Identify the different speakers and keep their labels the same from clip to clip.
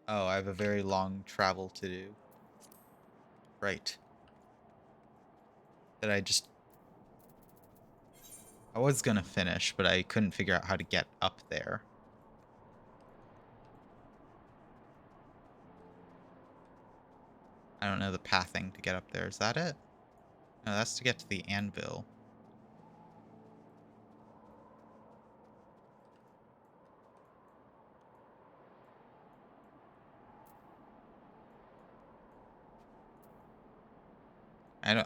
Speaker 1: Oh, I have a very long travel to do. Right. That I was gonna finish, but I couldn't figure out how to get up there. I don't know the pathing to get up there. Is that it? No, that's to get to the anvil.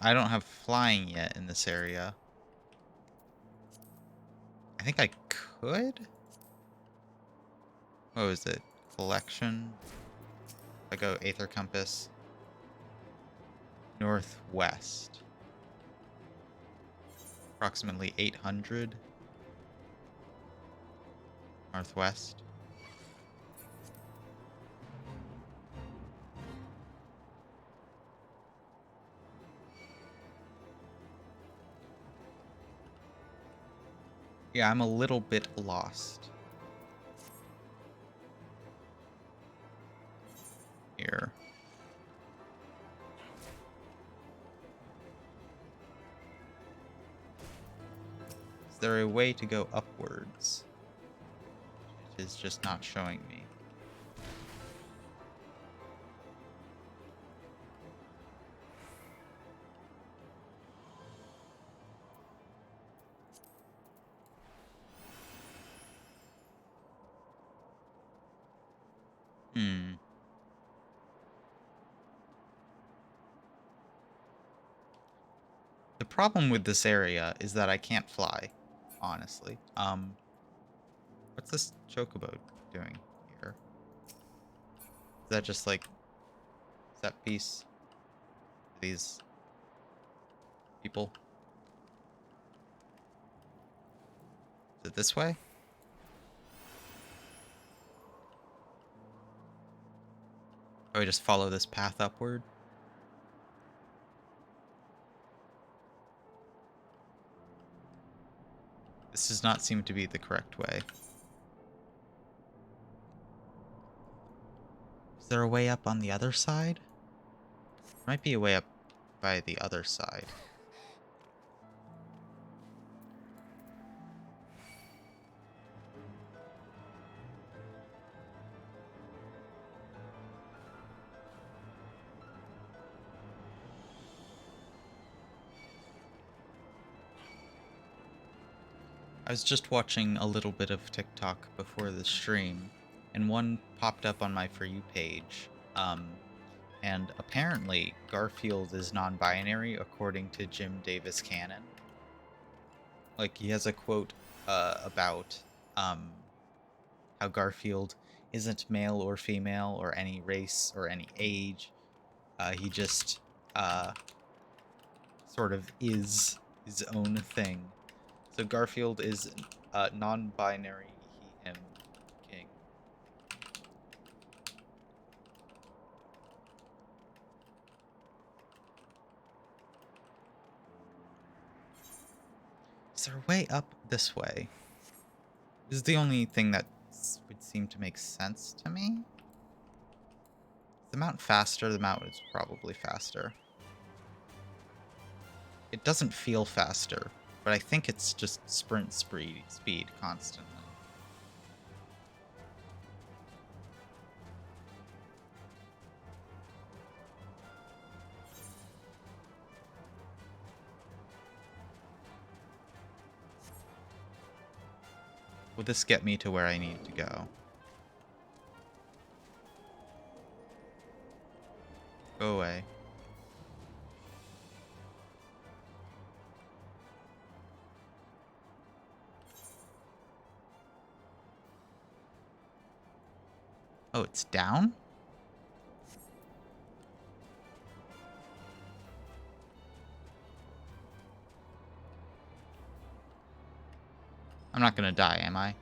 Speaker 1: I don't have flying yet in this area. I think I could? What was it? Collection? I go Aether Compass. Northwest. Approximately 800. Northwest. Yeah, I'm a little bit lost. Here. Is there a way to go upwards? It is just not showing me. Hmm. The problem with this area is that I can't fly, honestly. What's this chocobo doing here? Is that just like set piece for these people? Is it this way? Or I just follow this path upward? This does not seem to be the correct way. Is there a way up on the other side? There might be a way up by the other side. I was just watching a little bit of TikTok before the stream, and one popped up on my For You page. And apparently Garfield is non-binary according to Jim Davis canon. Like, he has a quote about how Garfield isn't male or female or any race or any age. He just sort of is his own thing. So Garfield is non-binary, he, him, king. Is there a way up this way? This is the only thing that would seem to make sense to me. Is the mount faster? The mount is probably faster. It doesn't feel faster, but I think it's just sprint speed constantly. Will this get me to where I need to go? Go away. Oh, it's down? I'm not gonna die, am I?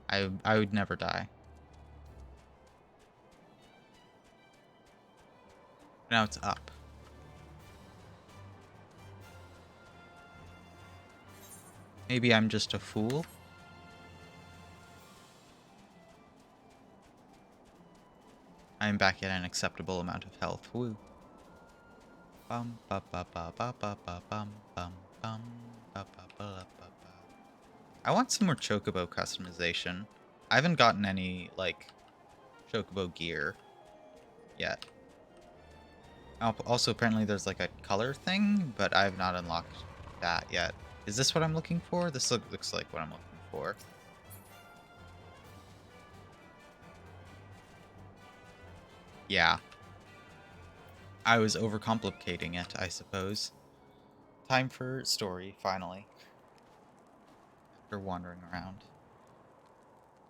Speaker 1: I would never die. Now it's up. Maybe I'm just a fool? I am back at an acceptable amount of health. Woo. Bum ba ba ba ba ba ba bum bum bum ba ba ba ba ba. I want some more chocobo customization. I haven't gotten any like chocobo gear yet. Also, apparently there's like a color thing, but I have not unlocked that yet. Is this what I'm looking for? This looks like what I'm looking for. Yeah. I was overcomplicating it, I suppose. Time for story, finally. After wandering around.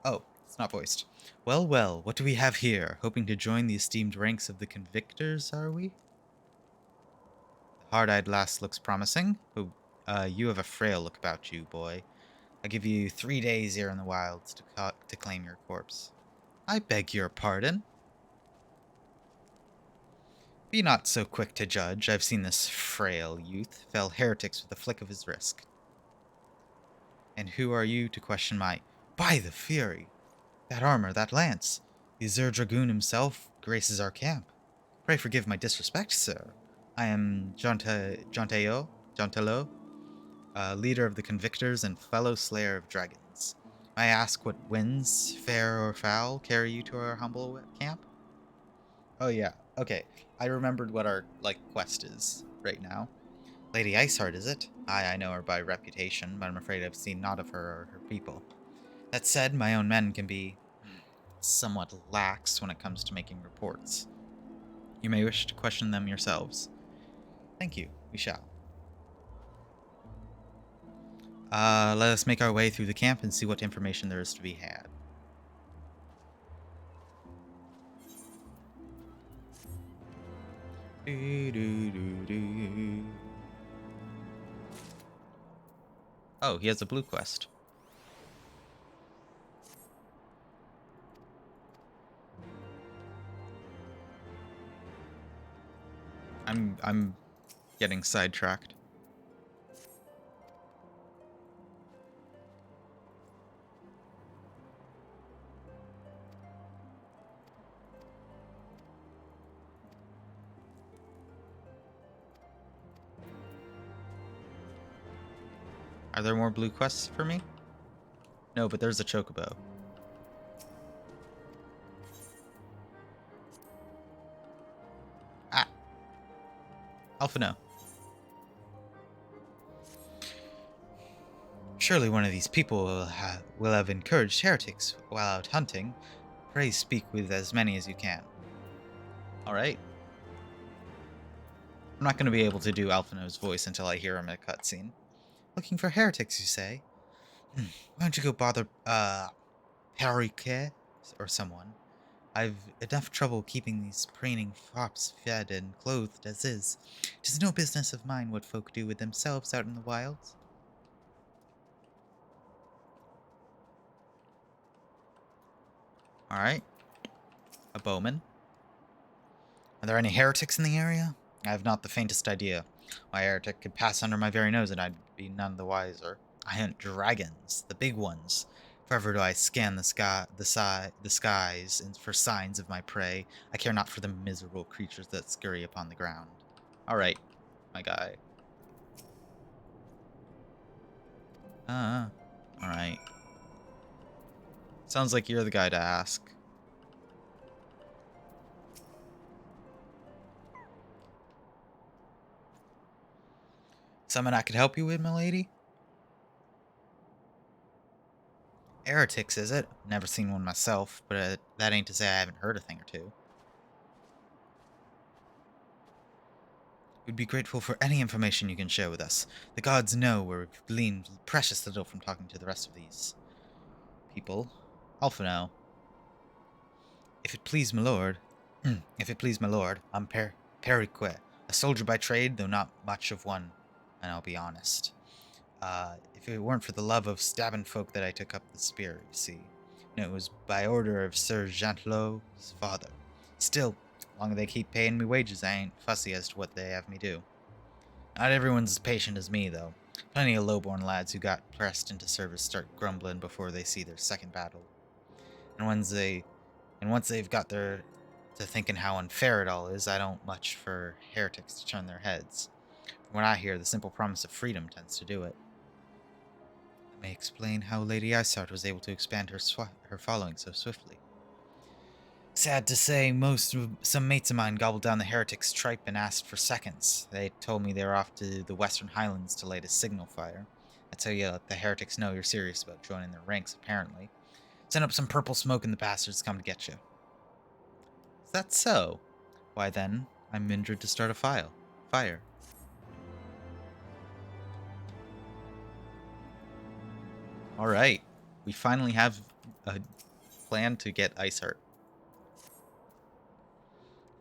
Speaker 1: Oh, it's not voiced. Well, well, what do we have here? Hoping to join the esteemed ranks of the convictors, are we? The hard-eyed lass looks promising, but you have a frail look about you, boy. I give you 3 days here in the wilds to claim your corpse. I beg your pardon? Be not so quick to judge. I've seen this frail youth fell heretics with a flick of his wrist. And who are you to question my... By the Fury! That armor, that lance! The Azure Dragoon himself graces our camp. Pray forgive my disrespect, sir. I am Jontelo, leader of the Convictors and fellow slayer of dragons. May I ask what winds, fair or foul, carry you to our humble camp? Oh yeah, okay. I remembered what our, quest is right now. Lady Iceheart, is it? I know her by reputation, but I'm afraid I've seen naught of her or her people. That said, my own men can be somewhat lax when it comes to making reports. You may wish to question them yourselves. Thank you, we shall. Let us make our way through the camp and see what information there is to be had. Oh, he has a blue quest. I'm getting sidetracked. Are there more blue quests for me? No, but there's a chocobo. Ah! Alpha no. Surely one of these people will have encouraged heretics while out hunting. Pray speak with as many as you can. Alright. I'm not going to be able to do Alphino's voice until I hear him in a cutscene. Looking for heretics, you say? Why don't you go bother, Perike or someone? I've enough trouble keeping these preening fops fed and clothed as is. 'Tis no business of mine what folk do with themselves out in the wilds. Alright. A bowman. Are there any heretics in the area? I have not the faintest idea. Why, heretic could pass under my very nose and I'd be none the wiser. I hunt dragons, the big ones. Forever do I scan the skies for signs of my prey. I care not for the miserable creatures that scurry upon the ground. Alright, my guy. Alright. Sounds like you're the guy to ask. Something I could help you with, milady? Heretics, is it? Never seen one myself, but that ain't to say I haven't heard a thing or two. We'd be grateful for any information you can share with us. The gods know we've gleaned precious little from talking to the rest of these people. Alpha now. If it please my lord, I'm Perique, a soldier by trade, though not much of one, and I'll be honest. If it weren't for the love of stabbing folk that I took up the spear, you see. And it was by order of Sir Jantelot's father. Still, as long as they keep paying me wages, I ain't fussy as to what they have me do. Not everyone's as patient as me, though. Plenty of lowborn lads who got pressed into service start grumbling before they see their second battle. And once they've got their To thinking how unfair it all is, I don't much for heretics to turn their heads. From what I hear, the simple promise of freedom tends to do it. That may explain how Lady Isart was able to expand her following so swiftly. Sad to say, some mates of mine gobbled down the heretic's tripe and asked for seconds. They told me they were off to the Western Highlands to light a signal fire. That's how you let the heretics know you're serious about joining their ranks, apparently. Send up some purple smoke and the bastards come to get you. Is that so? Why then, I'm mindred to start a fire. Alright, we finally have a plan to get Iceheart.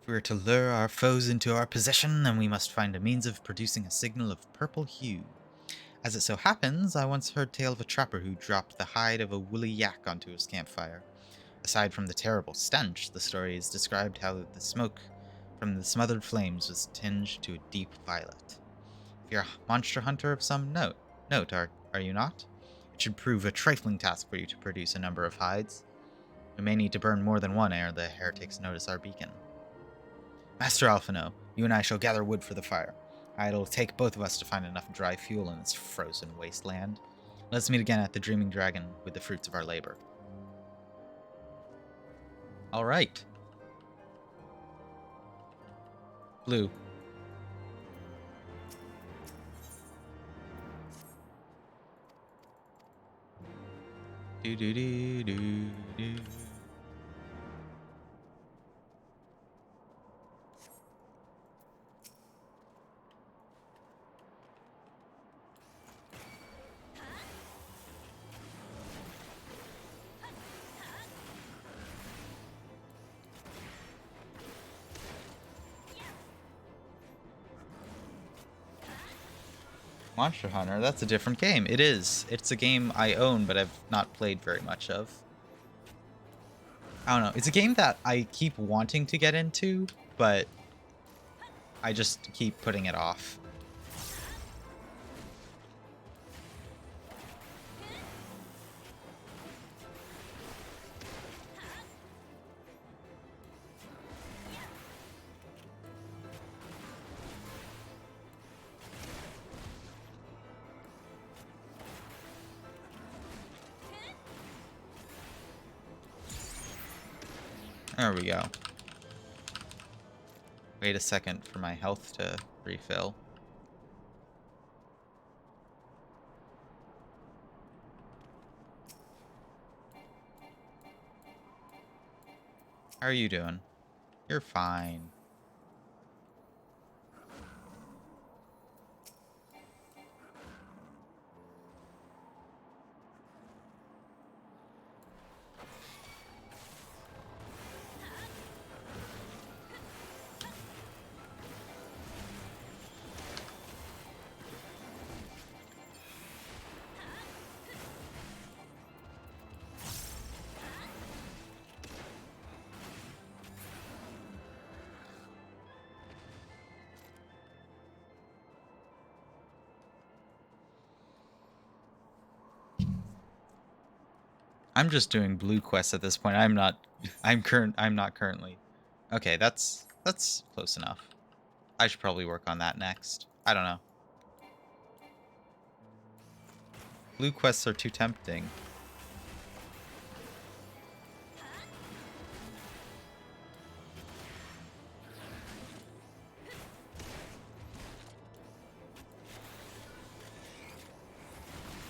Speaker 1: If we are to lure our foes into our possession, then we must find a means of producing a signal of purple hue. As it so happens, I once heard tale of a trapper who dropped the hide of a woolly yak onto his campfire. Aside from the terrible stench, the story is described how the smoke from the smothered flames was tinged to a deep violet. If you're a monster hunter of some note, are you not? It should prove a trifling task for you to produce a number of hides. We may need to burn more than one ere the heretics notice our beacon. Master Alphino, you and I shall gather wood for the fire. It'll take both of us to find enough dry fuel in this frozen wasteland. Let's meet again at the Dreaming Dragon with the fruits of our labor. Alright. Blue. Do do do do do. Monster Hunter, that's a different game. It is. It's a game I own, but I've not played very much of. I don't know. It's a game that I keep wanting to get into, but I just keep putting it off. There we go. Wait a second for my health to refill. How are you doing? You're fine. I'm just doing blue quests at this point. I'm not currently. Okay, that's close enough. I should probably work on that next. I don't know. Blue quests are too tempting.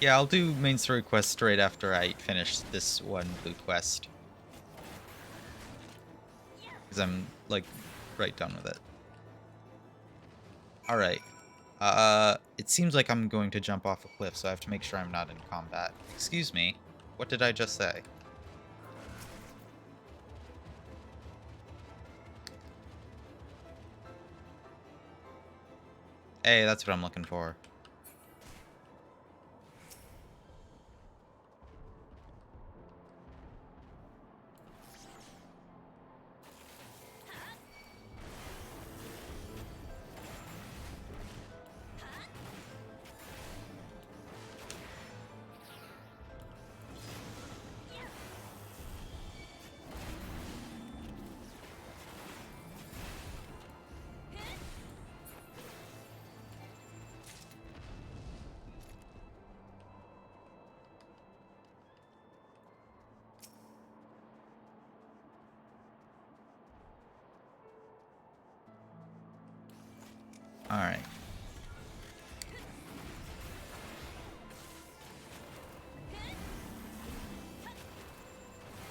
Speaker 1: Yeah, I'll do main story quest straight after I finish this one blue quest. Because I'm, like, right done with it. Alright. It seems like I'm going to jump off a cliff, so I have to make sure I'm not in combat. Excuse me. What did I just say? Hey, that's what I'm looking for.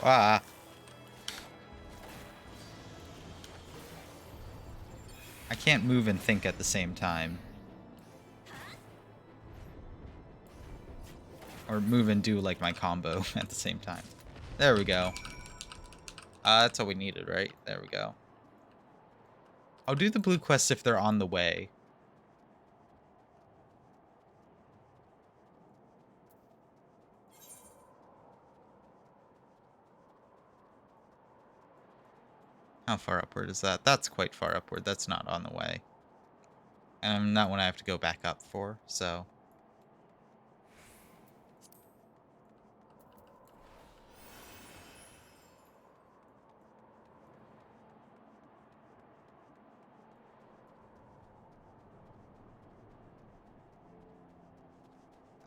Speaker 1: Ah. I can't move and think at the same time. Or move and do, like, my combo at the same time. There we go. That's all we needed, right? There we go. I'll do the blue quests if they're on the way. How far upward is that? That's quite far upward. That's not on the way. And that one I have to go back up for, so...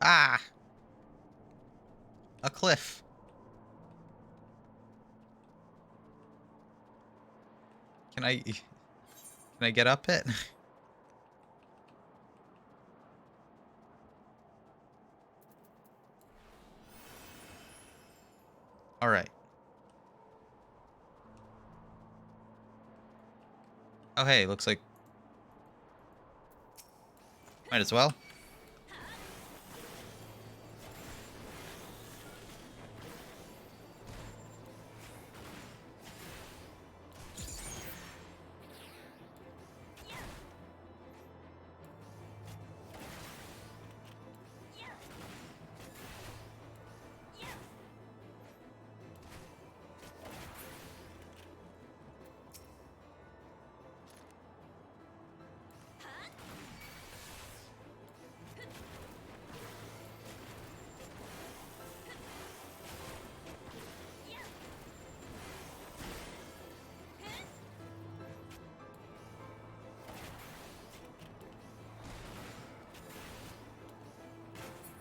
Speaker 1: Ah! A cliff. Can I get up it? All right. Oh, hey, looks like... Might as well.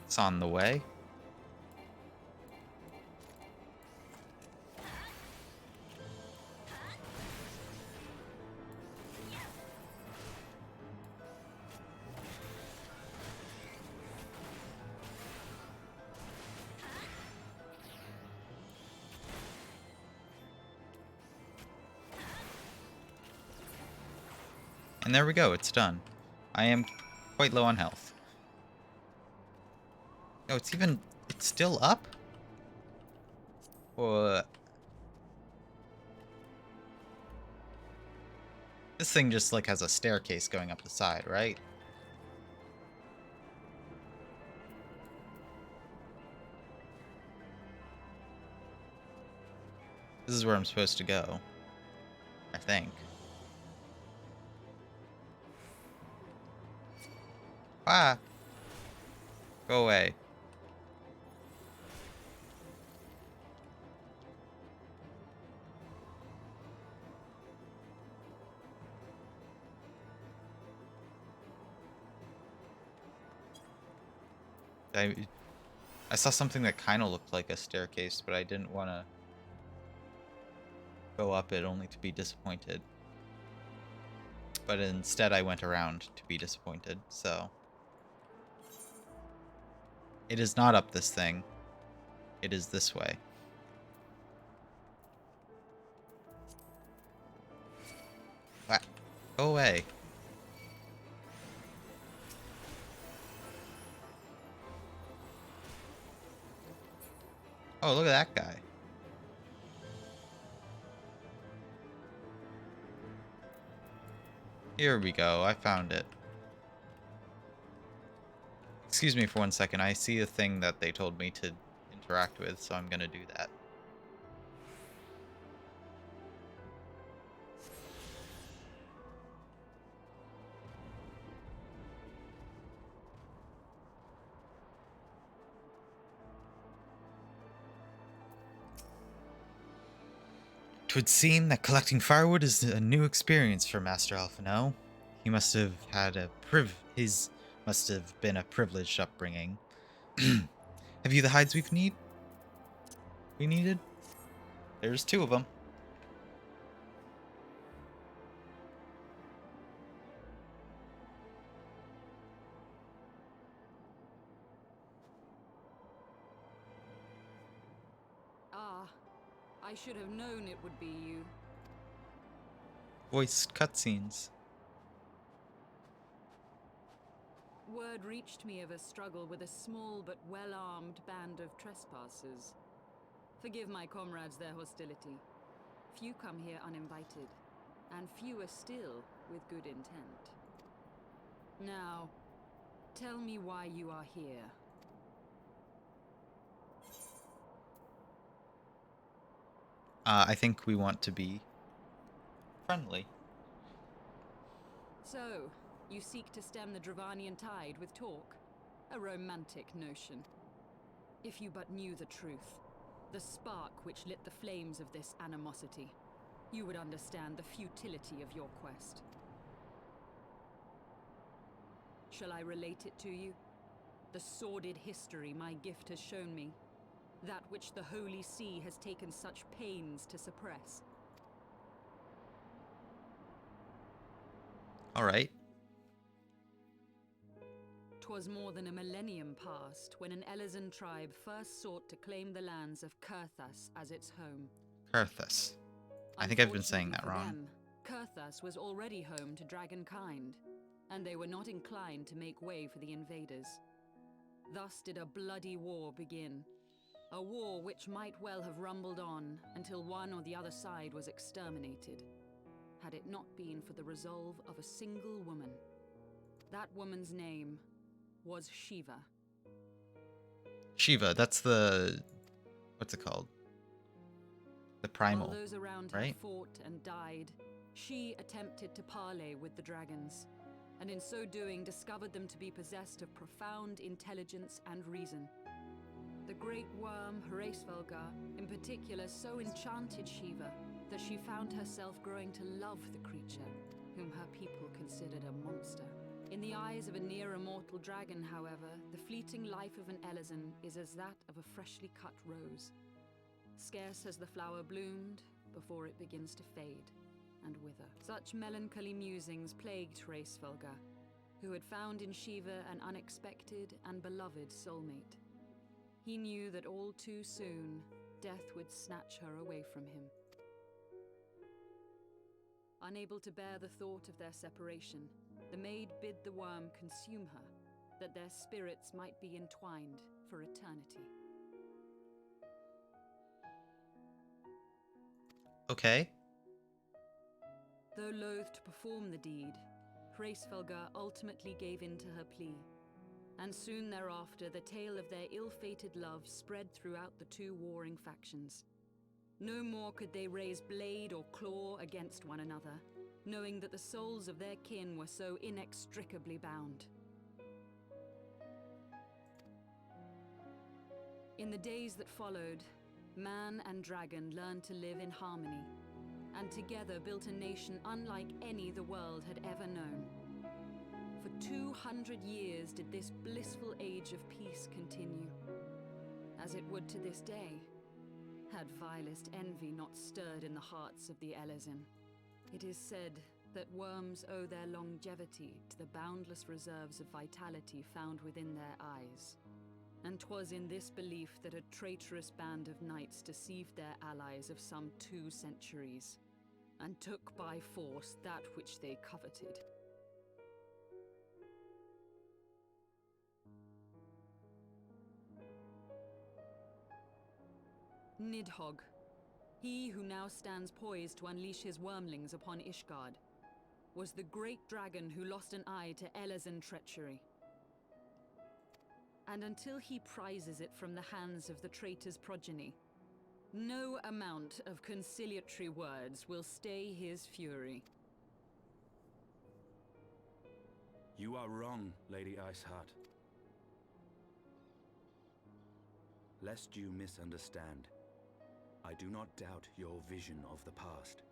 Speaker 1: It's on the way. And there we go, it's done. I am quite low on health. Oh, it's still up? What? This thing just, like, has a staircase going up the side, right? This is where I'm supposed to go. I think. Ah! Go away. I saw something that kind of looked like a staircase, but I didn't want to go up it only to be disappointed. But instead I went around to be disappointed, so... It is not up this thing. It is this way. What? Go away. Oh, look at that guy. Here we go. I found it. Excuse me for 1 second. I see a thing that they told me to interact with, so I'm gonna do that. Twould seem that collecting firewood is a new experience for Master Alphino. He must have had his must have been a privileged upbringing. Have you the hides we needed? There's 2 of them.
Speaker 2: Ah, I should have known it would be you.
Speaker 1: Voiced cutscenes.
Speaker 2: Word reached me of a struggle with a small but well-armed band of trespassers. Forgive my comrades their hostility. Few come here uninvited, and fewer still with good intent. Now, tell me why you are here.
Speaker 1: I think we want to be friendly.
Speaker 2: So, you seek to stem the Dravanian tide with talk? A romantic notion. If you but knew the truth, the spark which lit the flames of this animosity, you would understand the futility of your quest. Shall I relate it to you? The sordid history my gift has shown me. That which the Holy See has taken such pains to suppress.
Speaker 1: All right.
Speaker 2: 'Twas more than a millennium past when an Elizan tribe first sought to claim the lands of Kurthas as its home.
Speaker 1: Kurthas. I think I've been saying that wrong.
Speaker 2: Them, Kurthas was already home to dragonkind, and they were not inclined to make way for the invaders. Thus did a bloody war begin. A war which might well have rumbled on until one or the other side was exterminated, had it not been for the resolve of a single woman. That woman's name was Shiva.
Speaker 1: Shiva, that's the... what's it called? The primal,
Speaker 2: While those around
Speaker 1: right?
Speaker 2: her fought and died, she attempted to parley with the dragons, and in so doing discovered them to be possessed of profound intelligence and reason. The great worm, Hraesvelgar, in particular so enchanted Shiva that she found herself growing to love the creature, whom her people considered a monster. In the eyes of a near-immortal dragon, however, the fleeting life of an Elizan is as that of a freshly cut rose. Scarce has the flower bloomed before it begins to fade and wither. Such melancholy musings plagued Hraesvelgar, who had found in Shiva an unexpected and beloved soulmate. He knew that all too soon, death would snatch her away from him. Unable to bear the thought of their separation, the maid bid the worm consume her, that their spirits might be entwined for eternity.
Speaker 1: Okay.
Speaker 2: Though loath to perform the deed, Hraesvelgar ultimately gave in to her plea, and soon thereafter the tale of their ill-fated love spread throughout the two warring factions. No more could they raise blade or claw against one another, knowing that the souls of their kin were so inextricably bound. In the days that followed, man and dragon learned to live in harmony, and together built a nation unlike any the world had ever known. For 200 years did this blissful age of peace continue, as it would to this day, had vilest envy not stirred in the hearts of the Elizan. It is said that worms owe their longevity to the boundless reserves of vitality found within their eyes. And 'twas in this belief that a traitorous band of knights deceived their allies of some 2 centuries, and took by force that which they coveted. Nidhogg, he who now stands poised to unleash his wormlings upon Ishgard, was the great dragon who lost an eye to Elizan treachery. And until he prizes it from the hands of the traitor's progeny, no amount of conciliatory words will stay his fury.
Speaker 3: You are wrong, Lady Iceheart. Lest you misunderstand, I do not doubt your vision of the past.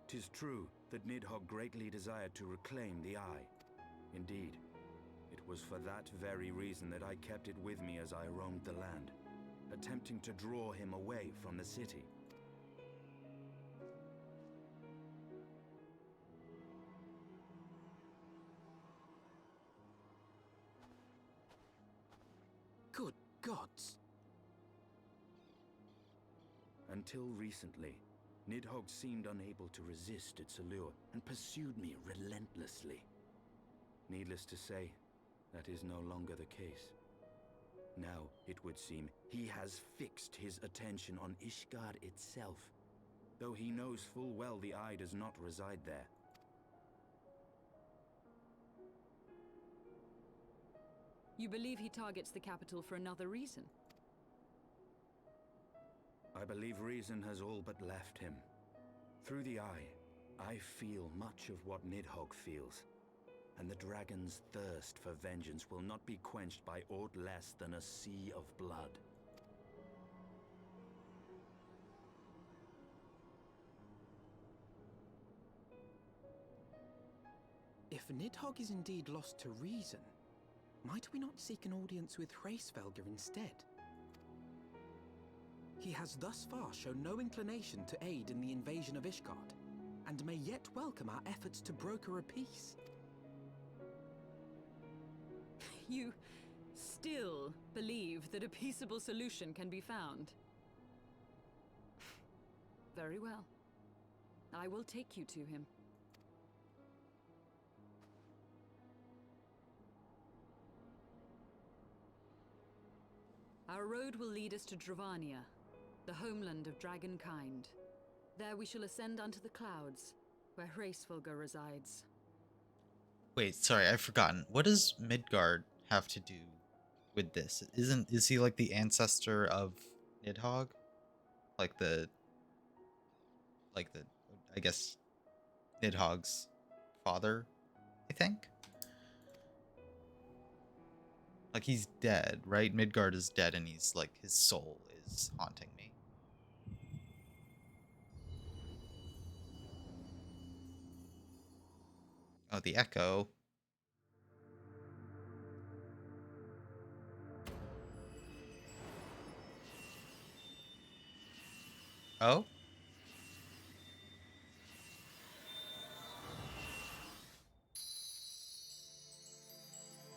Speaker 3: 'Tis true that Nidhogg greatly desired to reclaim the Eye. Indeed, it was for that very reason that I kept it with me as I roamed the land, attempting to draw him away from the city. Good gods! A Until recently, Nidhogg seemed unable to resist its allure and pursued me relentlessly. Needless to say, that is no longer the case. Now, it would seem, he has fixed his attention on Ishgard itself, though he knows full well the eye does not reside there.
Speaker 2: You believe he targets the capital for another reason?
Speaker 3: I believe reason has all but left him. Through the eye, I feel much of what Nidhogg feels, and the dragon's thirst for vengeance will not be quenched by aught less than a sea of blood.
Speaker 4: If Nidhogg is indeed lost to reason, might we not seek an audience with Hraesvelgr instead? He has thus far shown no inclination to aid in the invasion of Ishgard, and may yet welcome our efforts to broker a peace.
Speaker 2: You still believe that a peaceable solution can be found? Very well. I will take you to him. Our road will lead us to Dravania, the homeland of dragonkind. There we shall ascend unto the clouds, where Hraesvelgr resides.
Speaker 1: Wait, sorry, I've forgotten. What does Midgard have to do with this? Is he like the ancestor of Nidhogg? Like the I guess Nidhogg's father, I think? Like he's dead, right? Midgard is dead and he's like his soul is haunting me. Oh, the echo. Oh?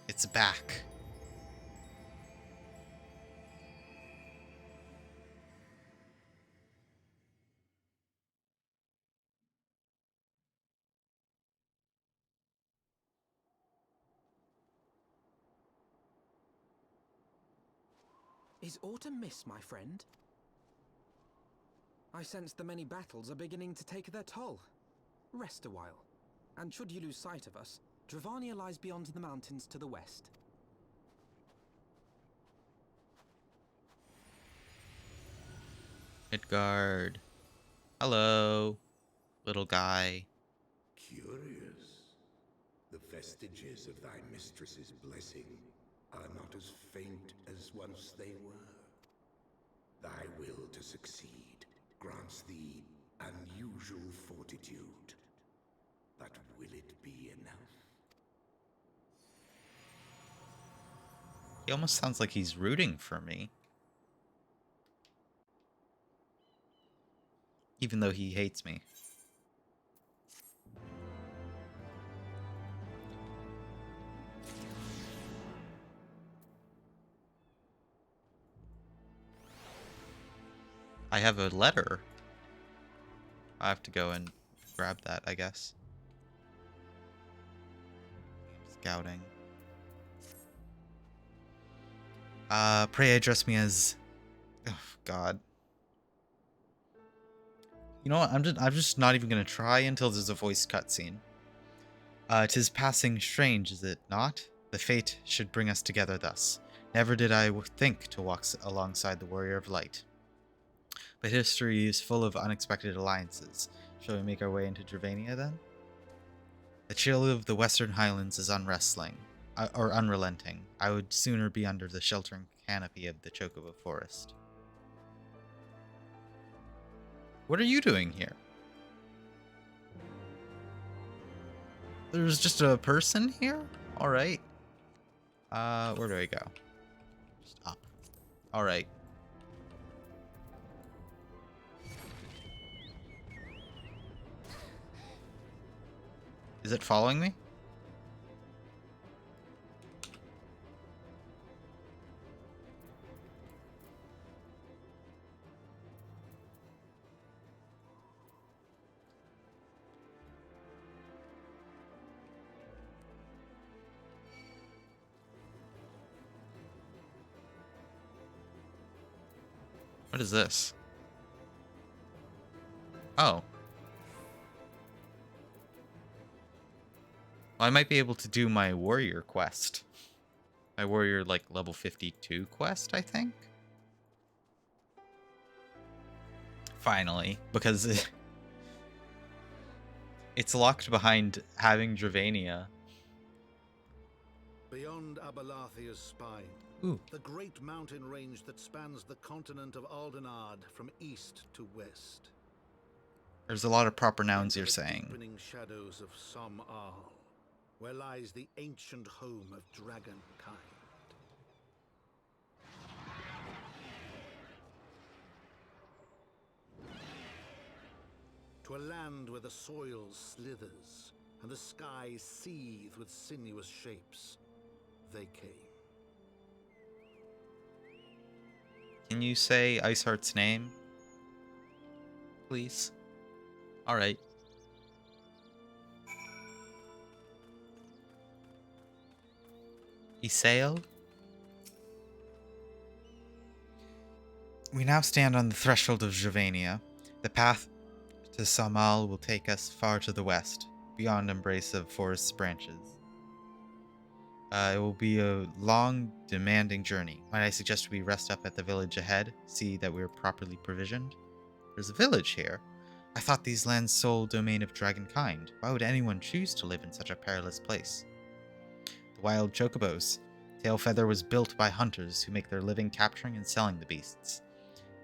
Speaker 1: It's back.
Speaker 4: Is aught amiss, my friend? I sense the many battles are beginning to take their toll. Rest a while, and should you lose sight of us, Dravania lies beyond the mountains to the west.
Speaker 1: Midgard. Hello, little guy.
Speaker 5: Curious. The vestiges of thy mistress's blessing are not as faint as once they were. Thy will to succeed grants thee unusual fortitude. But will it be enough?
Speaker 1: He almost sounds like he's rooting for me. Even though he hates me. I have a letter. I have to go and grab that, I guess. Scouting. Pray address me as... Oh, God. You know what? I'm just not even gonna try until there's a voice cutscene. 'Tis passing strange, is it not? The fate should bring us together thus. Never did I think to walk alongside the warrior of light. But history is full of unexpected alliances. Shall we make our way into Dravania then? The chill of the Western Highlands is unrelenting. I would sooner be under the sheltering canopy of the Chocobo Forest. What are you doing here? There's just a person here? Alright. Where do I go? Just up. Alright. Is it following me? is this? Oh. Well, I might be able to do my warrior quest. My warrior, like, level 52 quest, I think? Finally. Because it's locked behind having Dravania.
Speaker 6: Beyond Abalathia's spine,
Speaker 1: Ooh.
Speaker 6: the great mountain range that spans the continent of Aldenard from east to west.
Speaker 1: There's a lot of proper nouns
Speaker 6: Into
Speaker 1: you're
Speaker 6: the
Speaker 1: saying.
Speaker 6: deepening shadows of Som-Al, where lies the ancient home of dragonkind. To a land where the soil slithers and the skies seethe with sinuous shapes, they came.
Speaker 1: Can you say Iceheart's name? Please? Alright. Isael? We now stand on the threshold of Dravania. The path to Samal will take us far to the west, beyond embrace of forest's branches. It will be a long, demanding journey. Might I suggest we rest up at the village ahead, see that we're properly provisioned? There's a village here. I thought these lands sole domain of dragonkind. Why would anyone choose to live in such a perilous place? The wild chocobos. Tailfeather was built by hunters who make their living capturing and selling the beasts.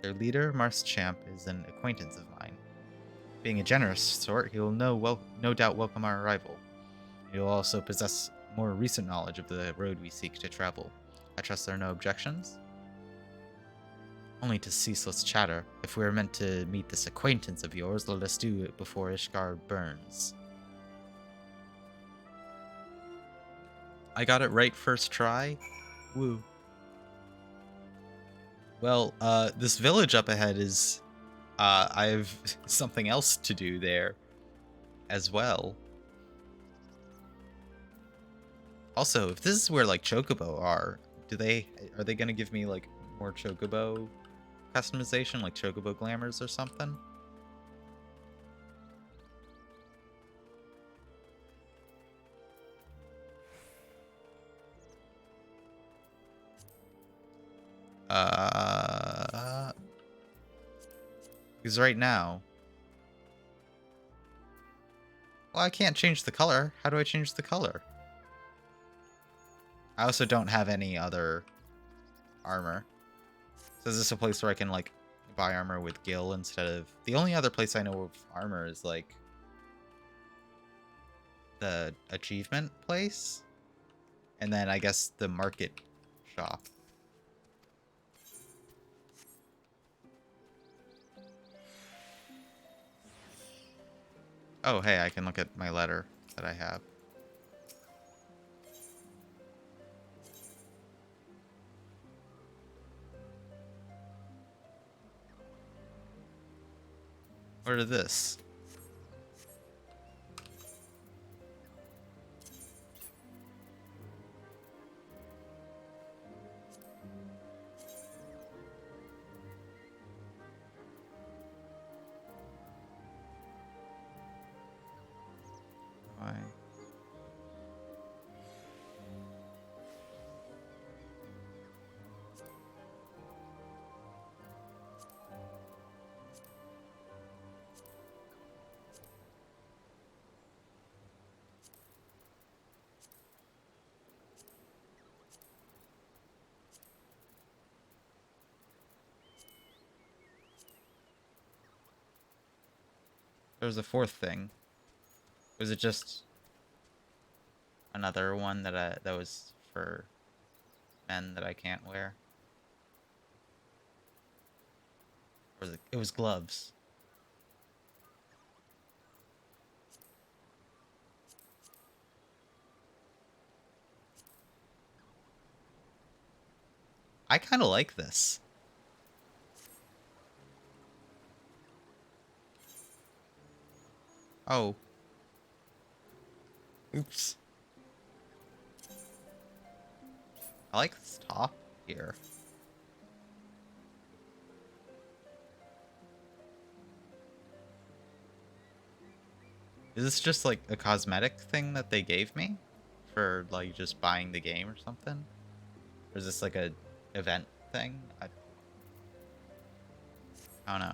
Speaker 1: Their leader, Marschamp, is an acquaintance of mine. Being a generous sort, he will no doubt welcome our arrival. He will also possess more recent knowledge of the road we seek to travel. I trust there are no objections? Only to ceaseless chatter. If we are meant to meet this acquaintance of yours, let us do it before Ishgard burns. I got it right first try? Woo. Well, this village up ahead is... I have something else to do there as well. Also, if this is where, like, Chocobo are they gonna give me, like, more Chocobo customization, like Chocobo glamours or something? Because right now... Well, I can't change the color. How do I change the color? I also don't have any other armor. So is this a place where I can, like, buy armor with Gil instead of... The only other place I know of armor is, like, the achievement place. And then, I guess, the market shop. Oh, hey, I can look at my letter that I have. What is this? Why? There's a fourth thing. Was it just another one that was for men that I can't wear? Or was it? It was gloves. I kind of like this. Oh. Oops. I like this top here. Is this just like a cosmetic thing that they gave me for like just buying the game or something? Or is this like a event thing? I don't know.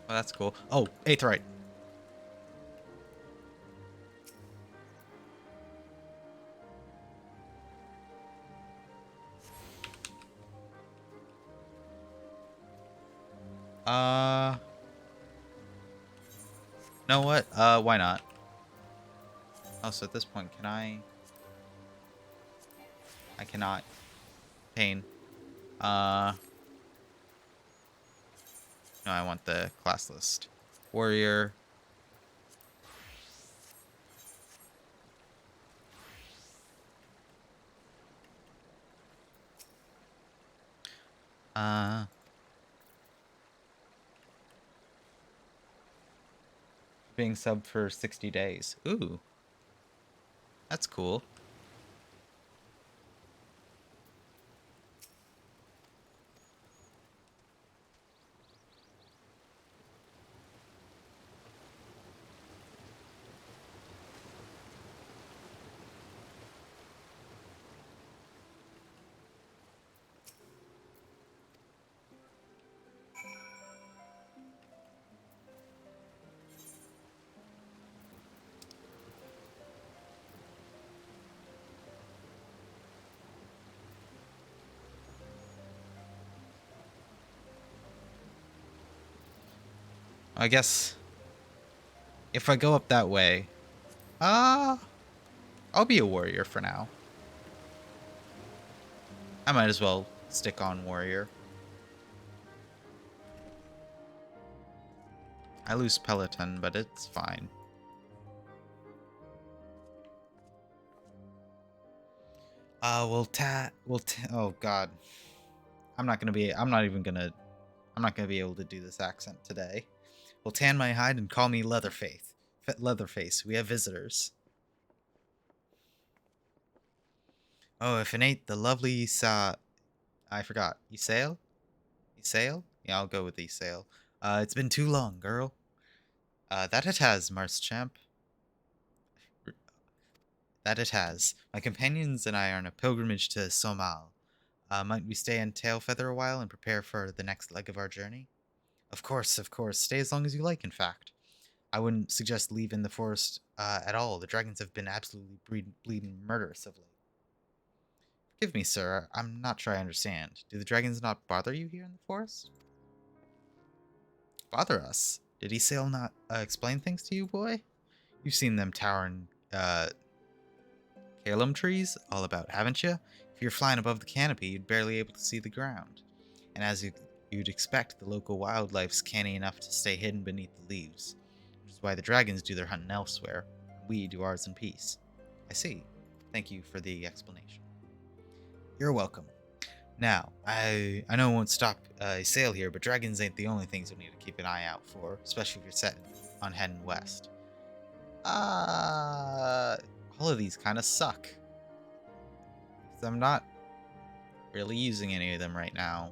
Speaker 1: Oh, that's cool. Oh, Aetheryte. Know what? Why not? Oh, so at this point, can I cannot. Pain. No, I want the class list. Warrior. Uh, being subbed for 60 days. Ooh. That's cool. I guess if I go up that way, I'll be a warrior for now. I might as well stick on warrior. I lose Peloton, but it's fine. Oh god. I'm not gonna be able to do this accent today. We'll tan my hide and call me Leatherface. Leatherface, we have visitors. Oh, if it ain't the lovely I forgot. Ysayle? Ysayle? Yeah, I'll go with Ysayle. It's been too long, girl. That it has, Mars Champ. That it has. My companions and I are on a pilgrimage to Somal. Might we stay in Tailfeather a while and prepare for the next leg of our journey? Of course, of course. Stay as long as you like, in fact. I wouldn't suggest leaving the forest at all. The dragons have been absolutely bleeding murderous of late. Forgive me, sir. I'm not sure I understand. Do the dragons not bother you here in the forest? Bother us? Did Ysayle not explain things to you, boy? You've seen them towering Calum trees all about, haven't you? If you're flying above the canopy, you'd barely able to see the ground. And as you'd expect, the local wildlife's canny enough to stay hidden beneath the leaves, which is why the dragons do their hunting elsewhere, and we do ours in peace. I see. Thank you for the explanation. You're welcome. Now, I know it won't stop a sail here, but dragons ain't the only things you'll need to keep an eye out for, especially if you're set on heading west. All of these kind of suck. Because I'm not really using any of them right now.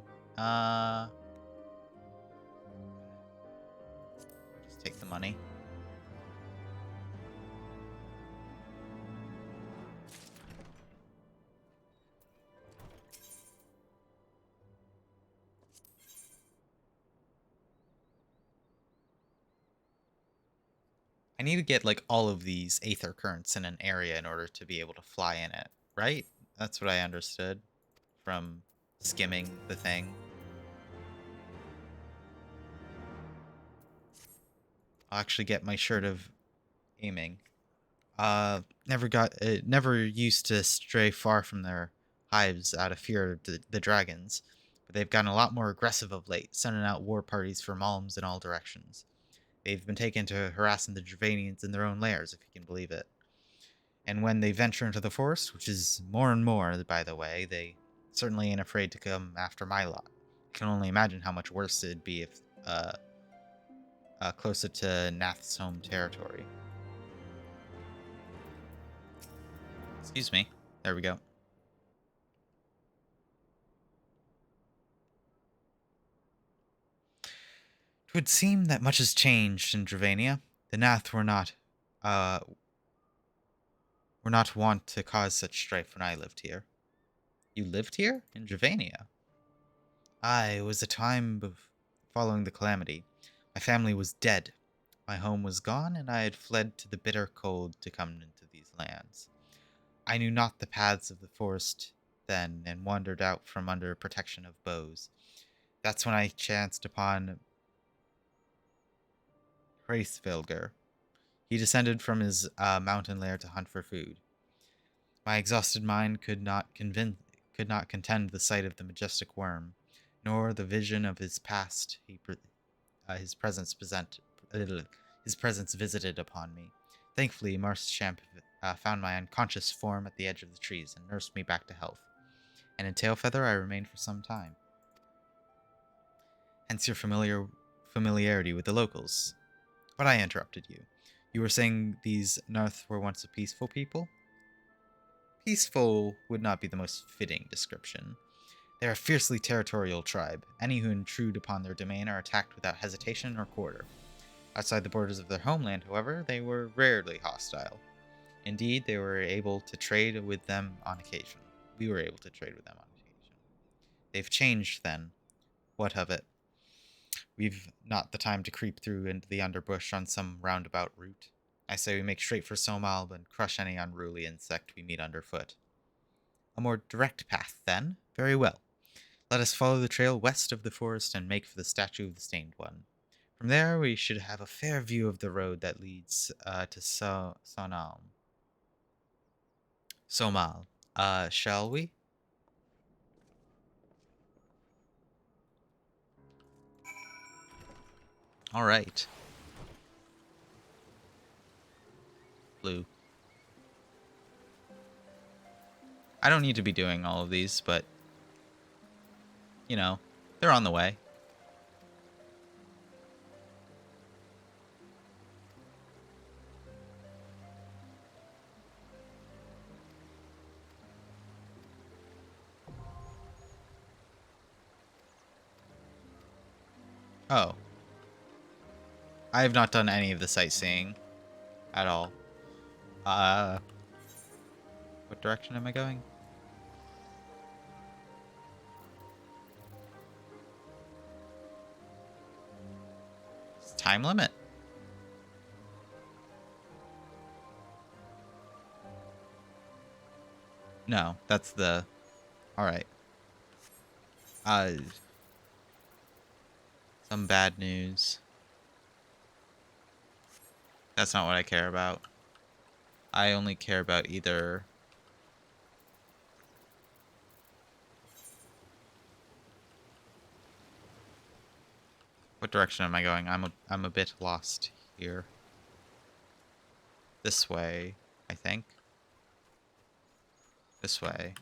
Speaker 1: Just take the money. I need to get like all of these aether currents in an area in order to be able to fly in it, right? That's what I understood from skimming the thing. I'll actually get my shirt of aiming. Never used to stray far from their hives out of fear of the dragons, but they've gotten a lot more aggressive of late, sending out war parties for Malms in all directions. They've been taken to harassing the Dravanians in their own lairs, if you can believe it. And when they venture into the forest, which is more and more, by the way, they certainly ain't afraid to come after my lot. I can only imagine how much worse it'd be if closer to Nath's home territory. Excuse me. There we go. would seem that much has changed in Dravania. The Nath were not wont to cause such strife when I lived here. You lived here? In Dravania? Aye, it was a time following the calamity. My family was dead. My home was gone, and I had fled to the bitter cold to come into these lands. I knew not the paths of the forest then, and wandered out from under protection of bows. That's when I chanced upon Hraithvilger. He descended from his mountain lair to hunt for food. My exhausted mind could not contend the sight of the majestic worm, nor the vision of his past. His presence his presence visited upon me. Thankfully, Marshchamp found my unconscious form at the edge of the trees and nursed me back to health. And in Tailfeather, I remained for some time. Hence your familiarity with the locals. But I interrupted you. You were saying these Narth were once a peaceful people? Peaceful would not be the most fitting description. They are a fiercely territorial tribe. Any who intrude upon their domain are attacked without hesitation or quarter. Outside the borders of their homeland, however, they were rarely hostile. Indeed, they were able to trade with them on occasion. We were able to trade with them on occasion. They've changed, then. What of it? We've not the time to creep through into the underbush on some roundabout route. I say we make straight for Somal and crush any unruly insect we meet underfoot. A more direct path, then? Very well. Let us follow the trail west of the forest and make for the statue of the Stained One. From there, we should have a fair view of the road that leads to Somal. Shall we? All right. Blue. I don't need to be doing all of these, but, you know, they're on the way. Oh. I have not done any of the sightseeing at all. What direction am I going? It's time limit. No, that's the... Alright. Some bad news. That's not what I care about. I only care about either... What direction am I going? I'm a bit lost here. This way, I think. This way.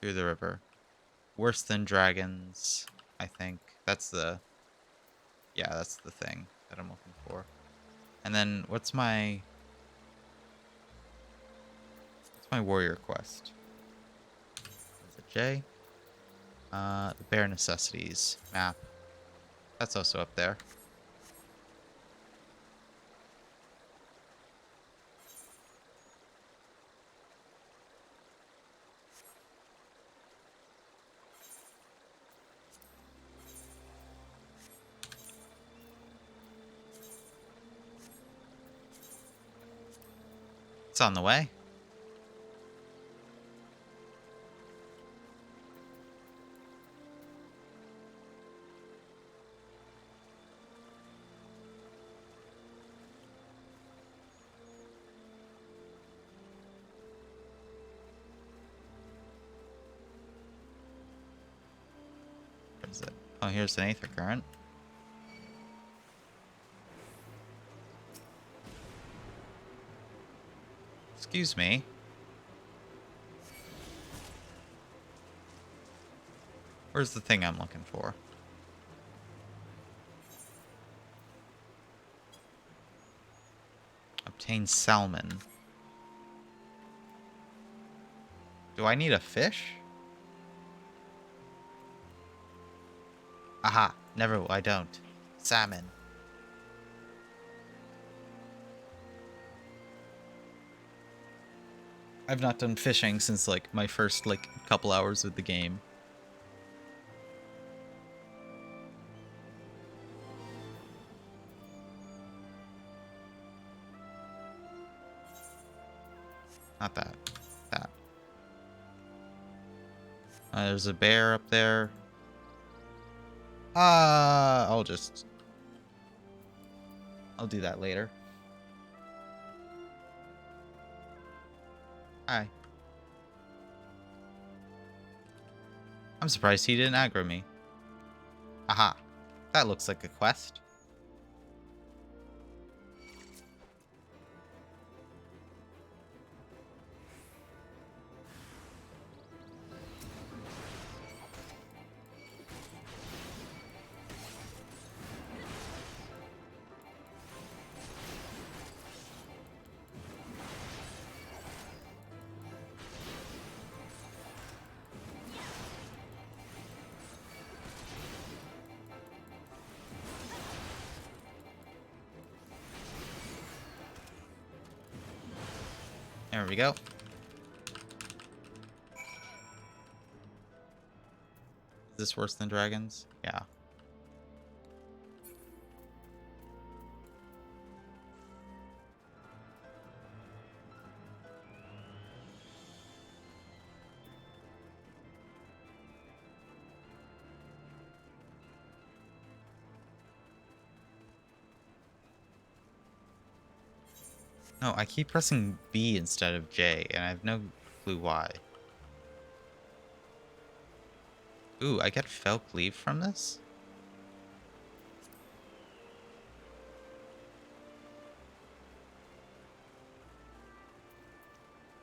Speaker 1: Through the river. Worse than dragons, I think. That's the... Yeah, that's the thing that I'm looking for. And then, what's my warrior quest? Is it J? The bare necessities map. That's also up there. It's on the way. Where is it? Oh, here's an aether current. Excuse me. Where's the thing I'm looking for? Obtain salmon. Do I need a fish? Aha. Never, I don't. Salmon. I've not done fishing since, like, my first, like, couple hours of the game. Not that. That. There's a bear up there. I'll do that later. Hi. I'm surprised he didn't aggro me. Aha. That looks like a quest. There we go. Is this worse than dragons? Yeah. No, I keep pressing B instead of J, and I have no clue why. Ooh, I get fell cleave from this?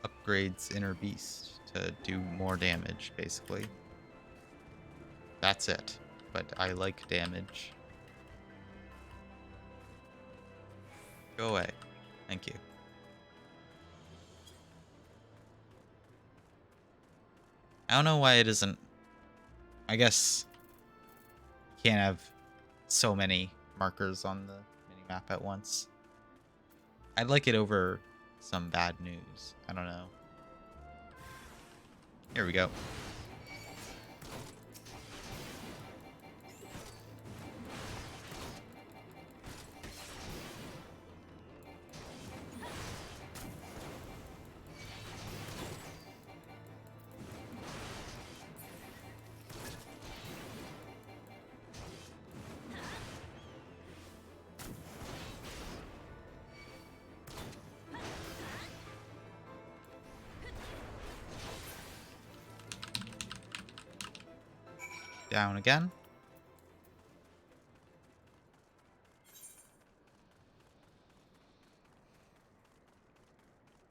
Speaker 1: Upgrades inner beast to do more damage, basically. That's it. But I like damage. Go away. Thank you. I don't know why it isn't. I guess you can't have so many markers on the minimap at once. I'd like it over some bad news. I don't know. Here we go. Down again.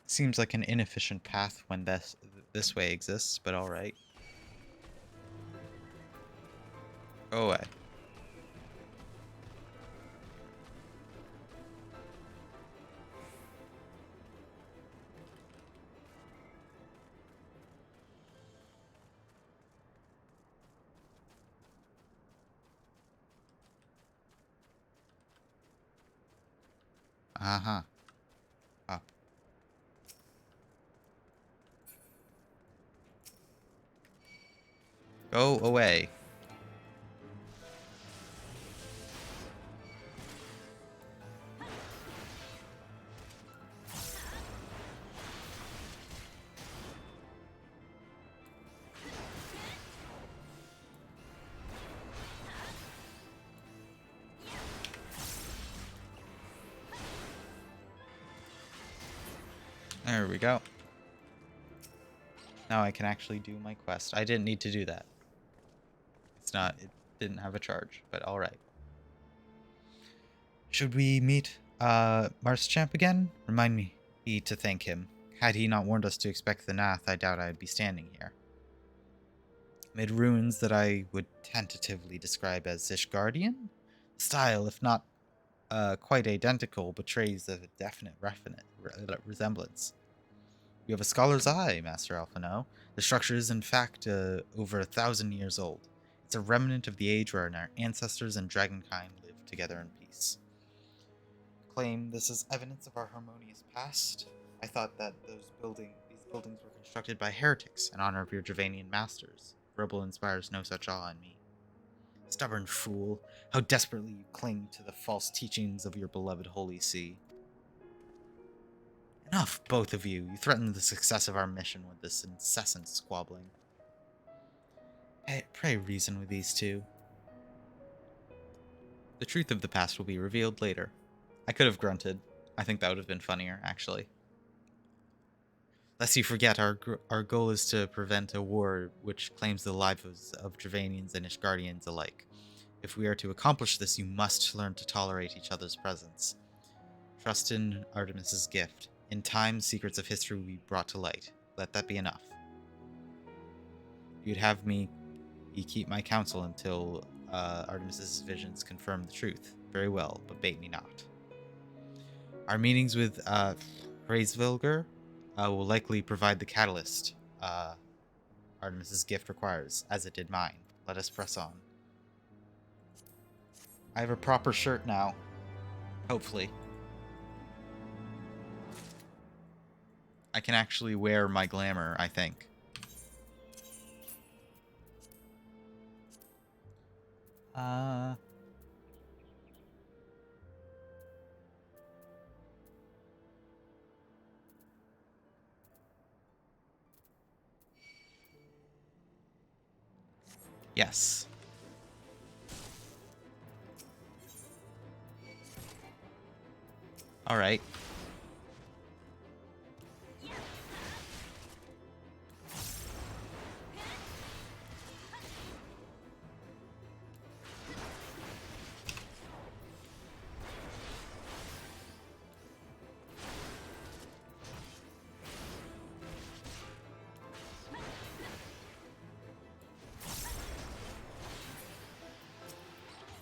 Speaker 1: Seems like an inefficient path when this way exists, but all right. Go away. Uh-huh. Up. Go away. There we go. Now I can actually do my quest. I didn't need to do that. It didn't have a charge, but alright. Should we meet Marschamp again? Remind me to thank him. Had he not warned us to expect the Nath, I doubt I'd be standing here. Amid ruins that I would tentatively describe as Ishgardian, the style, if not quite identical, betrays a definite resemblance. You have a scholar's eye, Master Alphino. The structure is in fact over 1,000 years old. It's a remnant of the age where our ancestors and dragonkind lived together in peace. Claim this is evidence of our harmonious past. I thought that these buildings were constructed by heretics in honor of your Dravanian masters. Rebel inspires no such awe in me. Stubborn fool, how desperately you cling to the false teachings of your beloved Holy See. Enough, both of you. You threaten the success of our mission with this incessant squabbling. Pray reason with these two. The truth of the past will be revealed later. I could have grunted. I think that would have been funnier, actually. Lest you forget, our goal is to prevent a war which claims the lives of Dravanians and Ishgardians alike. If we are to accomplish this, you must learn to tolerate each other's presence. Trust in Artemis's gift. In time, secrets of history will be brought to light. Let that be enough. You'd have me keep my counsel until Artemis's visions confirm the truth. Very well, but bait me not. Our meetings with Hraesvelgr will likely provide the catalyst Artemis's gift requires, as it did mine. Let us press on. I have a proper shirt now. Hopefully. I can actually wear my glamour, I think. Yes. All right.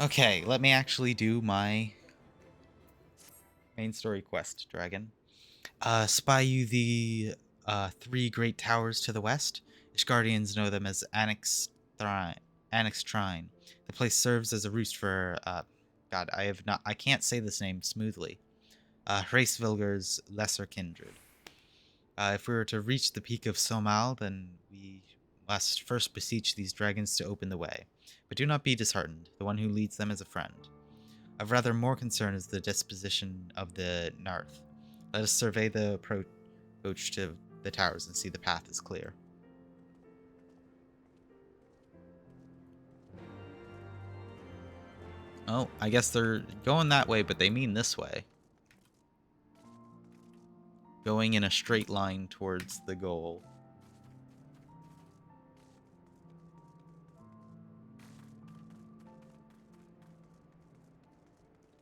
Speaker 1: Okay, let me actually do my main story quest, Dragon. Spy you the 3 great towers to the west. Ishgardians know them as Annex Trine. The place serves as a roost for God, I can't say this name smoothly. Hraesvelgr's lesser kindred. If we were to reach the peak of Somal, then we must first beseech these dragons to open the way. But do not be disheartened. The one who leads them is a friend. Of rather more concern is the disposition of the Narth. Let us survey the approach to the towers and see the path is clear. Oh, I guess they're going that way, but they mean this way. Going in a straight line towards the goal.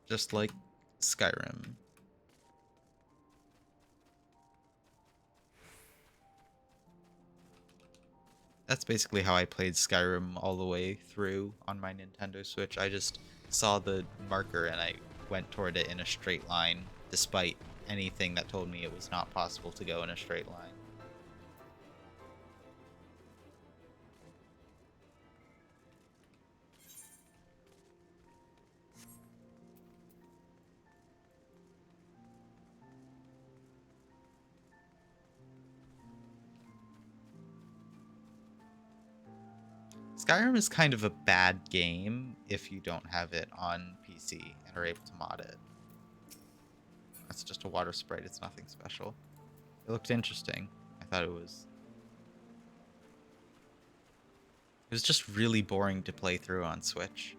Speaker 1: Just like Skyrim. That's basically how I played Skyrim all the way through on my Nintendo Switch. I just saw the marker and I went toward it in a straight line, despite anything that told me it was not possible to go in a straight line. Skyrim is kind of a bad game if you don't have it on PC and are able to mod it. That's just a water sprite, it's nothing special. It looked interesting. I thought it was... It was just really boring to play through on Switch.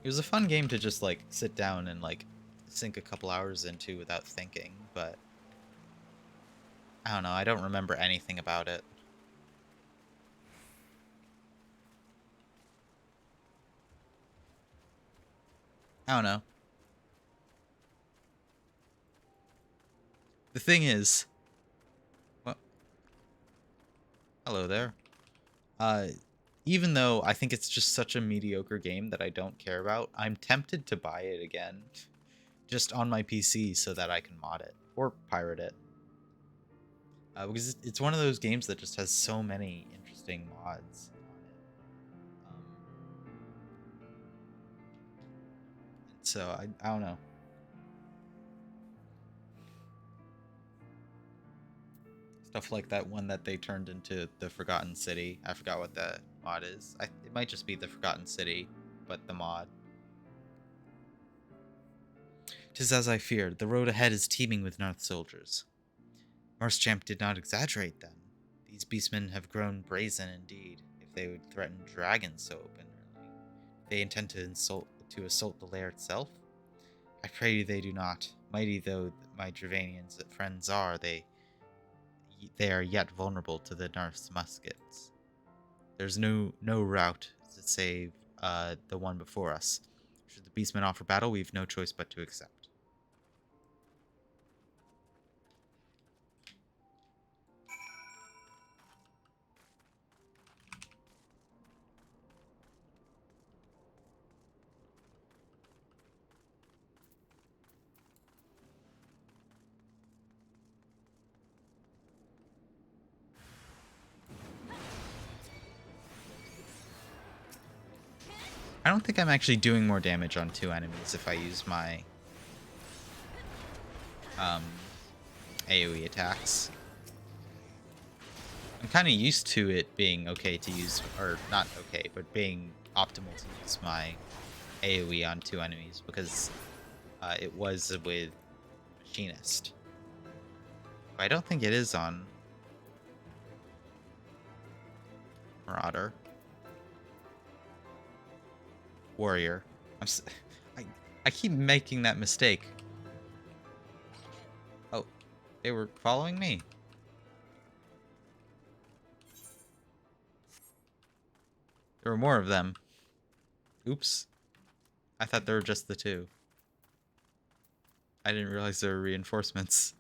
Speaker 1: It was a fun game to just, like, sit down and, like, sink a couple hours into without thinking, but... I don't know, I don't remember anything about it. I don't know. The thing is... Well, hello there. Even though I think it's just such a mediocre game that I don't care about, I'm tempted to buy it again. Just on my PC so that I can mod it. Or pirate it. Because it's one of those games that just has so many interesting mods on it. so I don't know. Stuff like that one that they turned into the Forgotten City. I forgot what that mod is. It might just be the Forgotten City, but the mod. 'Tis as I feared. The road ahead is teeming with Narth soldiers. Marschamp did not exaggerate then. These beastmen have grown brazen indeed, if they would threaten dragons so openly. They intend to assault the lair itself? I pray you they do not. Mighty though my Dravanian friends are, they are yet vulnerable to the Narth's muskets. There's no route to save the one before us. Should the beastmen offer battle, we've no choice but to accept. I don't think I'm actually doing more damage on 2 enemies if I use my AoE attacks. I'm kind of used to it being okay to use, or not okay, but being optimal to use my AoE on 2 enemies because it was with Machinist. But I don't think it is on Marauder. Warrior. I keep making that mistake. Oh, they were following me. There were more of them. Oops. I thought there were just the 2. I didn't realize there were reinforcements.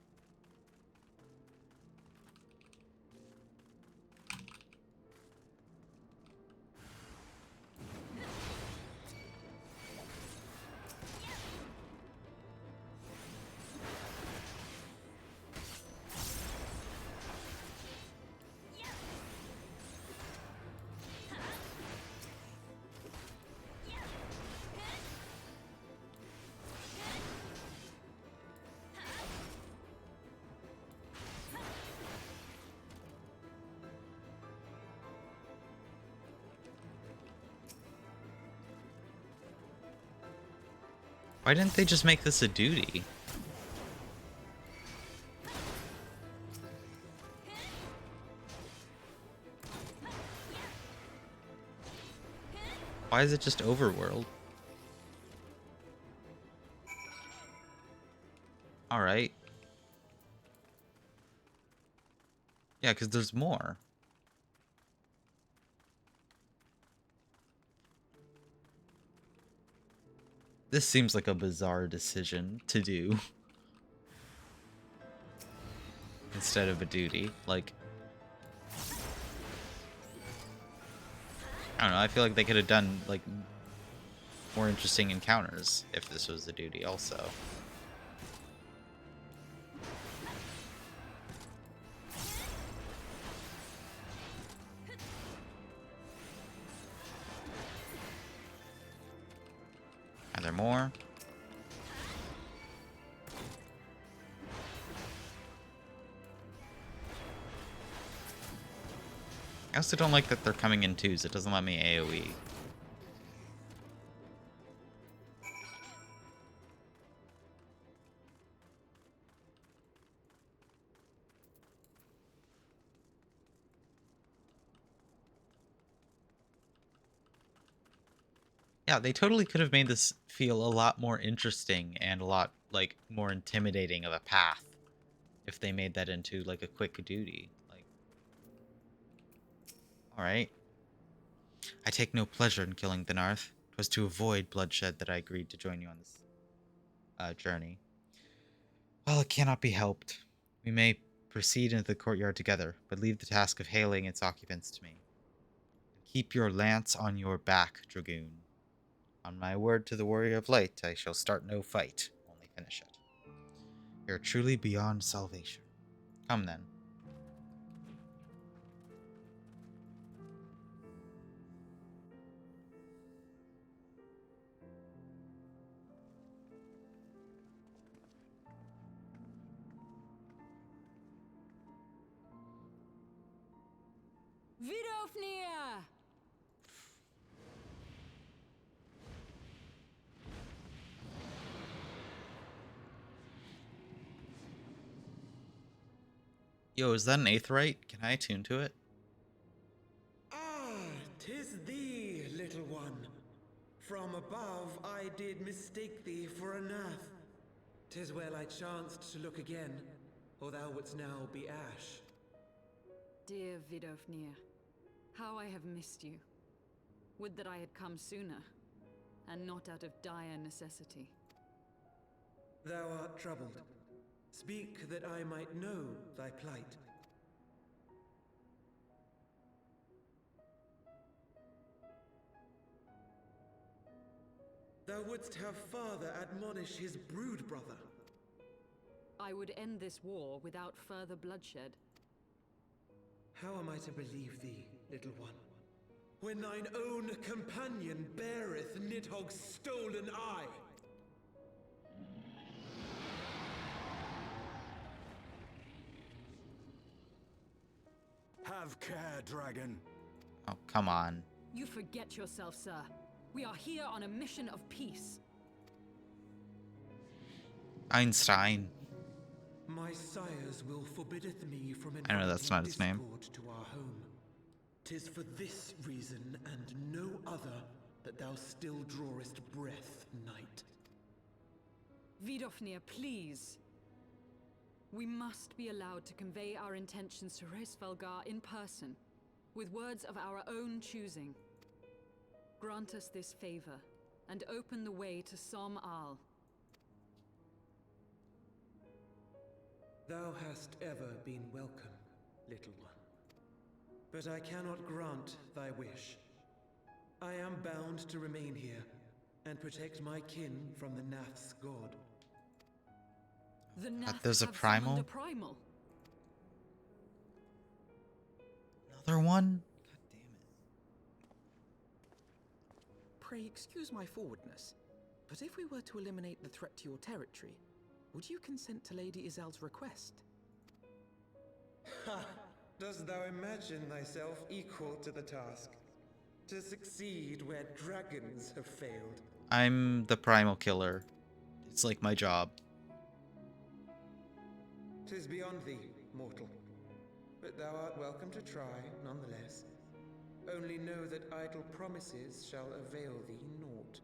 Speaker 1: Why didn't they just make this a duty? Why is it just overworld? Alright. Yeah, because there's more. This seems like a bizarre decision to do. Instead of a duty. Like, I don't know, I feel like they could have done, like, more interesting encounters if this was a duty also. Are there more? I also don't like that they're coming in twos. It doesn't let me AoE. Yeah, they totally could have made this feel a lot more interesting and a lot, like, more intimidating of a path if they made that into, like, a quick duty. Like, alright. I take no pleasure in killing the Narth. 'Twas to avoid bloodshed that I agreed to join you on this journey. Well, it cannot be helped. We may proceed into the courtyard together, but leave the task of hailing its occupants to me. Keep your lance on your back, Dragoon. On my word to the Warrior of Light, I shall start no fight, only finish it. You're truly beyond salvation. Come then.
Speaker 2: Vidofnir!
Speaker 1: Yo, is that an aetheryte? Can I attune to it?
Speaker 7: Ah, 'tis thee, little one. From above I did mistake thee for a nath. 'Tis well I chanced to look again, or thou wouldst now be ash.
Speaker 2: Dear Vidofnir, how I have missed you. Would that I had come sooner, and not out of dire necessity.
Speaker 7: Thou art troubled. Speak that I might know thy plight. Thou wouldst have father admonish his brood brother.
Speaker 2: I would end this war without further bloodshed.
Speaker 7: How am I to believe thee, little one, when thine own companion beareth Nidhogg's stolen eye?
Speaker 3: Have care, dragon.
Speaker 1: Oh, come on.
Speaker 2: You forget yourself, sir. We are here on a mission of peace.
Speaker 1: Einstein.
Speaker 7: My sires will forbiddeth me from
Speaker 1: I know that's not his name.
Speaker 7: discord to our home. 'Tis for this reason and no other that thou still drawest breath, knight.
Speaker 2: Vidofnir, please. We must be allowed to convey our intentions to Hraesvelgar in person, with words of our own choosing. Grant us this favor, and open the way to Som Al.
Speaker 7: Thou hast ever been welcome, little one. But I cannot grant thy wish. I am bound to remain here and protect my kin from the Nath's god.
Speaker 2: The Nath
Speaker 1: there's a
Speaker 2: have summoned
Speaker 1: primal?
Speaker 2: a primal.
Speaker 1: Another one? God damn it.
Speaker 4: Pray excuse my forwardness, but if we were to eliminate the threat to your territory, would you consent to Lady Izel's request?
Speaker 7: Ha! Dost thou imagine thyself equal to the task? To succeed where dragons have failed?
Speaker 1: I'm the primal killer. It's like my job.
Speaker 7: 'Tis beyond thee, mortal. But thou art welcome to try, nonetheless. Only know that idle promises shall avail thee naught.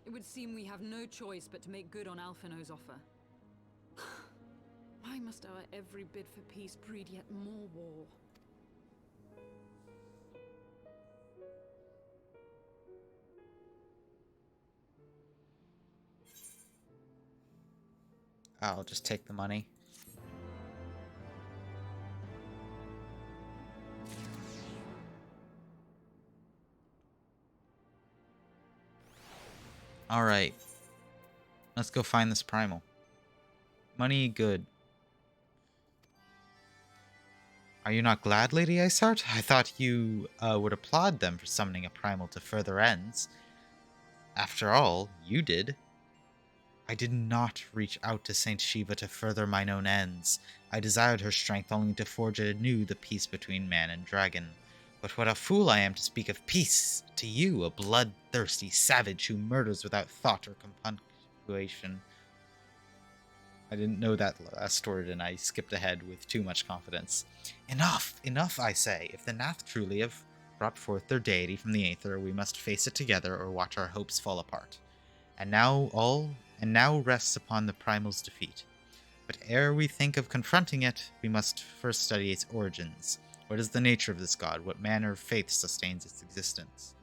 Speaker 2: It would seem we have no choice but to make good on Alphino's offer. Why must our every bid for peace breed yet more war?
Speaker 1: I'll just take the money. Alright. Let's go find this primal. Money, good. Are you not glad, Lady Isart? I thought you would applaud them for summoning a primal to further ends. After all, you did. I did not reach out to Saint Shiva to further mine own ends. I desired her strength only to forge anew the peace between man and dragon. But what a fool I am to speak of peace to you, a bloodthirsty savage who murders without thought or compunction. I didn't know that last word, and I skipped ahead with too much confidence. Enough! Enough, I say! If the Nath truly have brought forth their deity from the Aether, we must face it together or watch our hopes fall apart. And now rests upon the primal's defeat. But ere we think of confronting it, we must first study its origins. What is the nature of this god? What manner of faith sustains its existence?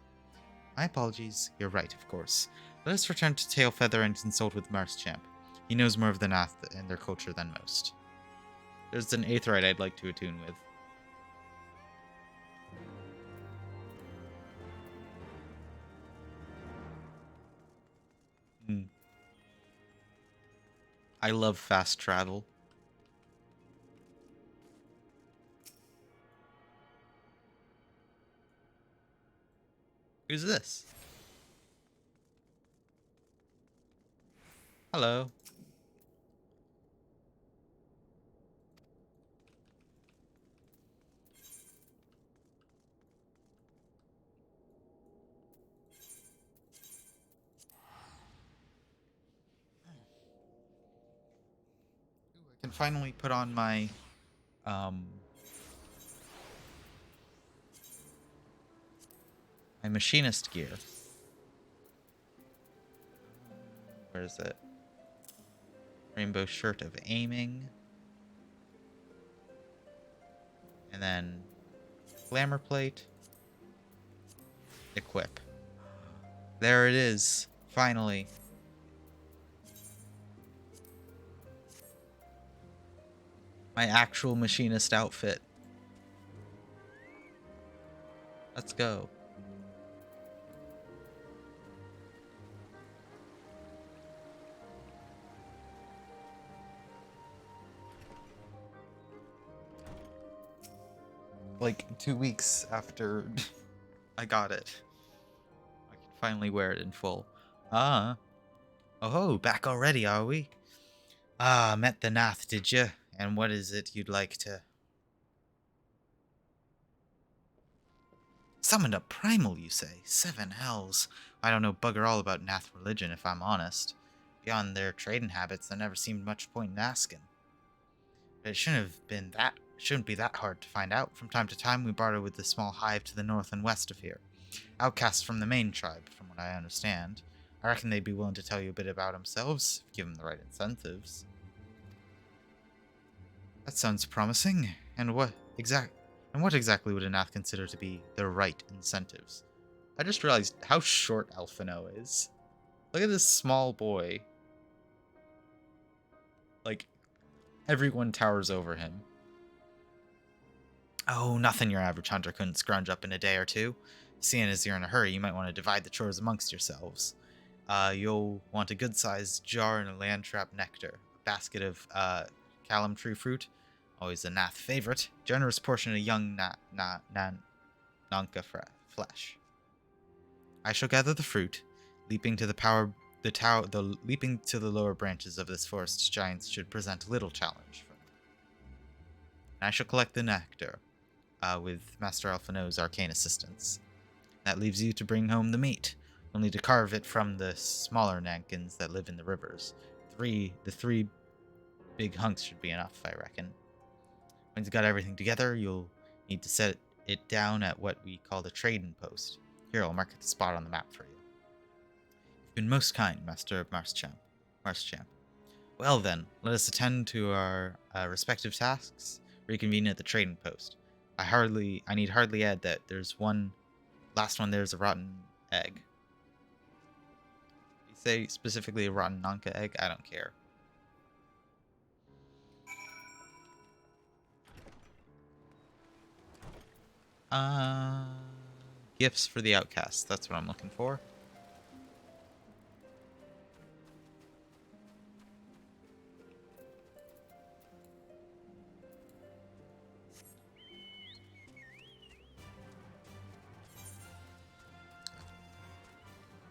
Speaker 1: My apologies, you're right, of course. Let us return to Tailfeather and consult with Marschamp. He knows more of the Nath and their culture than most. There's an Aetherite I'd like to attune with. I love fast travel. Who's this? Hello. finally put on my my machinist gear. Where is it? Rainbow shirt of aiming. And then glamour plate. Equip. There it is. Finally. My actual machinist outfit. Let's go. Like 2 weeks after I got it, I can finally wear it in full. Oh, back already, are we? Met the Nath, did you? And what is it you'd like to... Summoned a primal, you say? 7 hells. I don't know bugger all about Nath religion, if I'm honest. Beyond their trading habits, there never seemed much point in asking. But it shouldn't be that hard to find out. From time to time, we barter with the small hive to the north and west of here. Outcasts from the main tribe, from what I understand. I reckon they'd be willing to tell you a bit about themselves, if given the right incentives. That sounds promising. And what exactly would a Nath consider to be the right incentives? I just realized how short Alphino is. Look at this small boy. Like, everyone towers over him. Oh, nothing your average hunter couldn't scrounge up in a day or two. Seeing as you're in a hurry, you might want to divide the chores amongst yourselves. You'll want a good-sized jar and a land trap nectar, a basket of callum tree fruit, always a Nath favorite, generous portion of young Nanka flesh. I shall gather the fruit, leaping to leaping to the lower branches of this forest's giants should present little challenge for me. And I shall collect the nectar, with Master Alphino's arcane assistance. That leaves you to bring home the meat. You'll need to carve it from the smaller Nankins that live in the rivers. The 3 big hunks should be enough, I reckon. When you've got everything together, you'll need to set it down at what we call the trading post. Here, I'll mark the spot on the map for you. You've been most kind, Master Marschamp. Well then, let us attend to our respective tasks, reconvene at the trading post. I need hardly add that there's last one there's a rotten egg. You say specifically a rotten Nanka egg? I don't care. Gifts for the outcasts. That's what I'm looking for.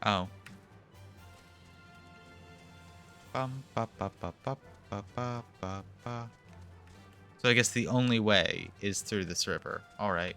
Speaker 1: Oh. So I guess the only way is through this river. Alright.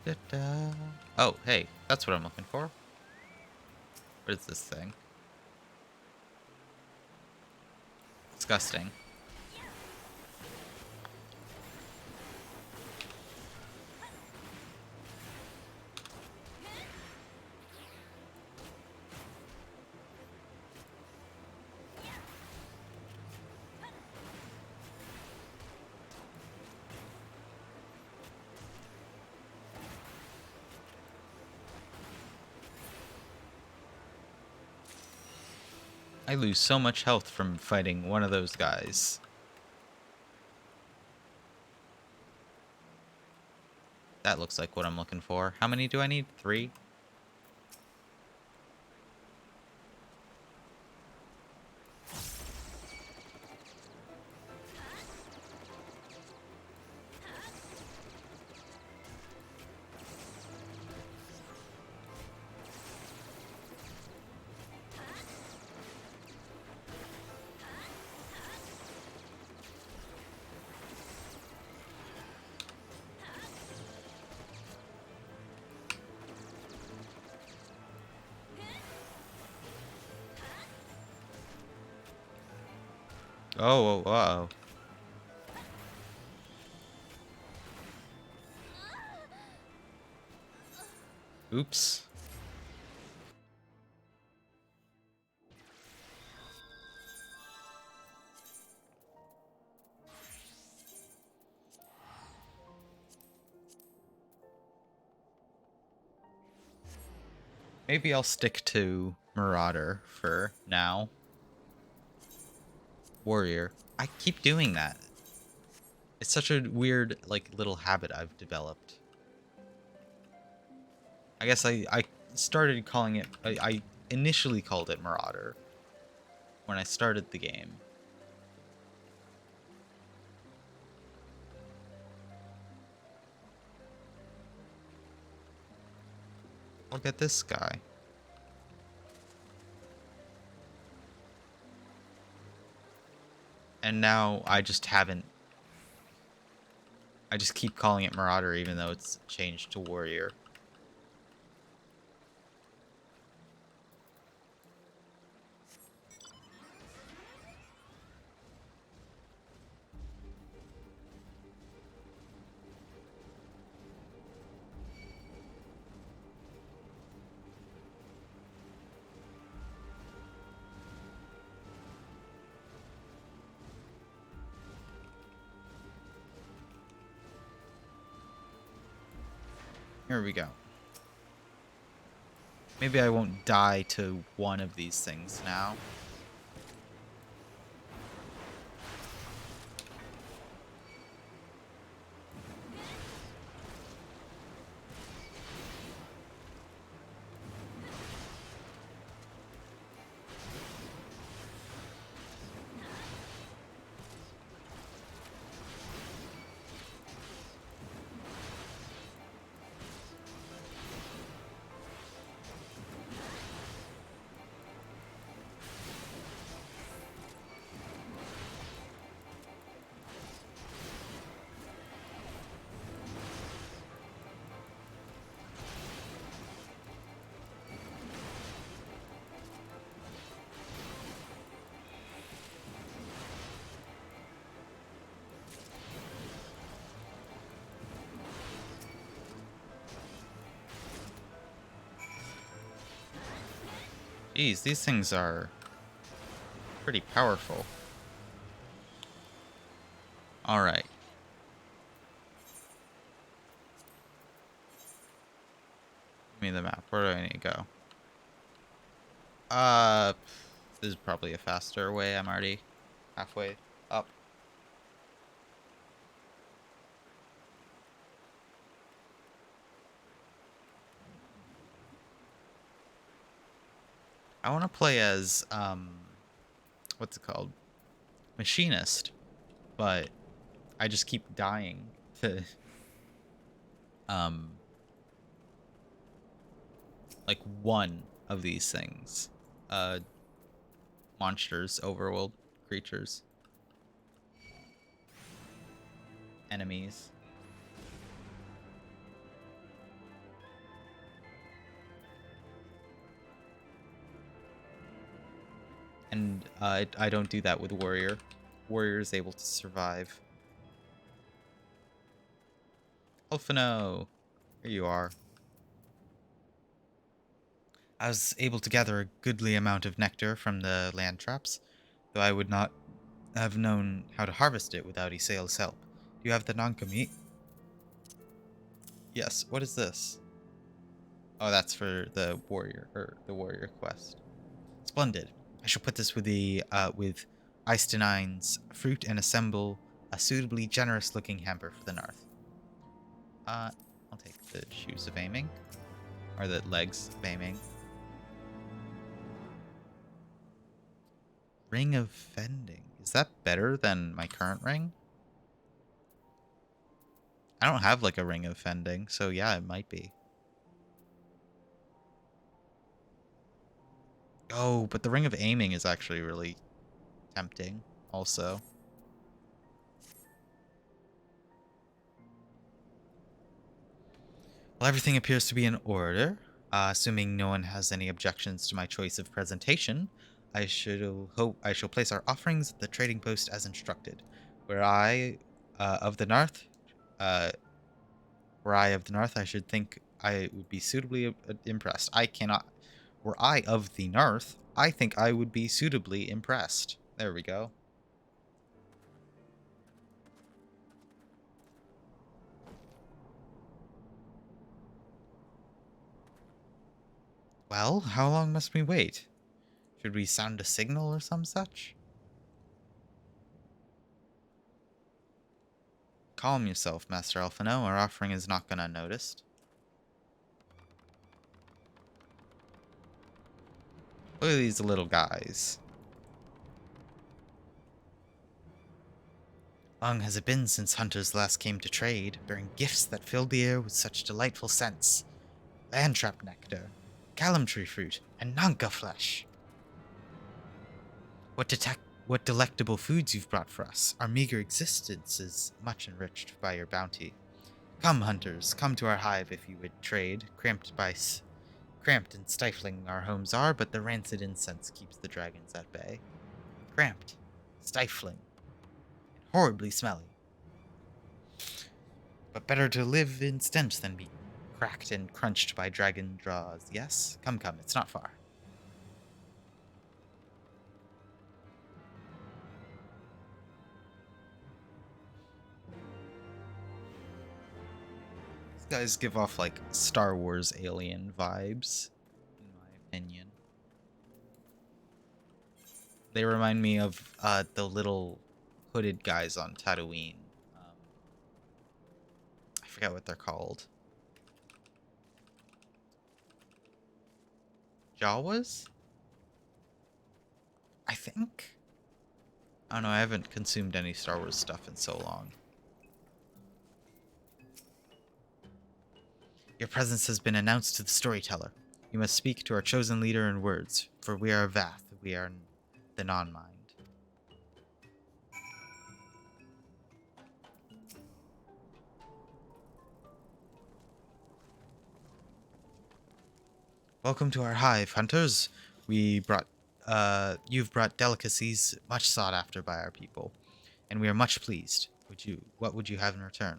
Speaker 1: Da-da. Oh, hey, that's what I'm looking for. What is this thing? Disgusting. I lose so much health from fighting one of those guys. That looks like what I'm looking for. How many do I need? 3? Oh, uh-oh. Oops. Maybe I'll stick to Marauder for now. Warrior. I keep doing that. It's such a weird, like, little habit I've developed. I guess I started calling it... I initially called it Marauder when I started the game. Look at this guy. And now I just haven't... I just keep calling it Marauder even though it's changed to Warrior. Here we go. Maybe I won't die to one of these things now. Jeez, these things are pretty powerful. Alright. Give me the map. Where do I need to go? This is probably a faster way. I'm already halfway up. I want to play as, what's it called? Machinist. But I just keep dying to, like one of these things. Monsters, overworld creatures. Enemies. And I don't do that with Warrior. Warrior is able to survive. Alphino! Here you are. I was able to gather a goodly amount of nectar from the land traps, though I would not have known how to harvest it without Isael's help. Do you have the Nankami? Yes, what is this? Oh, that's for the warrior, or the warrior quest. Splendid. I shall put this with with Eistenine's fruit and assemble a suitably generous-looking hamper for the north. I'll take the shoes of aiming, or the legs of aiming. Ring of fending. Is that better than my current ring? I don't have like a ring of fending, so yeah, it might be. Oh, but the ring of aiming is actually really tempting also. Well, everything appears to be in order. Assuming no one has any objections to my choice of presentation, I shall place our offerings at the trading post as instructed. Were I of the north, uh, I should think I would be suitably impressed. I cannot. Were I of the north, I think I would be suitably impressed. There we go. Well, how long must we wait? Should we sound a signal or some such? Calm yourself, Master Alphino. Our offering is not gone unnoticed. Look at these little guys. Long has it been since hunters last came to trade, bearing gifts that filled the air with such delightful scents. Landtrap nectar, calamtree fruit, and nanka flesh. What delectable foods you've brought for us. Our meager existence is much enriched by your bounty. Come, hunters, come to our hive if you would trade. Cramped and stifling our homes are, but the rancid incense keeps the dragons at bay. Cramped, stifling, and horribly smelly. But better to live in stench than be cracked and crunched by dragon jaws. Yes? Come, it's not far. These guys give off like Star Wars alien vibes, in my opinion. They remind me of the little hooded guys on Tatooine. I forget what they're called. Jawas? I think? I don't know, I haven't consumed any Star Wars stuff in so long. Your presence has been announced to the storyteller. You must speak to our chosen leader in words, for we are Vath, we are the non-mind. Welcome to our hive, hunters. You've brought delicacies much sought after by our people, and we are much pleased. What would you have in return?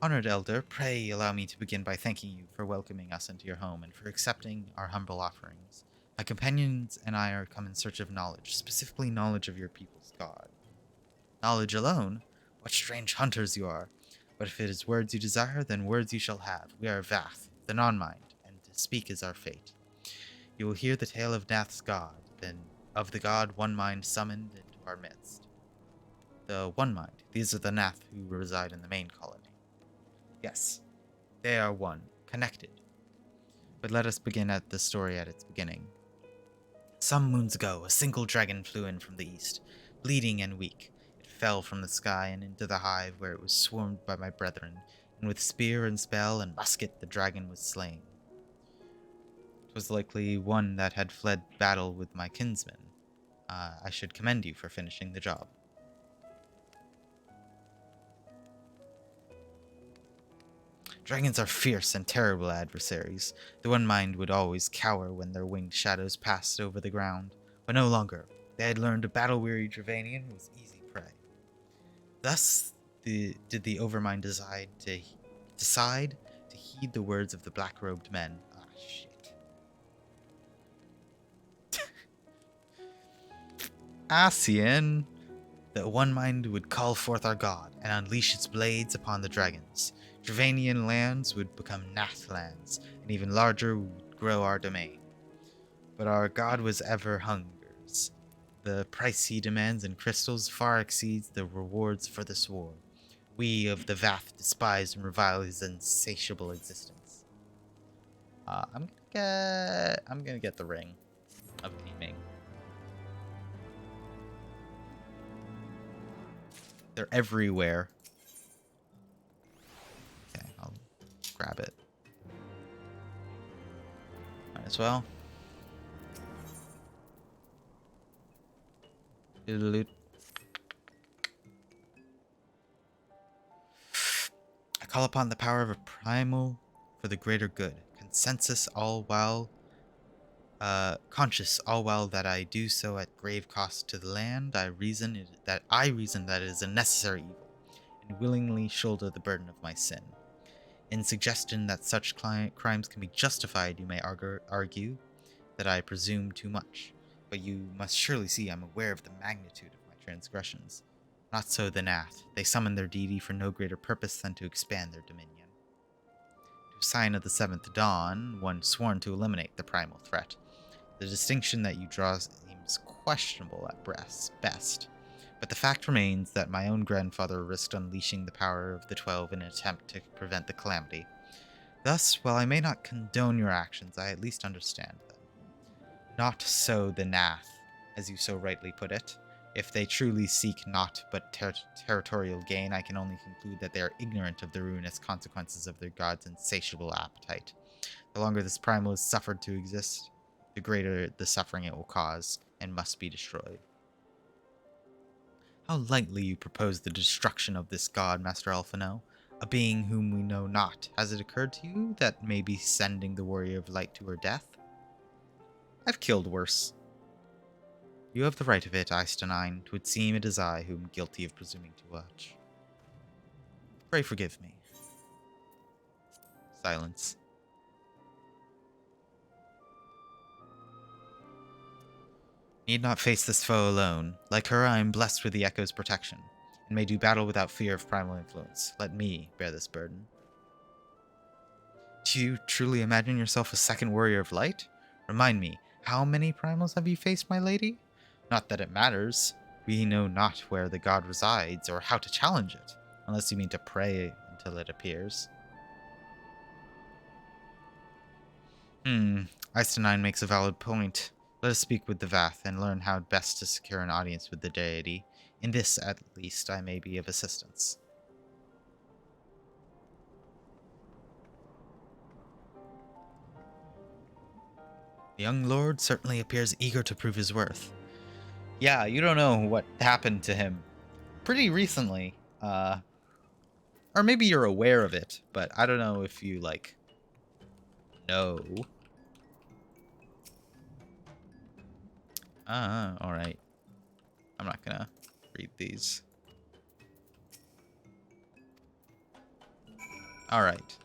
Speaker 1: Honored elder, pray allow me to begin by thanking you for welcoming us into your home and for accepting our humble offerings. My companions and I are come in search of knowledge, specifically knowledge of your people's god. Knowledge alone? What strange hunters you are! But if it is words you desire, then words you shall have. We are Vath, the non-mind, and to speak is our fate. You will hear the tale of Nath's god, then of the god One Mind summoned into our midst. The One Mind, these are the Nath who reside in the main colony. Yes, they are one, connected. But let us begin at the story at its beginning. Some moons ago, a single dragon flew in from the east, bleeding and weak. It fell from the sky and into the hive where it was swarmed by my brethren, and with spear and spell and musket the dragon was slain. 'Twas likely one that had fled battle with my kinsmen. I should commend you for finishing the job. Dragons are fierce and terrible adversaries. The One Mind would always cower when their winged shadows passed over the ground, but no longer. They had learned a battle-weary Dravanian was easy prey. Thus did the Overmind decide to heed the words of the black-robed men. Ah, shit. Asien! The One Mind would call forth our god and unleash its blades upon the dragons. Dravanian lands would become Nath lands, and even larger would grow our domain. But our god was ever hungers, the price he demands in crystals far exceeds the rewards for this war. We of the Vath despise and revile his insatiable existence. I'm gonna get the ring of Beaming. They're everywhere. Okay, I'll grab it. Might as well. Doodle-doo. I call upon the power of a primal for the greater good. Consensus all while conscious all while that I do so at grave cost to the land. I reason that it is a necessary evil, and willingly shoulder the burden of my sin. In suggestion that such crimes can be justified, you may argue that I presume too much, but you must surely see I am aware of the magnitude of my transgressions. Not so the Nath. They summon their deity for no greater purpose than to expand their dominion. To sign of the seventh dawn, one sworn to eliminate the primal threat. The distinction that you draw seems questionable at best, but the fact remains that my own grandfather risked unleashing the power of the 12 in an attempt to prevent the calamity. Thus, while I may not condone your actions, I at least understand them. Not so the Nath, as you so rightly put it. If they truly seek naught but territorial gain, I can only conclude that they are ignorant of the ruinous consequences of their god's insatiable appetite. The longer this primal is suffered to exist, the greater the suffering it will cause, and must be destroyed. How lightly you propose the destruction of this god, Master Alphino, a being whom we know not. Has it occurred to you that may be sending the Warrior of Light to her death? I've killed worse. You have the right of it, Eistenine. 'Twould seem it is I whom guilty of presuming to watch. Pray forgive me. Silence. Need not face this foe alone. Like her, I am blessed with the Echo's protection, and may do battle without fear of primal influence. Let me bear this burden. Do you truly imagine yourself a second Warrior of Light? Remind me, how many primals have you faced, my lady? Not that it matters. We know not where the god resides, or how to challenge it, unless you mean to pray until it appears. Eistenine makes a valid point. Let us speak with the Vath, and learn how best to secure an audience with the deity. In this, at least, I may be of assistance. The young lord certainly appears eager to prove his worth. Yeah, you don't know what happened to him pretty recently. Or maybe you're aware of it, but I don't know if you, like, know. Alright. I'm not gonna read these. Alright.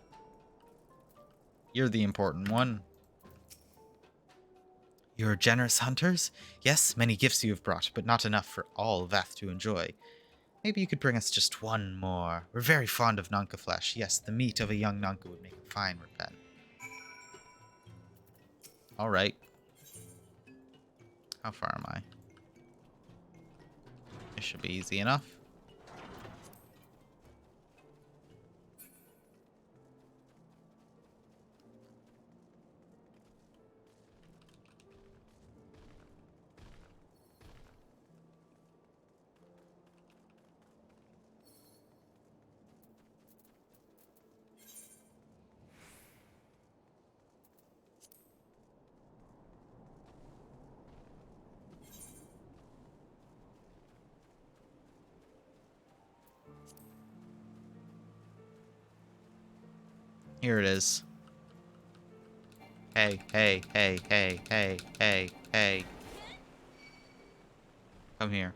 Speaker 1: You're the important one. You're generous hunters? Yes, many gifts you have brought, but not enough for all Vath to enjoy. Maybe you could bring us just one more. We're very fond of Nanka flesh. Yes, the meat of a young Nanka would make a fine repent. Alright. How far am I? It should be easy enough. Here it is. Hey, hey, hey, hey, hey, hey, hey. Come here.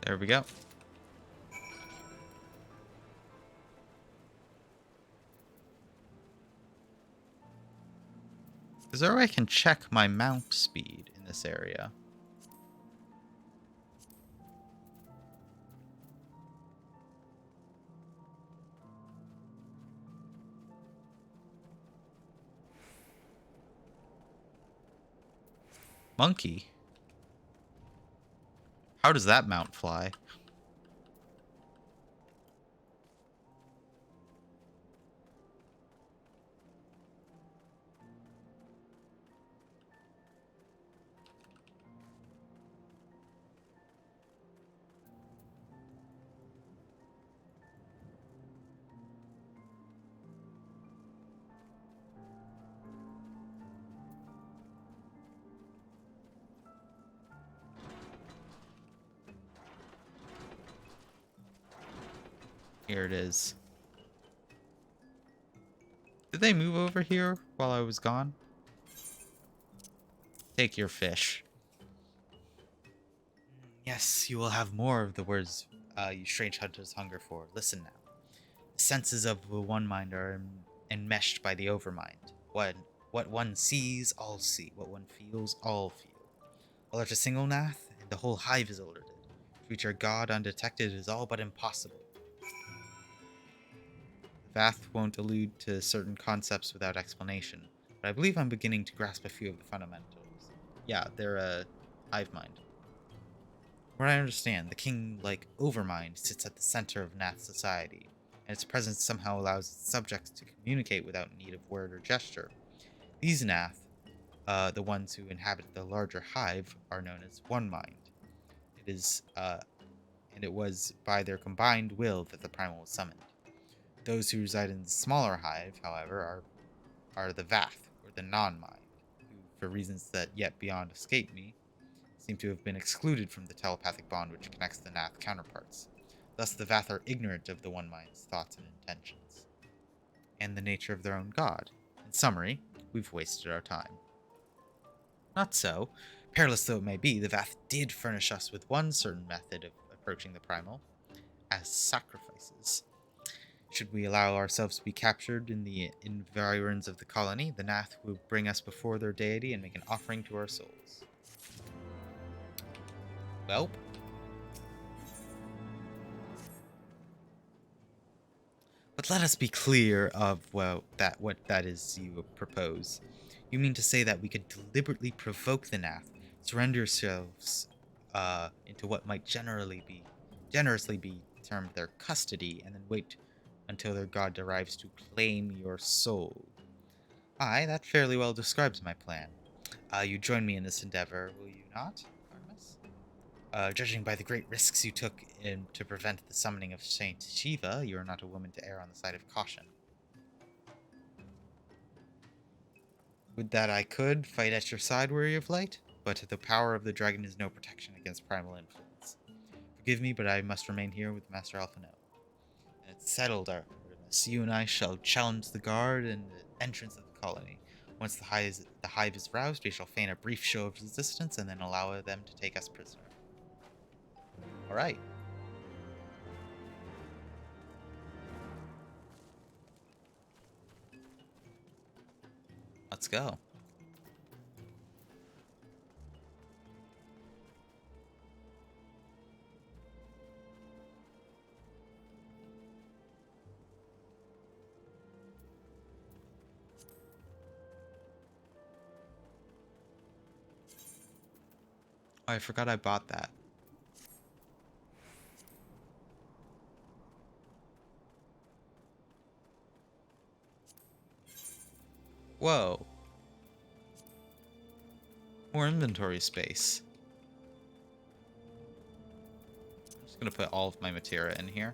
Speaker 1: There we go. Is there a way I can check my mount speed in this area? Monkey? How does that mount fly? Here it is. Did they move over here while I was gone? Take your fish. Yes, you will have more of the words you strange hunters hunger for. Listen now. The senses of the one mind are enmeshed by the overmind. What one sees, all see. What one feels, all feel. Alert a single Nath, and the whole hive is alerted. To reach our god undetected is all but impossible. Vath won't allude to certain concepts without explanation, but I believe I'm beginning to grasp a few of the fundamentals. Yeah, they're a hive mind. From what I understand, the king-like overmind sits at the center of Nath society, and its presence somehow allows its subjects to communicate without need of word or gesture. These Nath, the ones who inhabit the larger hive, are known as One Mind. And it was by their combined will that the primal was summoned. Those who reside in the smaller hive, however, are the Vath, or the non-mind, who, for reasons that yet beyond escape me, seem to have been excluded from the telepathic bond which connects the Nath counterparts. Thus the Vath are ignorant of the One Mind's thoughts and intentions, and the nature of their own god. In summary, we've wasted our time. Not so. Perilous though it may be, the Vath did furnish us with one certain method of approaching the primal, as sacrifices. Should we allow ourselves to be captured in the environs of the colony, the Nath will bring us before their deity and make an offering to our souls. Welp. But let us be clear of what that is you propose. You mean to say that we could deliberately provoke the Nath, surrender ourselves into what might generously be termed their custody, and then wait until their god arrives to claim your soul? Aye, that fairly well describes my plan. You join me in this endeavor, will you not, Artemis? Judging by the great risks you took to prevent the summoning of Saint Shiva, you are not a woman to err on the side of caution. Would that I could fight at your side, Weary of Light, but the power of the dragon is no protection against primal influence. Forgive me, but I must remain here with Master Alphino. And it's settled, Artemis. You and I shall challenge the guard and the entrance of the colony. Once the hive is roused, we shall feign a brief show of resistance and then allow them to take us prisoner. Alright. Let's go. Oh, I forgot I bought that. Whoa. More inventory space. I'm just gonna put all of my materia in here.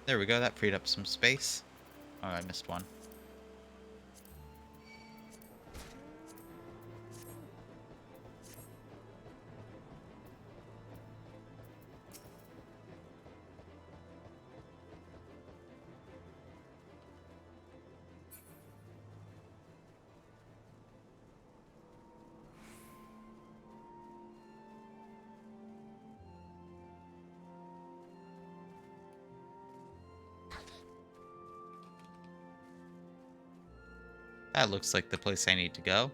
Speaker 1: There we go, that freed up some space. Oh, I missed one. That looks like the place I need to go.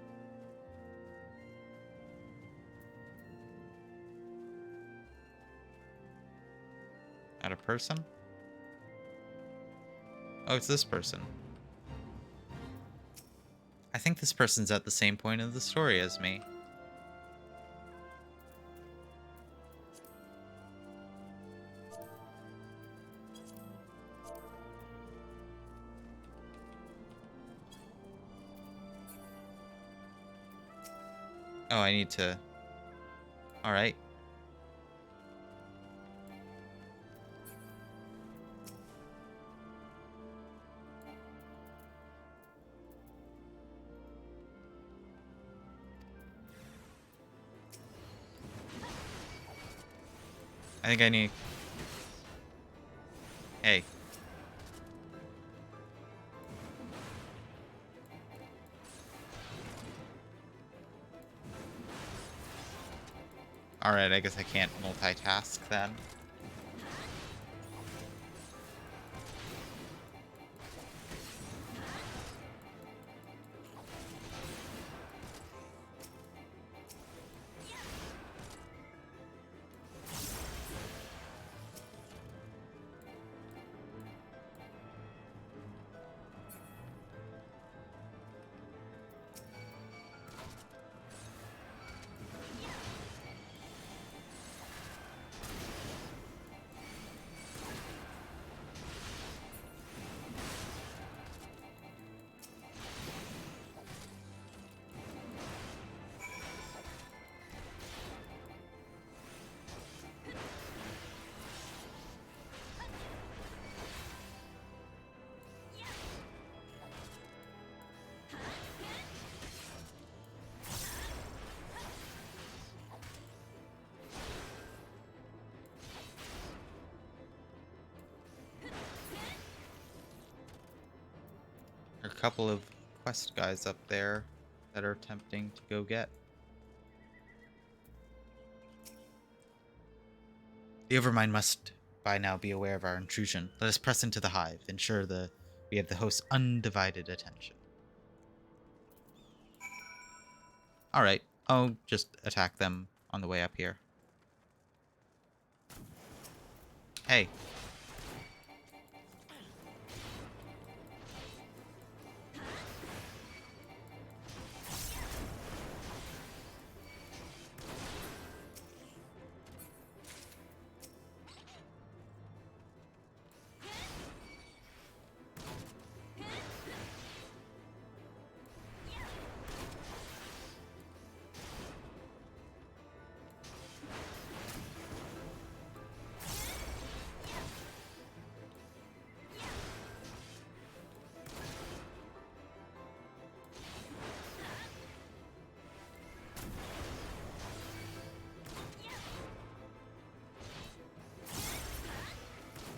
Speaker 1: Not a person? Oh, it's this person. I think this person's at the same point of the story as me. Oh, I need to... Alright. I think I need... Hey. Alright, I guess I can't multitask then. There are a couple of quest guys up there that are tempting to go get. The Overmind must by now be aware of our intrusion. Let us press into the hive, ensure we have the host's undivided attention. Alright, I'll just attack them on the way up here. Hey.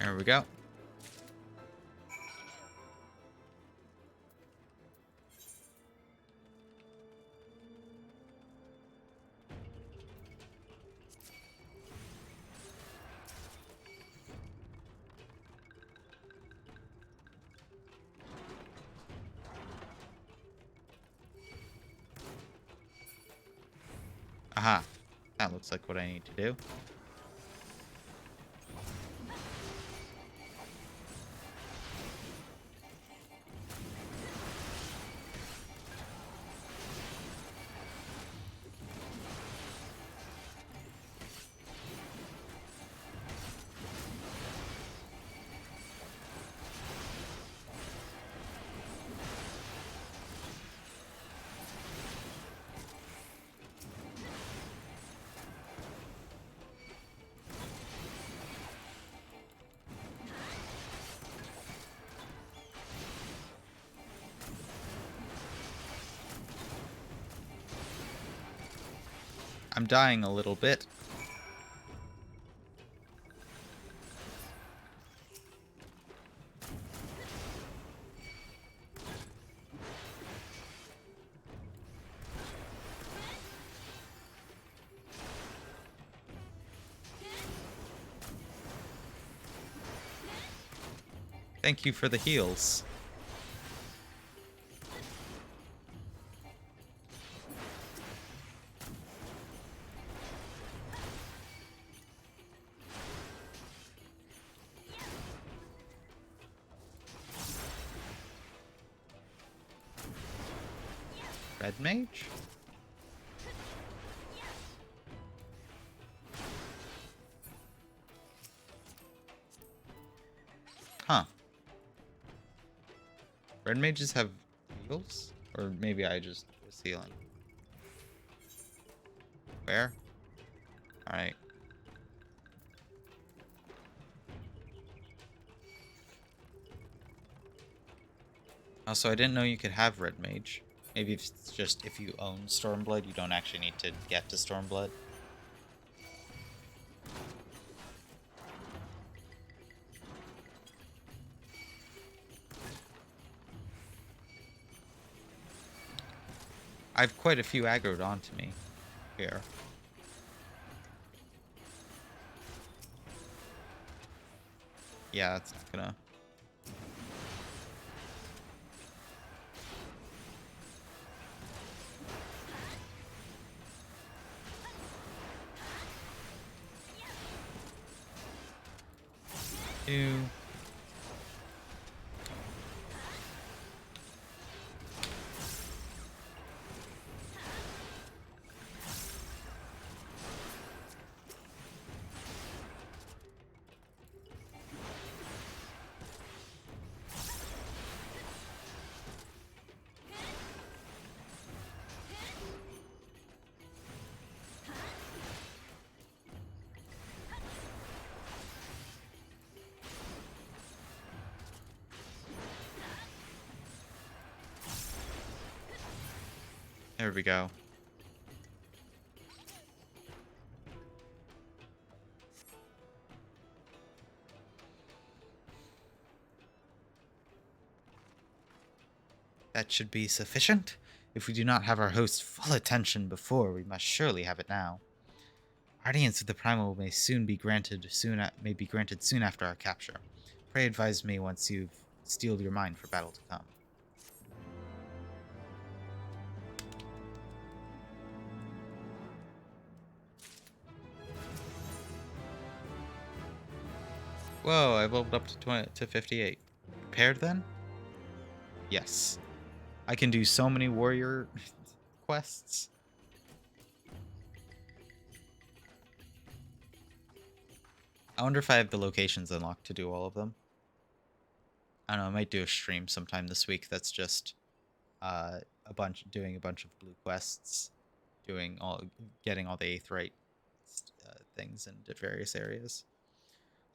Speaker 1: There we go. Aha. That looks like what I need to do. I'm dying a little bit. Thank you for the heals. Red mage? Huh. Red mages have heals? Or maybe I just was healing. Where? Alright. Also, I didn't know you could have red mage. Maybe it's just if you own Stormblood, you don't actually need to get to Stormblood. I have quite a few aggroed onto me here. Yeah, that's not gonna... Ew. There we go. That should be sufficient. If we do not have our host's full attention before, we must surely have it now. Audience of the Primal may be granted soon after our capture. Pray advise me once you've steeled your mind for battle to come. Whoa, I leveled up to 58. Prepared then? Yes. I can do so many warrior quests. I wonder if I have the locations unlocked to do all of them. I don't know, I might do a stream sometime this week that's just doing a bunch of blue quests, getting all the Aetheryte things in various areas.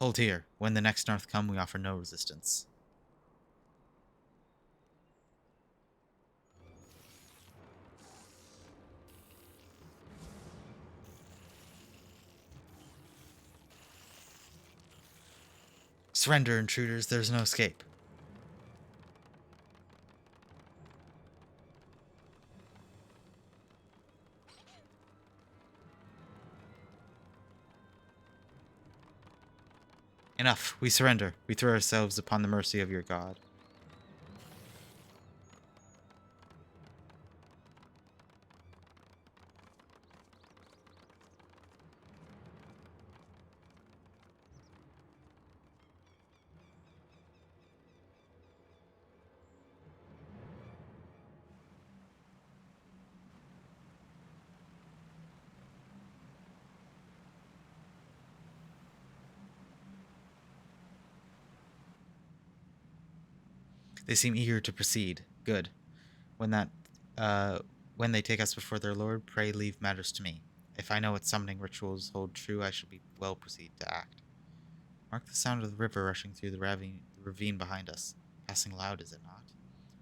Speaker 1: Hold here. When the next North come, we offer no resistance. Surrender, intruders. There's no escape. Enough. We surrender. We throw ourselves upon the mercy of your god. They seem eager to proceed. Good. When they take us before their lord, pray leave matters to me. If I know what summoning rituals hold true, I shall be well proceed to act. Mark the sound of the river rushing through the ravine behind us. Passing loud, is it not?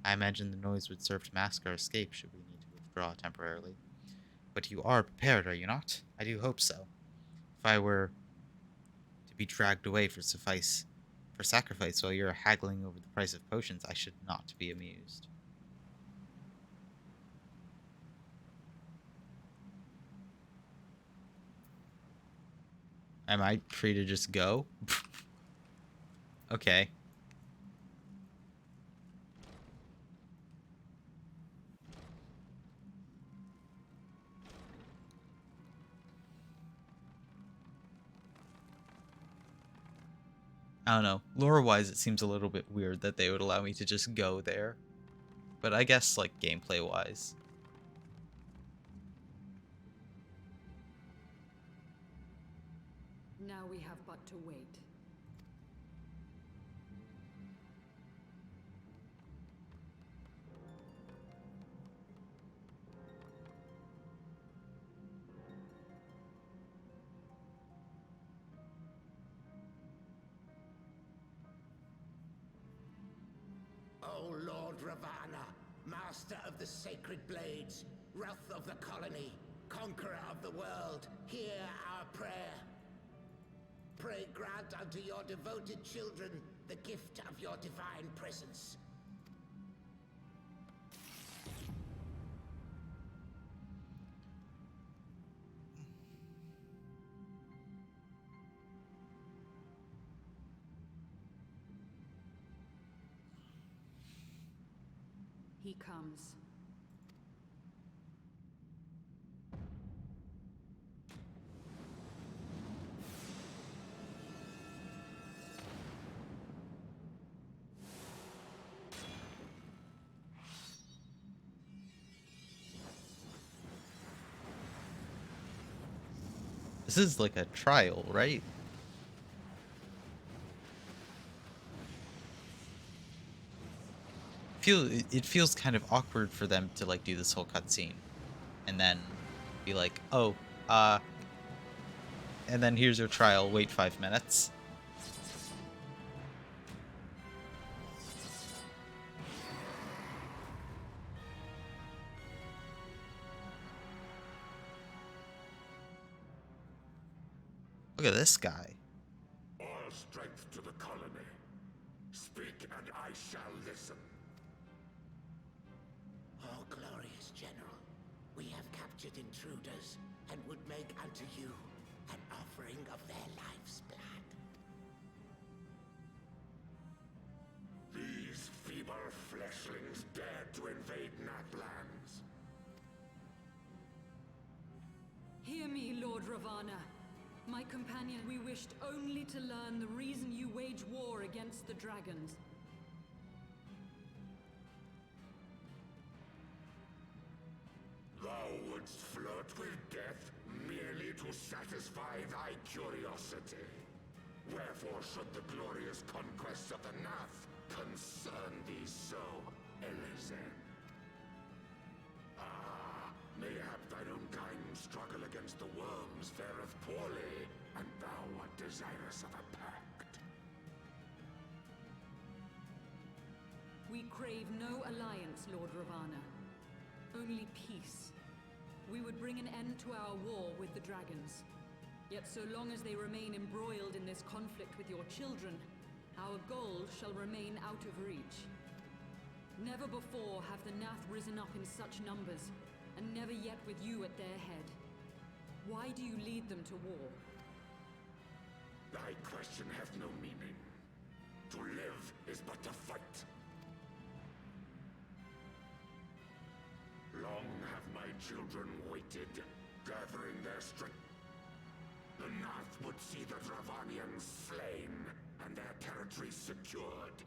Speaker 1: I imagine the noise would serve to mask our escape should we need to withdraw temporarily. But you are prepared, are you not? I do hope so. If I were to be dragged away for sacrifice while you're haggling over the price of potions, I should not be amused. Am I free to just go? Okay. I don't know. Lore-wise, it seems a little bit weird that they would allow me to just go there. But I guess, like, gameplay-wise,
Speaker 2: Now we have but to wait.
Speaker 5: O Lord Ravana, master of the sacred blades, wrath of the colony, conqueror of the world, hear our prayer. Pray grant unto your devoted children the gift of your divine presence.
Speaker 2: He comes.
Speaker 1: This is like a trial, right? It feels kind of awkward for them to like do this whole cutscene and then be like, oh, and then here's your trial, wait 5 minutes. Look at this guy.
Speaker 5: All strength to the colony. Speak and I shall listen. Oh, glorious General, we have captured intruders and would make unto you an offering of their life's blood. These feeble fleshlings dared to invade Natlands.
Speaker 2: Hear me, Lord Ravana. My companion, we wished only to learn the reason you wage war against the dragons.
Speaker 5: Thou wouldst flirt with death merely to satisfy thy curiosity. Wherefore should the glorious conquests of the Nath concern thee so, Elezen? Ah, mayhap thine own kind struggle against the worms fareth poorly, and thou art desirous of a pact.
Speaker 2: We crave no alliance, Lord Ravana. Only peace. We would bring an end to our war with the dragons. Yet so long as they remain embroiled in this conflict with your children, our goal shall remain out of reach. Never before have the Nath risen up in such numbers, and never yet with you at their head. Why do you lead them to war?
Speaker 5: Thy question hath no meaning. To live is but to fight. Long have my children waited, gathering their strength. The Nath would see the Dravanians slain, and their territory secured.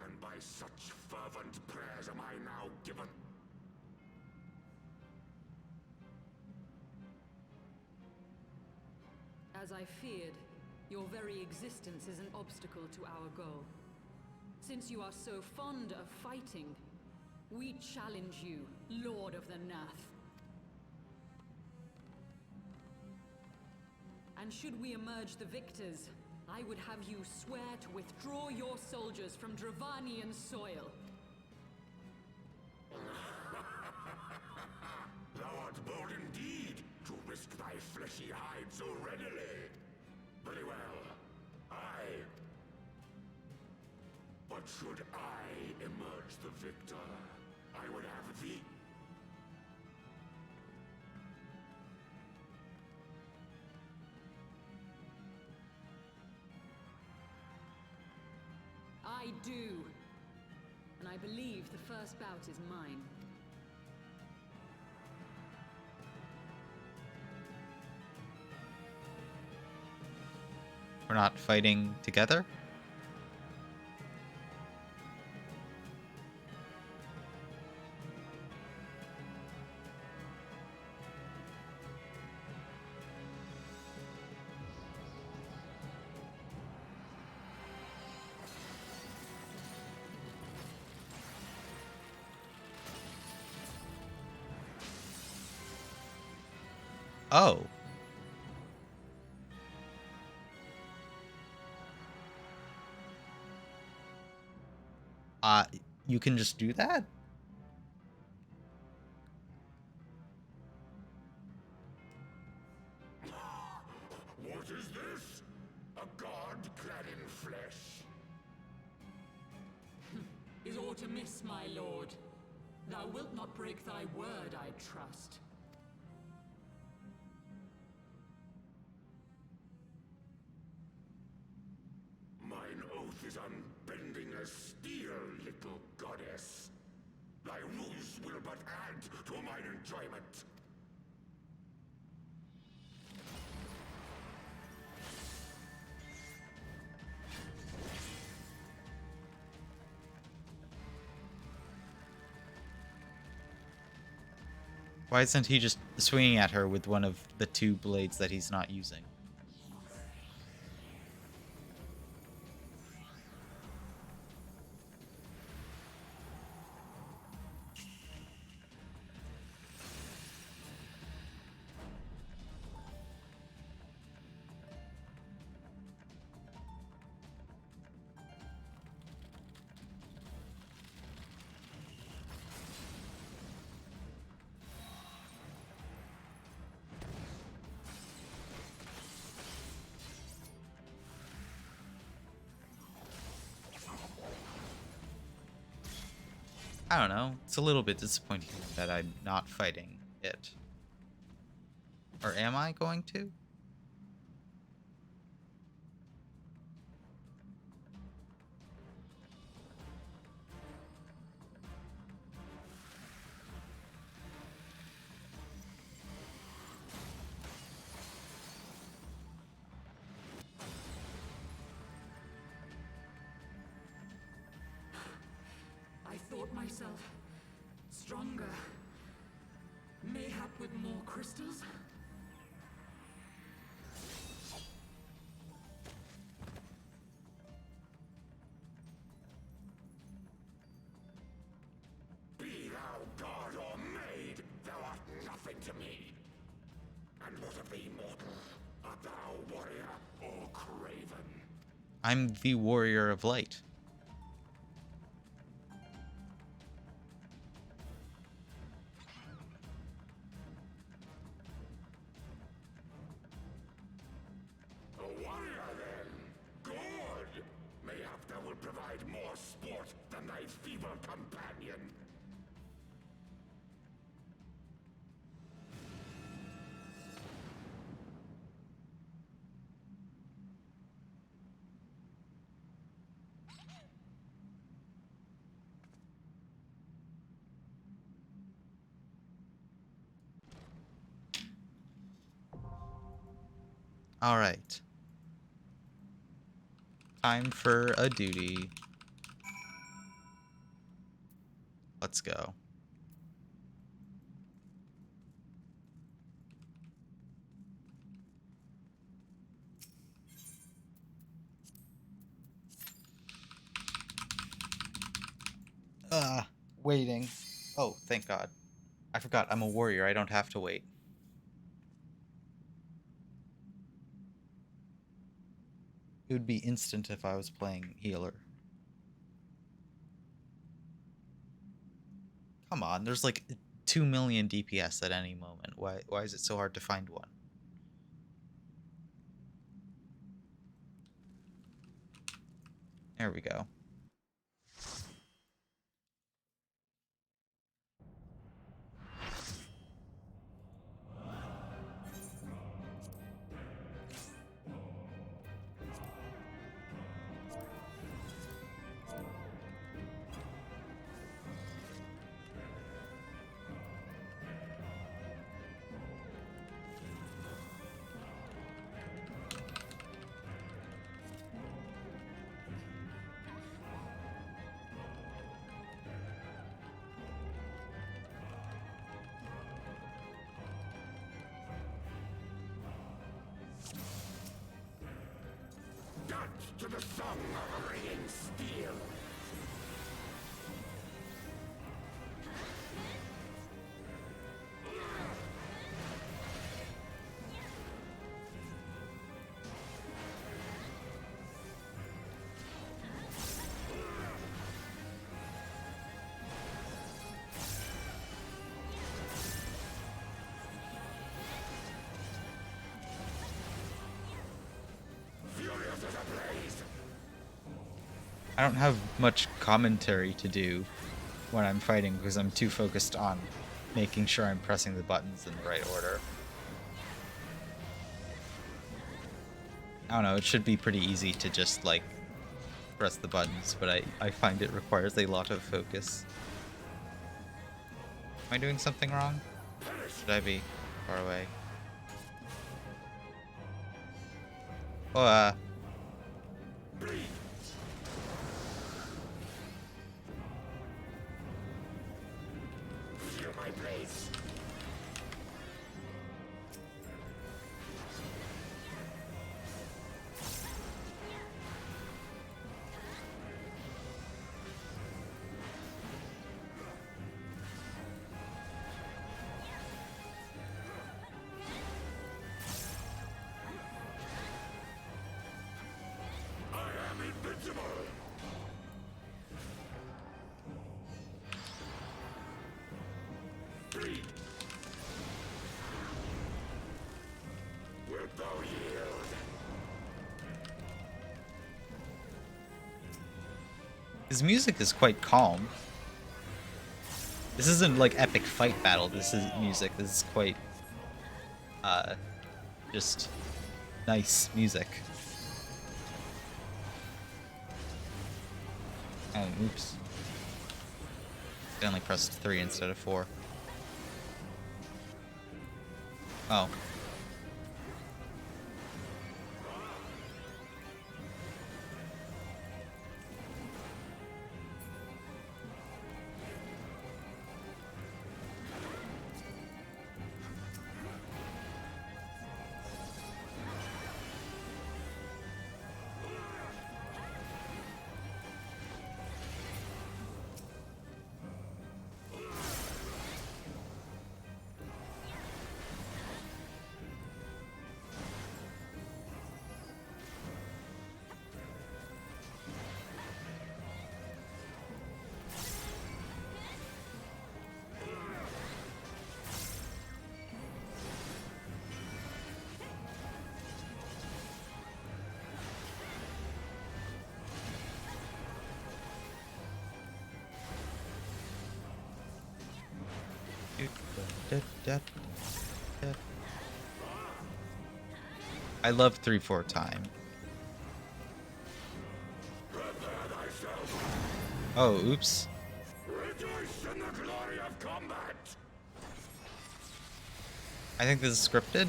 Speaker 5: And by such fervent prayers am I now given.
Speaker 2: As I feared, your very existence is an obstacle to our goal. Since you are so fond of fighting, we challenge you, Lord of the Nath. And should we emerge the victors, I would have you swear to withdraw your soldiers from Dravanian soil.
Speaker 5: Thou art bold indeed, to risk thy fleshy hide so readily. Very well. But should I emerge the victor, I would have thee.
Speaker 2: I do. And I believe the first bout is mine.
Speaker 1: We're not fighting together? Oh. You can just do that?
Speaker 5: What is this? A god clad in flesh?
Speaker 2: Is aught amiss, my lord? Thou wilt not break thy word, I trust.
Speaker 5: Mine oath is unbending as steel, little goddess. Thy ruse will but add to mine enjoyment.
Speaker 1: Why isn't he just swinging at her with one of the two blades that he's not using? I don't know. It's a little bit disappointing that I'm not fighting it. Or am I going to?
Speaker 2: I thought myself stronger. Mayhap with more crystals?
Speaker 5: Be thou god or maid, thou art nothing to me. And what of thee, mortal? Art thou warrior or craven?
Speaker 1: I'm the warrior of light.
Speaker 5: A warrior, then? Good! Mayhap thou will provide more sport than thy feeble companion.
Speaker 1: All right. Time for a duty. Let's go. Waiting. Oh, thank God. I forgot, I'm a warrior. I don't have to wait. It would be instant if I was playing healer. Come on, there's like 2 million DPS at any moment. Why is it so hard to find one? There we go.
Speaker 5: Dance to the song of ringing steel.
Speaker 1: I don't have much commentary to do when I'm fighting because I'm too focused on making sure I'm pressing the buttons in the right order. I don't know, it should be pretty easy to just, like, press the buttons, but I find it requires a lot of focus. Am I doing something wrong? Should I be far away? Oh, his music is quite calm. This isn't like epic fight battle. This is music. This is quite, just nice music. Oh, oops. I only pressed 3 instead of 4. Oh. I love 3/4 time. Oh, oops. I think this is scripted.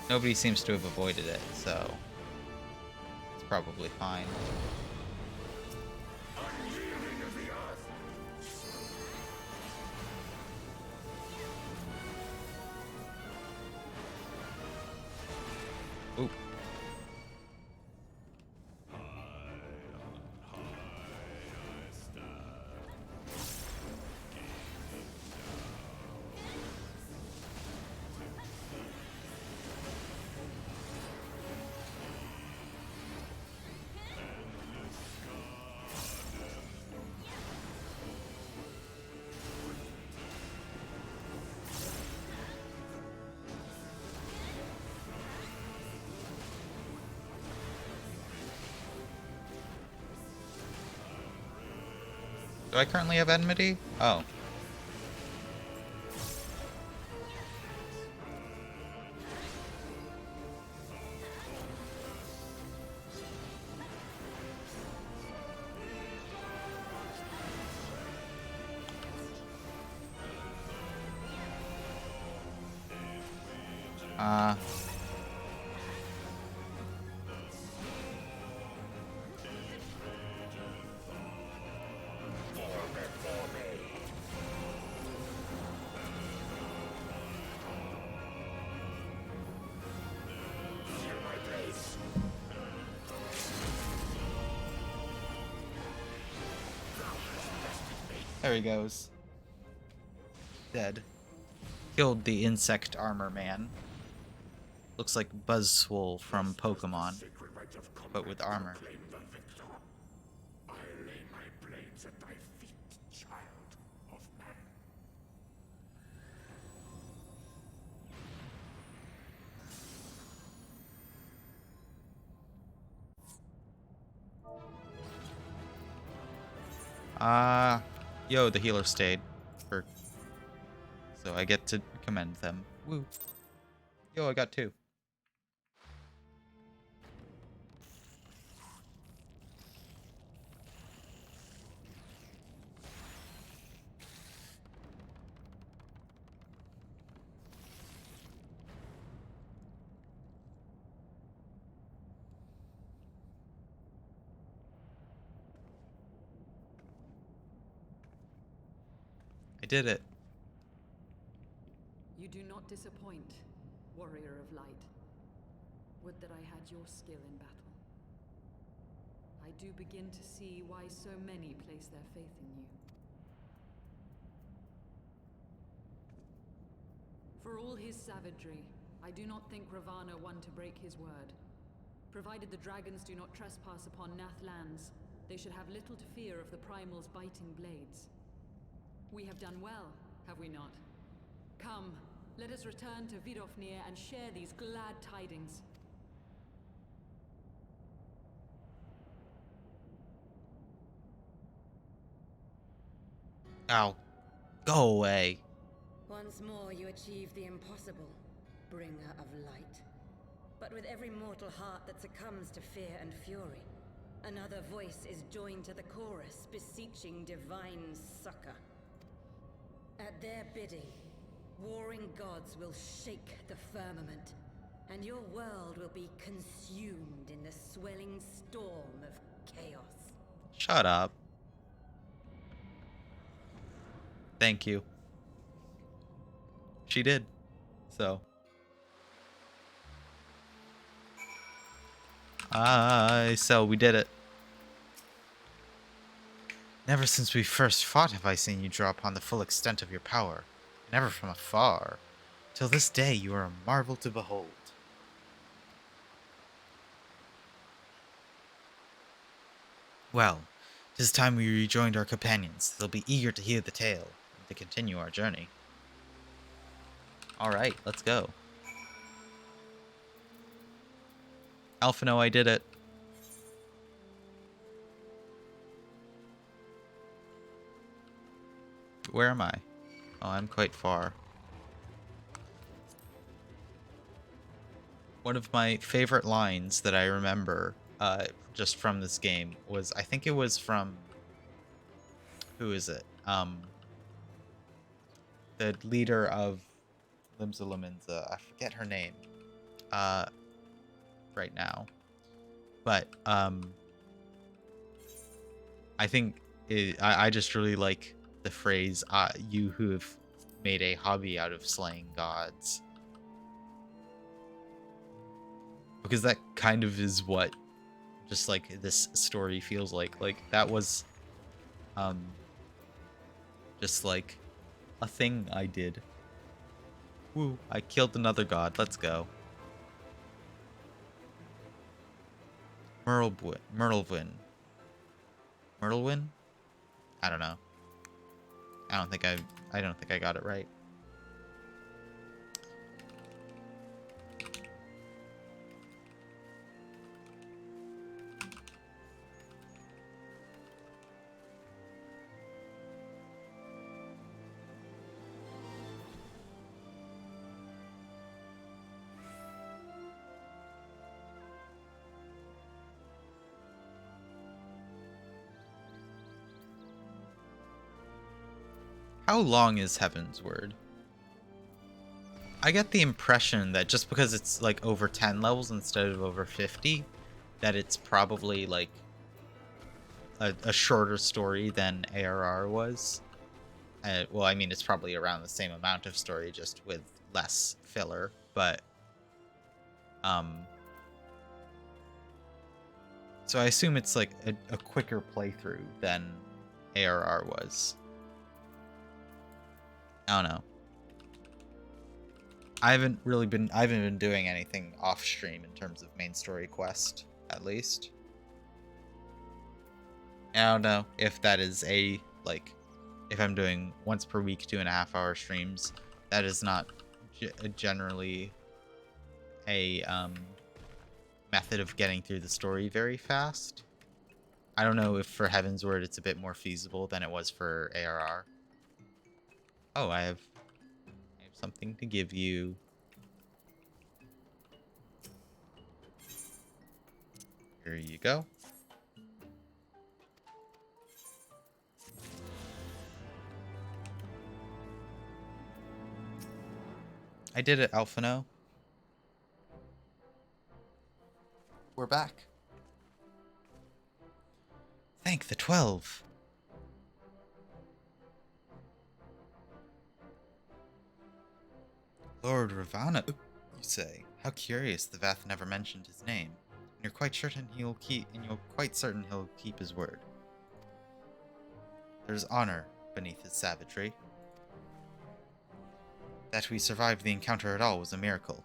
Speaker 1: Nobody seems to have avoided it, so it's probably fine. Oop. Do I currently have enmity? Oh. There he goes. Dead. Killed the insect armor man. Looks like Buzzswole from Pokemon, but with armor.
Speaker 5: I lay my blades at thy feet, child of man.
Speaker 1: Yo, the healer stayed. For, so I get to commend them. Woo. Yo, I got 2. I did it.
Speaker 2: You do not disappoint, warrior of light. Would that I had your skill in battle. I do begin to see why so many place their faith in you. For all his savagery, I do not think Ravana one to break his word. Provided the dragons do not trespass upon Nath lands, they should have little to fear of the Primal's biting blades. We have done well, have we not? Come, let us return to Vidofnir and share these glad tidings.
Speaker 1: Ow. Go away.
Speaker 8: Once more you achieve the impossible, bringer of light. But with every mortal heart that succumbs to fear and fury, another voice is joined to the chorus, beseeching divine succor. At their bidding, warring gods will shake the firmament, and your world will be consumed in the swelling storm of chaos.
Speaker 1: Shut up. Thank you. She did. So. So we did it. Never since we first fought have I seen you draw upon the full extent of your power. Never from afar. Till this day you are a marvel to behold. Well, 'tis time we rejoined our companions. They'll be eager to hear the tale and to continue our journey. Alright, let's go. Alphino, I did it. Where am I? Oh, I'm quite far. One of my favorite lines that I remember just from this game was, I think it was from, who is it? The leader of Limsa Lominsa. I forget her name right now. But I think I just really like the phrase, you who have made a hobby out of slaying gods. Because that kind of is what just like this story feels like. Like that was just like a thing I did. Woo, I killed another god. Let's go. Merlwyn. I don't know. I don't think I got it right. How long is Heavensward? I get the impression that just because it's like over 10 levels instead of over 50, that it's probably like a shorter story than ARR was. Well, I mean, it's probably around the same amount of story, just with less filler, but so I assume it's like a quicker playthrough than ARR was. I don't know. I haven't been doing anything off stream in terms of main story quest, at least. And I don't know if that is if I'm doing once per week 2.5-hour streams, that is not generally a method of getting through the story very fast. I don't know if for Heavensward it's a bit more feasible than it was for ARR. Oh, I have something to give you. Here you go. I did it, Alphino. We're back. Thank the 12. Lord Ravana, you say. How curious, the Vath never mentioned his name. And you're quite certain he'll keep his word. There's honor beneath his savagery. That we survived the encounter at all was a miracle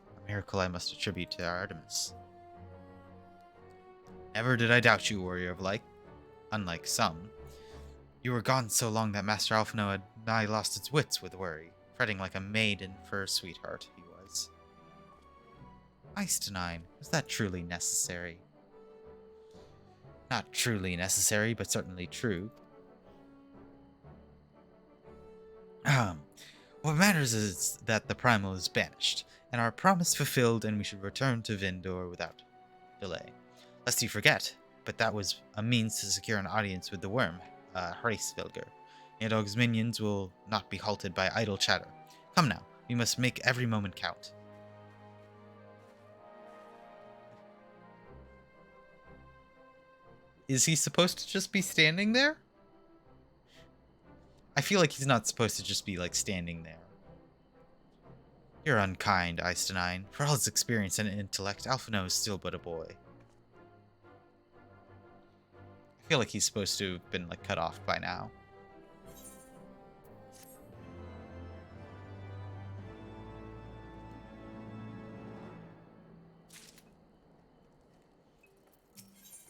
Speaker 1: I must attribute to our Artemis. Never did I doubt you, warrior of light. Unlike some. You were gone so long that Master Alphino had nigh lost its wits with worry, fretting like a maiden for her sweetheart he was. Eistenine, was that truly necessary? Not truly necessary, but certainly true. What matters is that the primal is banished, and our promise fulfilled, and we should return to Vindor without delay. Lest you forget, but that was a means to secure an audience with the worm, Hraesvilger. Nidhogg's minions will not be halted by idle chatter. Come now, we must make every moment count. Is he supposed to just be standing there? I feel like he's not supposed to just be, like, standing there. You're unkind, Eistenine. For all his experience and intellect, Alphino is still but a boy. I feel like he's supposed to have been, like, cut off by now.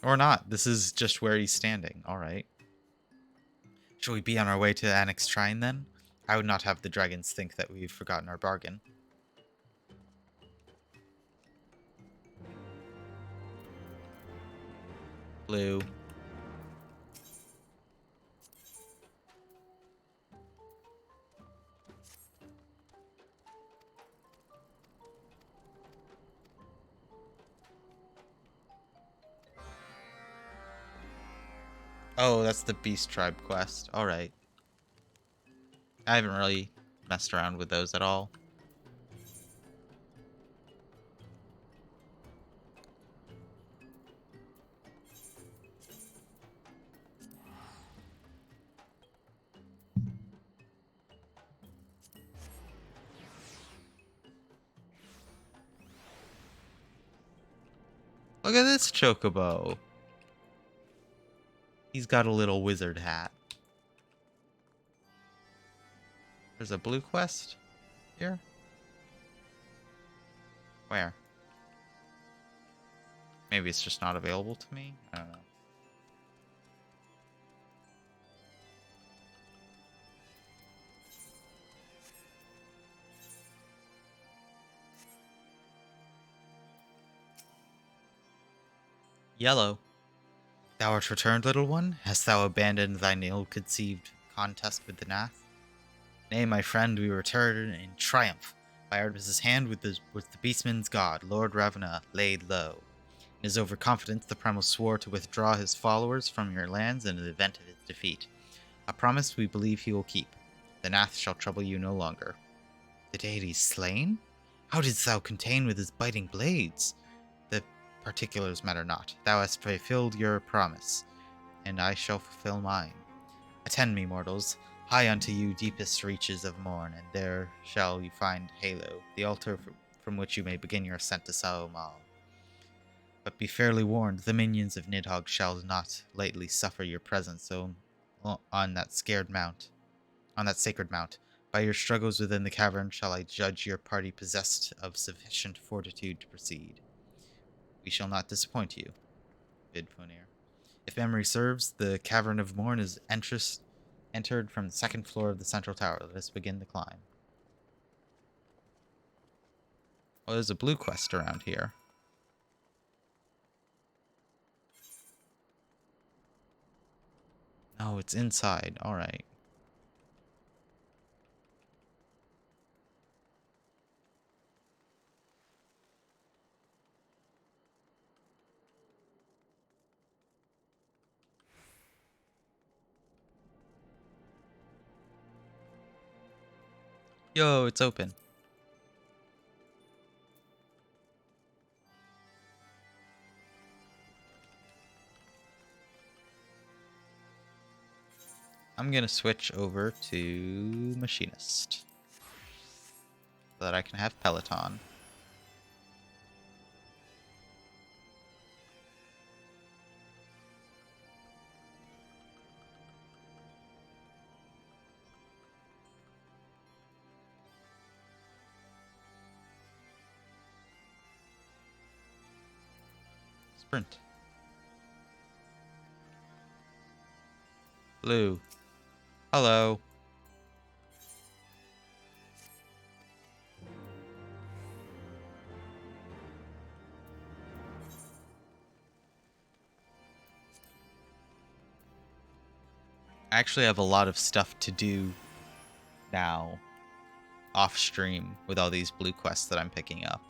Speaker 1: Or not. This is just where he's standing. Alright. Shall we be on our way to Annex Shrine, then? I would not have the dragons think that we've forgotten our bargain. Blue. Oh, that's the Beast Tribe quest. Alright. I haven't really messed around with those at all. Look at this chocobo. He's got a little wizard hat. There's a blue quest here? Where? Maybe it's just not available to me? I don't know. Yellow. Thou art returned, little one? Hast thou abandoned thine ill-conceived contest with the Nath? Nay, my friend, we return in triumph, by Artemis' hand with the beastman's god, Lord Ravana, laid low. In his overconfidence, the primal swore to withdraw his followers from your lands in the event of his defeat. A promise we believe he will keep. The Nath shall trouble you no longer. The deity slain? How didst thou contain with his biting blades? The particulars matter not. Thou hast fulfilled your promise, and I shall fulfill mine. Attend me, mortals. High unto you deepest reaches of morn, and there shall you find Halo, the altar from which you may begin your ascent to Saomal. But be fairly warned, the minions of Nidhogg shall not lightly suffer your presence on that sacred mount. By your struggles within the cavern shall I judge your party possessed of sufficient fortitude to proceed. We shall not disappoint you, Vidfunir. If memory serves, the Cavern of Morn is entered from the second floor of the central tower. Let us begin the climb. Well, there's a blue quest around here. Oh, it's inside. All right. Yo, it's open. I'm gonna switch over to Machinist so that I can have Peloton. Sprint. Blue. Hello. I actually have a lot of stuff to do now off stream with all these blue quests that I'm picking up.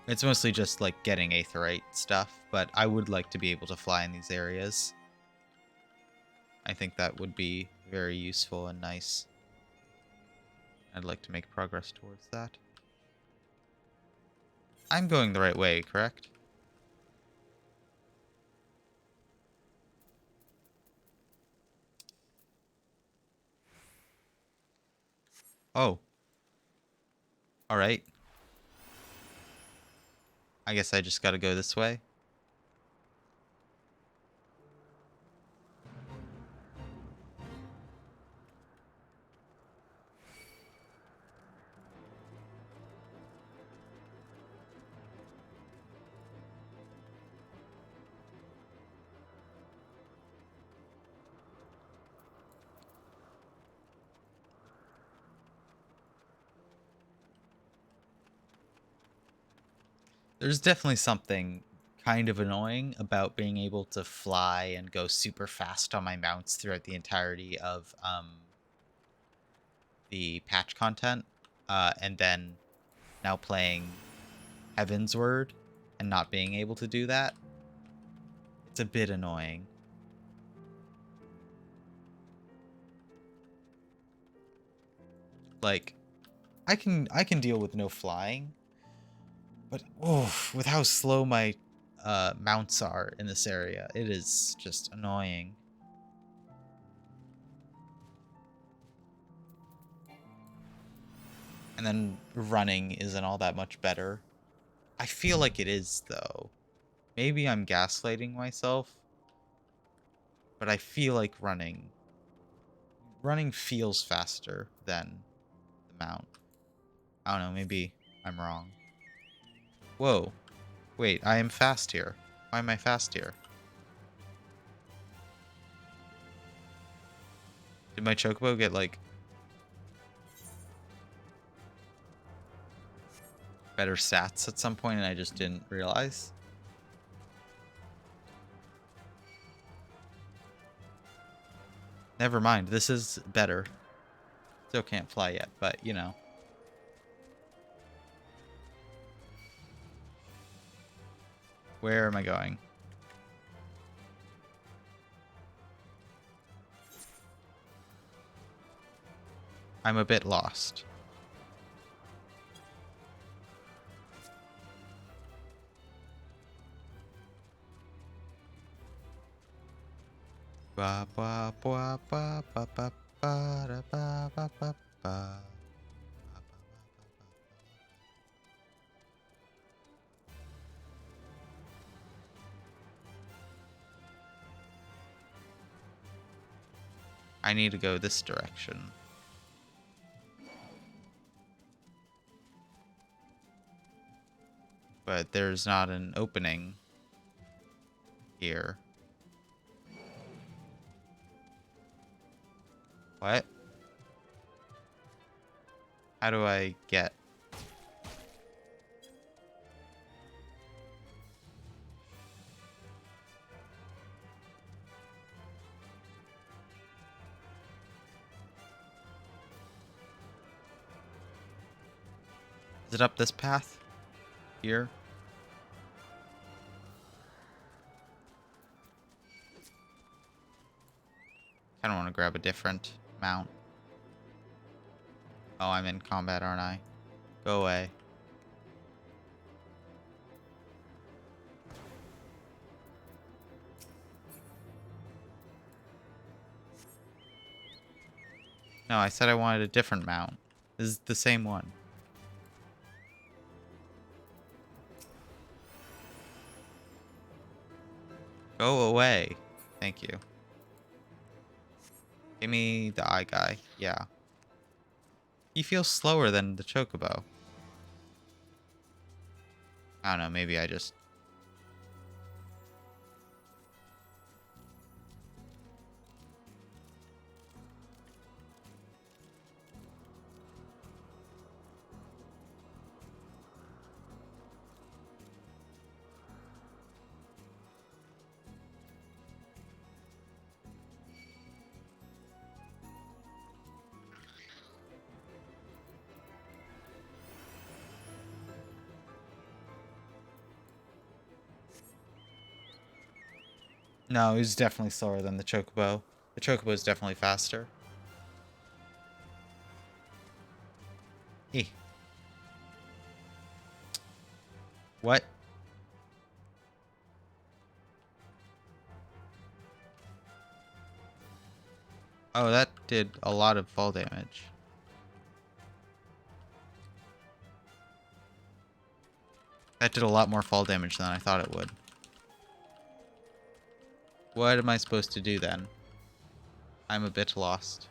Speaker 1: It's mostly just like getting Aetheryte stuff, but I would like to be able to fly in these areas. I think that would be very useful and nice. I'd like to make progress towards that. I'm going the right way, correct? Oh. Alright. I guess I just gotta go this way. There's definitely something kind of annoying about being able to fly and go super fast on my mounts throughout the entirety of the patch content, and then now playing Heavensward and not being able to do that. It's a bit annoying. Like, I can deal with no flying, but with how slow my mounts are in this area, it is just annoying. And then running isn't all that much better. I feel like it is, though. Maybe I'm gaslighting myself, but I feel like running feels faster than the mount. I don't know, maybe I'm wrong. Whoa. Wait, I am fast here. Why am I fast here? Did my chocobo get, like, better stats at some point and I just didn't realize? Never mind, this is better. Still can't fly yet, but, you know. Where am I going? I'm a bit lost. Ba ba ba ba ba ba ba da ba ba ba ba. I need to go this direction. But there's not an opening here. What? How do I get? Is it up this path? Here? I don't want to grab a different mount. Oh, I'm in combat, aren't I? Go away. No, I said I wanted a different mount. This is the same one. Go away. Thank you. Give me the eye guy. Yeah. He feels slower than the chocobo. I don't know, maybe I just... No, he's definitely slower than the chocobo. The chocobo is definitely faster. Eh. What? Oh, that did a lot of fall damage. That did a lot more fall damage than I thought it would. What am I supposed to do then? I'm a bit lost.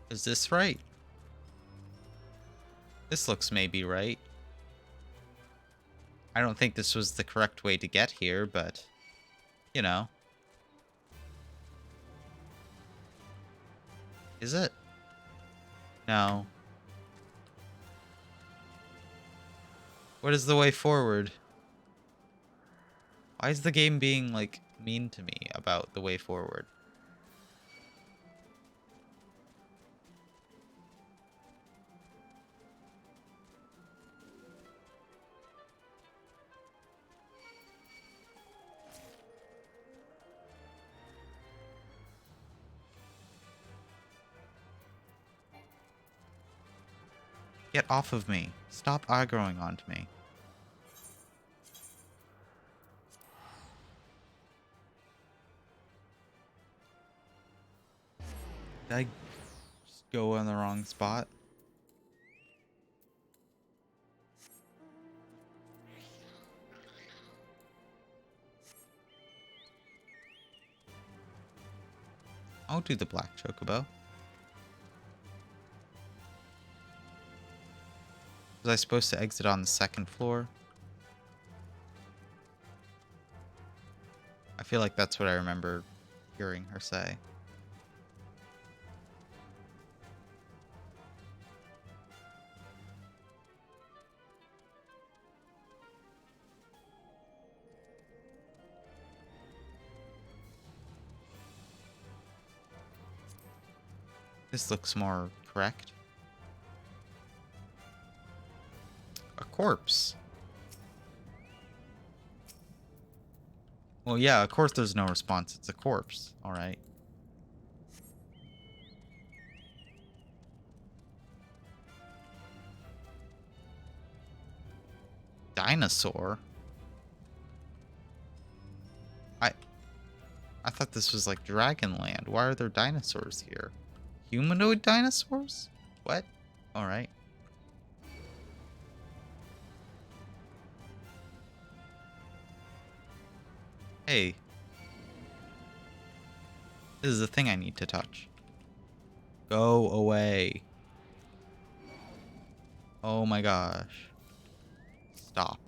Speaker 1: Is this right? This looks maybe right. I don't think this was the correct way to get here, but, you know. Is it? No. What is the way forward? Why is the game being, like, mean to me about the way forward? Get off of me. Stop aggroing onto me. Did I just go in the wrong spot? I'll do the black chocobo. Was I supposed to exit on the second floor? I feel like that's what I remember hearing her say. This looks more correct. A corpse. Well, yeah, of course there's no response. It's a corpse. All right. Dinosaur? I thought this was like Dragonland. Why are there dinosaurs here? Humanoid dinosaurs? What? All right. Hey. This is the thing I need to touch. Go away. Oh my gosh. Stop.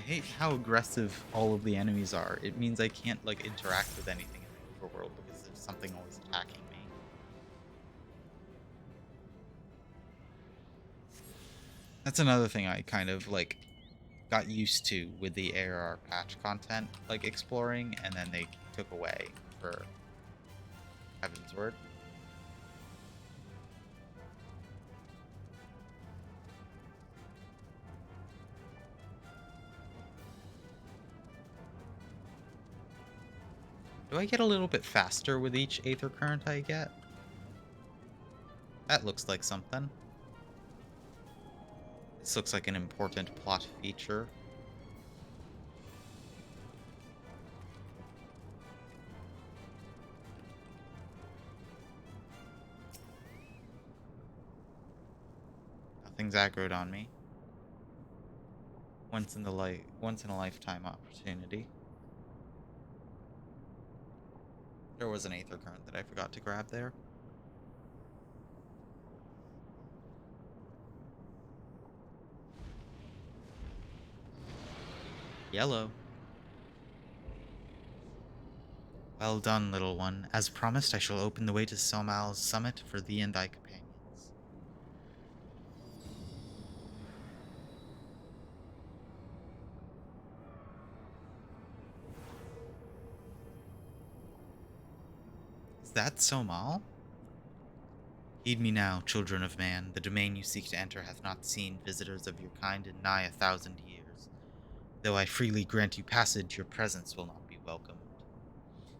Speaker 1: hate how aggressive all of the enemies are. It means I can't like interact with anything in the overworld because there's something always attacking me. That's another thing I kind of like got used to with the ARR patch content, like exploring, and then they took away for Heavensward. Do I get a little bit faster with each Aether Current I get? That looks like something. This looks like an important plot feature. Nothing's aggroed on me. Once in a lifetime opportunity. There was an Aether Current that I forgot to grab there. Yellow. Well done, little one. As promised, I shall open the way to Somal's summit for thee and thy companions. Is that Somal? Heed me now, children of man. The domain you seek to enter hath not seen visitors of your kind in nigh 1,000 years. Though I freely grant you passage, your presence will not be welcomed.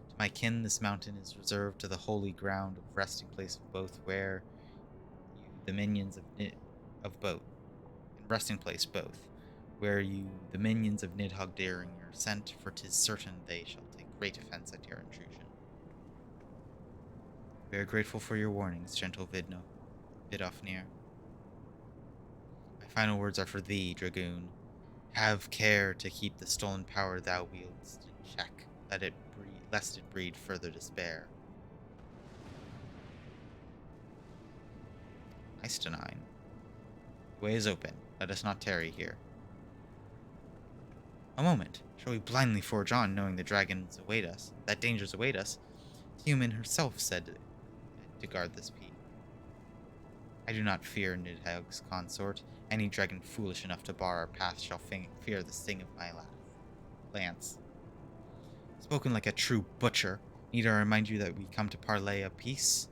Speaker 1: To my kin, this mountain is reserved to the holy ground of resting place of both, where you, the minions of both, and resting place both, where you, the minions of Nidhogg daring your ascent, for 'tis certain they shall take great offense at your intrusion. We are grateful for your warnings, gentle Vidofnir. My final words are for thee, Dragoon. Have care to keep the stolen power thou wieldest in check, lest it breed further despair. Nice to 9. The way is open. Let us not tarry here. A moment. Shall we blindly forge on, knowing the dragons await us? That dangers await us? Human herself said to guard this peak. I do not fear Nidhogg's consort. Any dragon foolish enough to bar our path shall fear the sting of my lance. Spoken like a true butcher. Need I remind you that we come to parley of peace?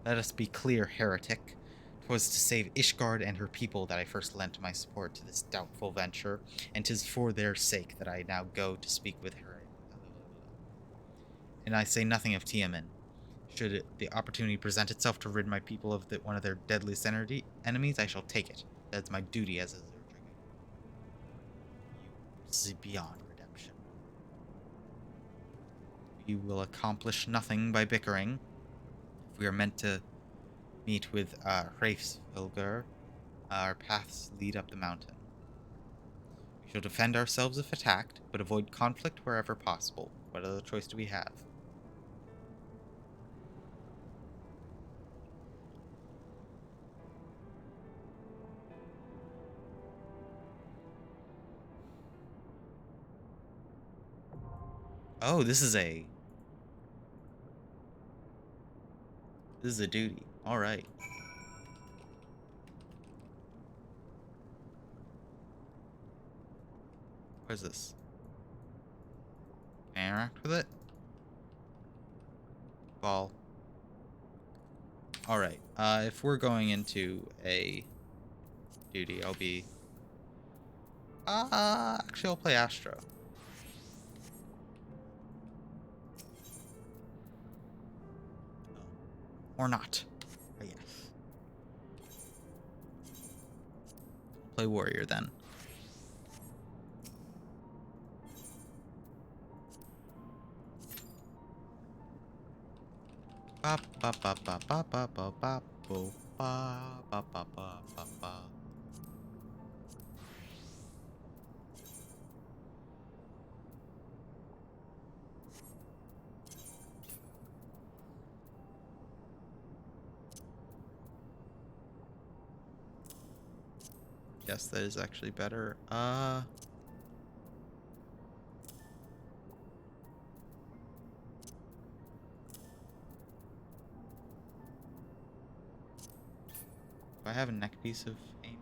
Speaker 1: Let us be clear, heretic. 'Twas to save Ishgard and her people that I first lent my support to this doubtful venture, and 'tis for their sake that I now go to speak with her. And I say nothing of Tiamin. Should the opportunity present itself to rid my people of one of their deadliest enemies, I shall take it. That's my duty as a Zerdragon. This is beyond redemption. We will accomplish nothing by bickering. If we are meant to meet with Hraefsvilgur, our paths lead up the mountain. We shall defend ourselves if attacked, but avoid conflict wherever possible. What other choice do we have? Oh, this is a duty. All right. What is this? Can I interact with it? Ball. All right. If we're going into a duty, I'll be. Actually, I'll play Astro. Or not. Oh, yes. Play Warrior then. Ba ba ba ba ba ba ba ba bo ba ba ba ba ba ba. Yes, that is actually better. Do I have a neck piece of aiming?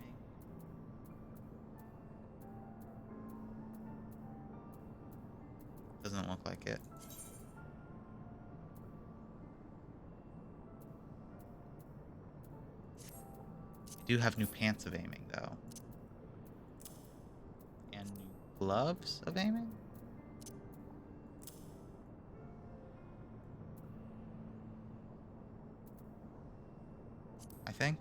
Speaker 1: Doesn't look like it. I do have new pants of aiming, though. And new gloves of aiming? I think.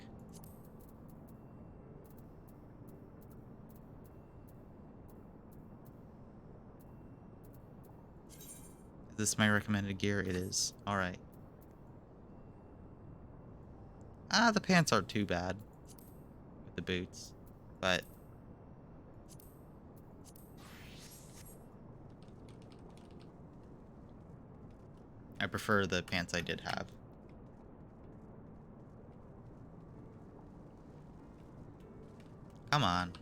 Speaker 1: Is this my recommended gear? It is. Alright. The pants aren't too bad. With the boots. But I prefer the pants I did have. Come on.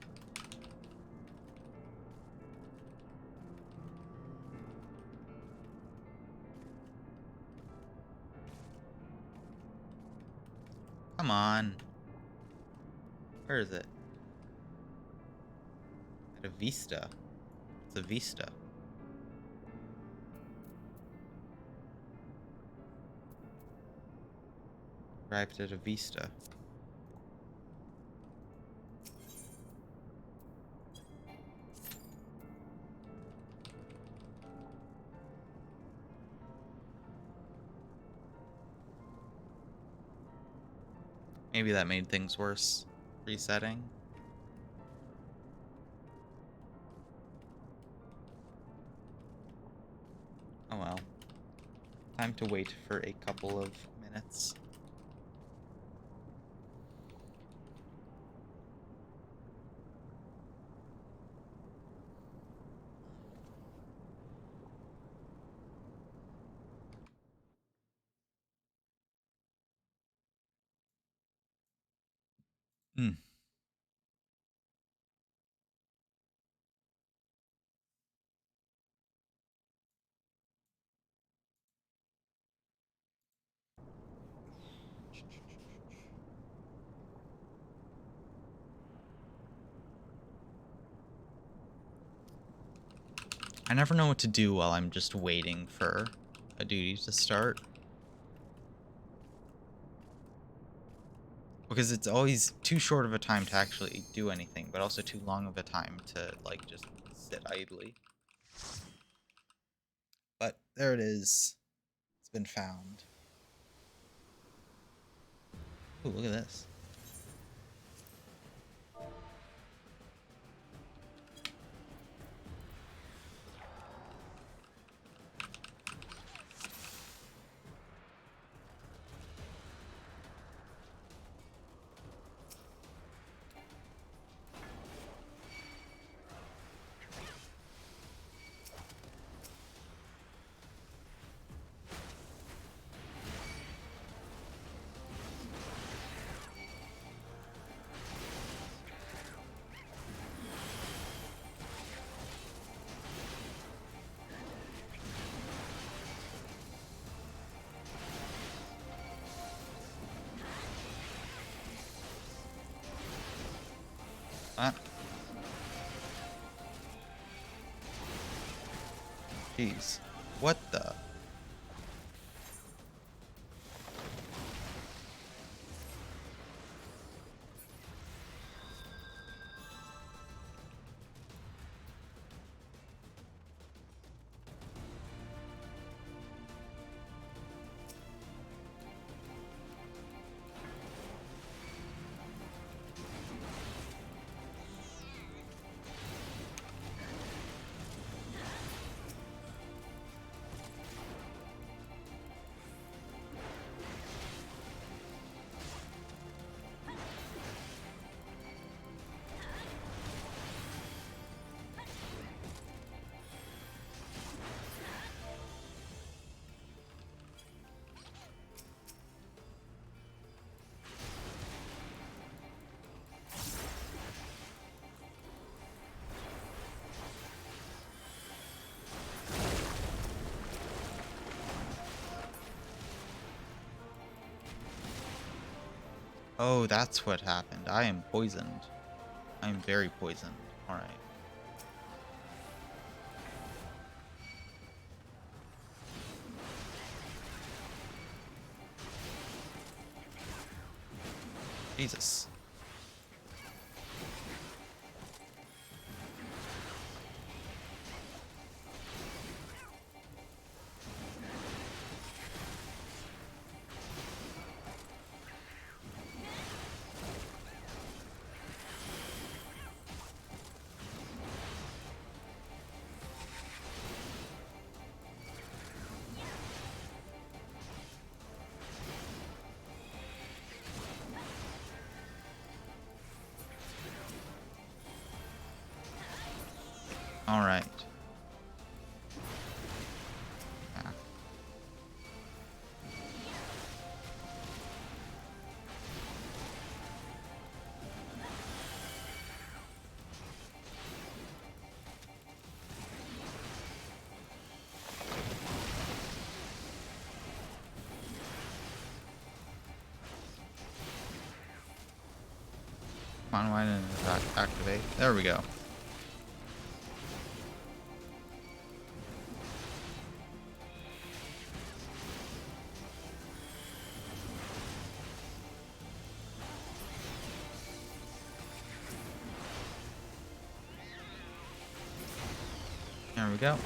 Speaker 1: Come on. Where is it? At a Vista. It's a Vista. Arrived at a Vista. Maybe that made things worse. Resetting. Oh well. Time to wait for a couple of minutes. Hmm. I never know what to do while I'm just waiting for a duty to start. Because it's always too short of a time to actually do anything, but also too long of a time to, like, just sit idly. But there it is. It's been found. Ooh, look at this. Jeez. What the? Oh, that's what happened. I am poisoned. I am very poisoned. Alright. Jesus. Alright. Yeah. Come on, why didn't it activate? There we go. There we go.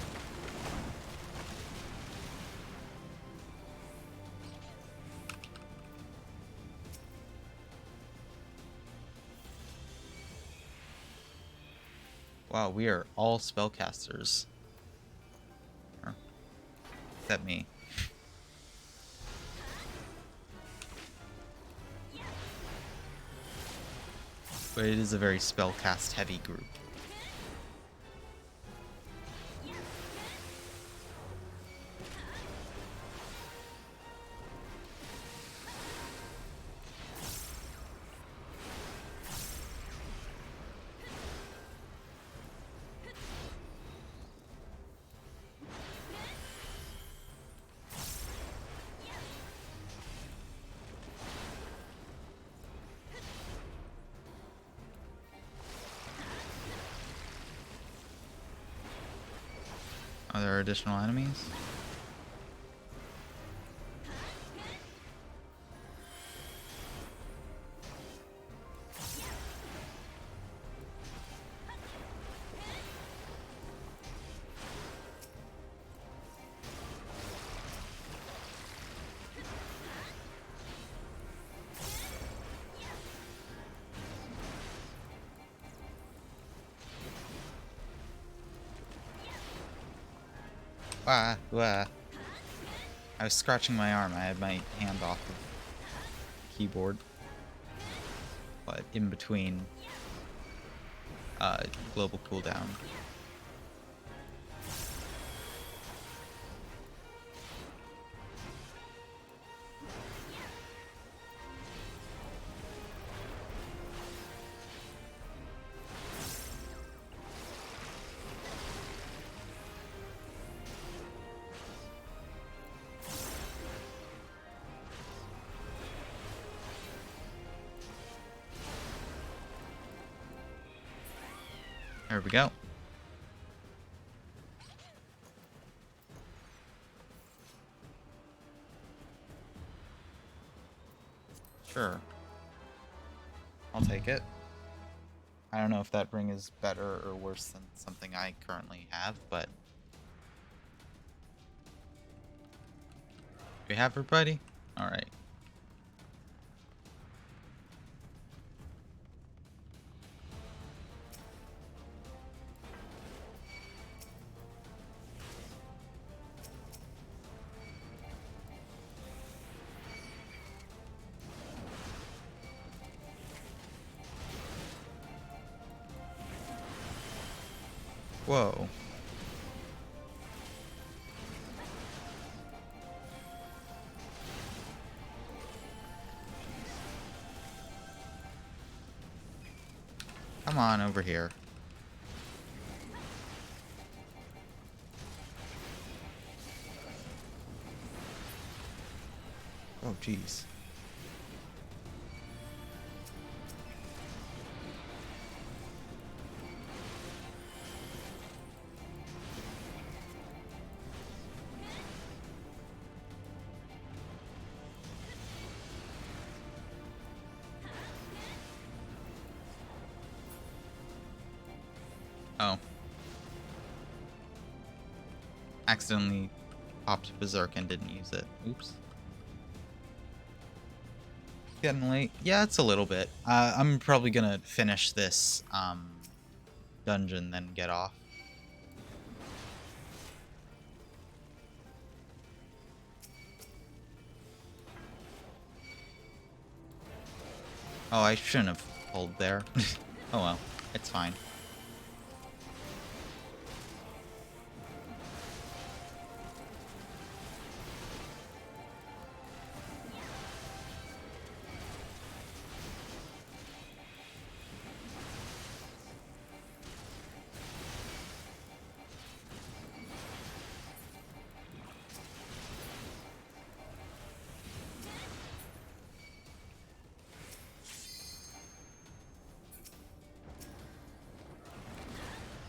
Speaker 1: Wow, we are all spellcasters. Except me. But it is a very spellcast heavy group. Are there additional enemies? Wah. I was scratching my arm. I had my hand off of the keyboard. But in between global cooldown. There we go. Sure. I'll take it. I don't know if that ring is better or worse than something I currently have, but... We have everybody? Alright. Whoa. Come on over here. Oh, jeez. Oh. Accidentally popped Berserk and didn't use it. Oops. Getting late. Yeah, it's a little bit. I'm probably gonna finish this dungeon, then get off. Oh, I shouldn't have pulled there. Oh well, it's fine.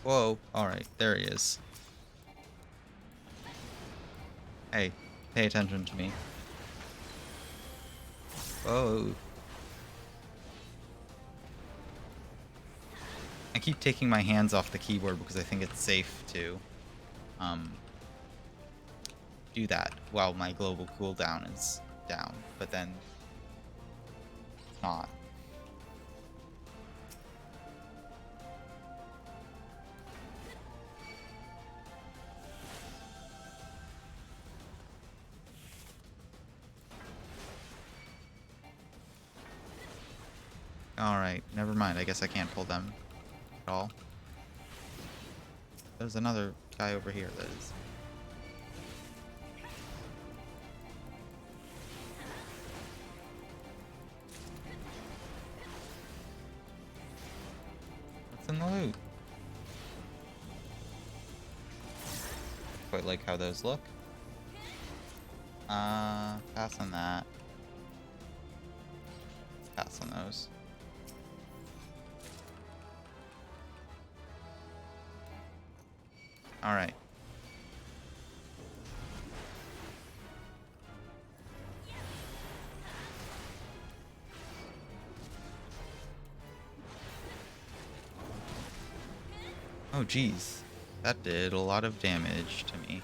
Speaker 1: Whoa, alright, there he is. Hey, pay attention to me. Whoa. I keep taking my hands off the keyboard because I think it's safe to do that while my global cooldown is down, but then it's not. Alright, never mind. I guess I can't pull them at all. There's another guy over here that is. What's in the loot? Quite like how those look. Pass on that. Pass on those. All right. Oh, geez. That did a lot of damage to me.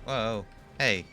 Speaker 1: Whoa. Hey.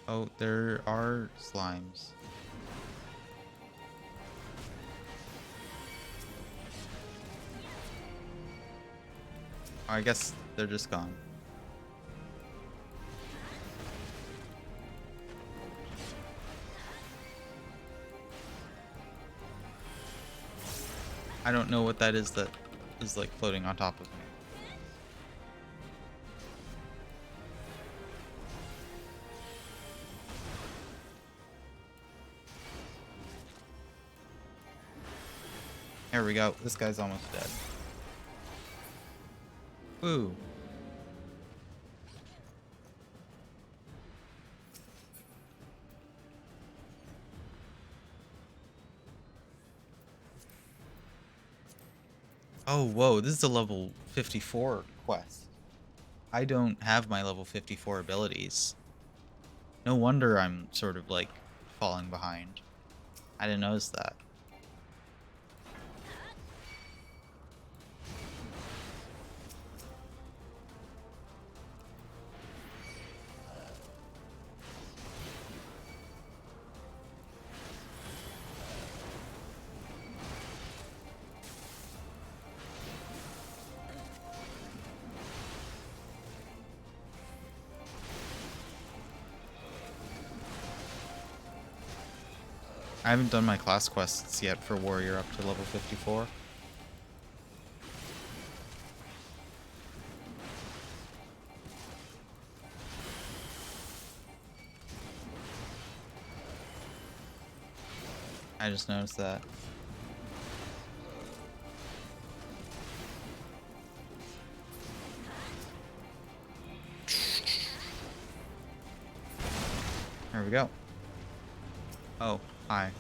Speaker 1: Oh, there are slimes. Oh, I guess they're just gone. I don't know what that is that is like floating on top of me. There we go. This guy's almost dead. Woo. Oh, whoa. This is a level 54 quest. I don't have my level 54 abilities. No wonder I'm sort of like falling behind. I didn't notice that. I haven't done my class quests yet for warrior up to level 54. I just noticed that. There we go. Oh, hi.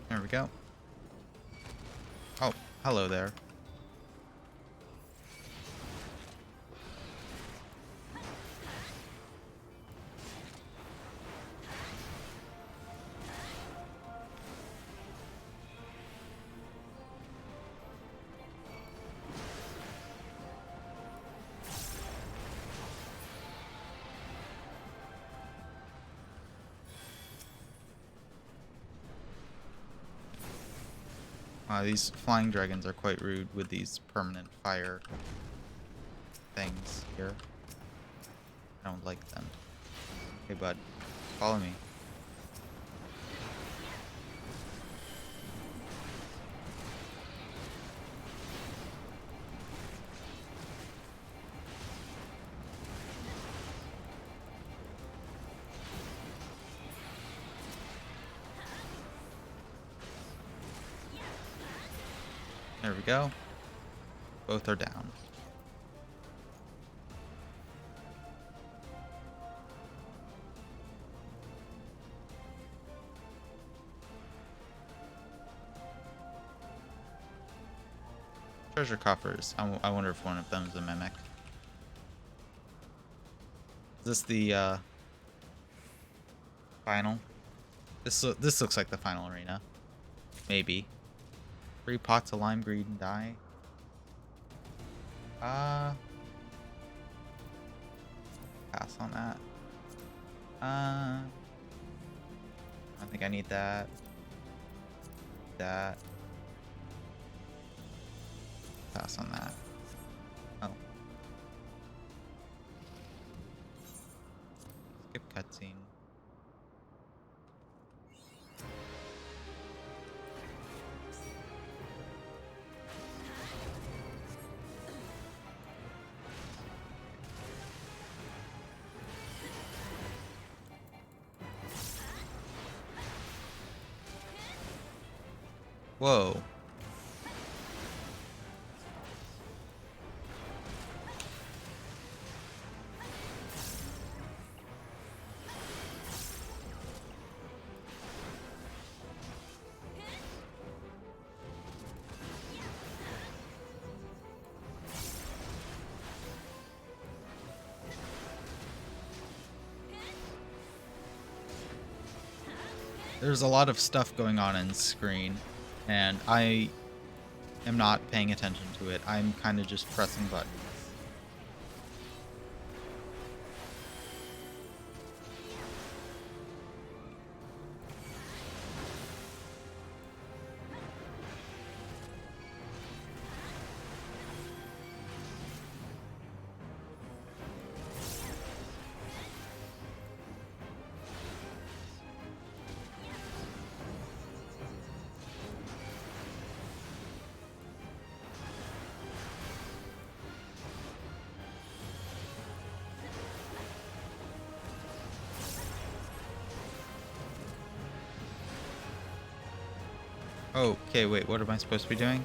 Speaker 1: There we go. Oh, hello there. These flying dragons are quite rude with these permanent fire things here. I don't like them. Hey bud, follow me. There we go. Both are down. Treasure coffers. I wonder if one of them is a mimic. Is this the final? This looks like the final arena. Maybe. 3 pots of lime green dye. Pass on that. I think I need that. That. Pass on that. Oh. Skip cutscene. Whoa. There's a lot of stuff going on in screen, and I am not paying attention to it. I'm kind of just pressing buttons. Oh, okay, wait, what am I supposed to be doing?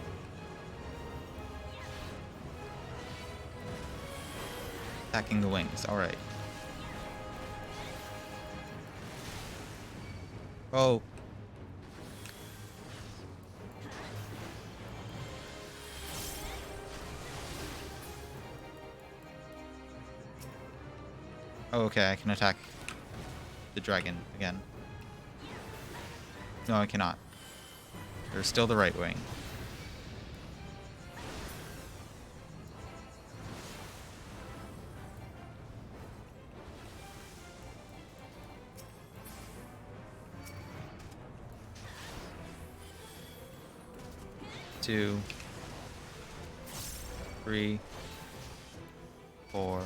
Speaker 1: Attacking the wings, alright. Oh. Oh, okay, I can attack the dragon again. No, I cannot. There's still the right wing. 2, 3, 4.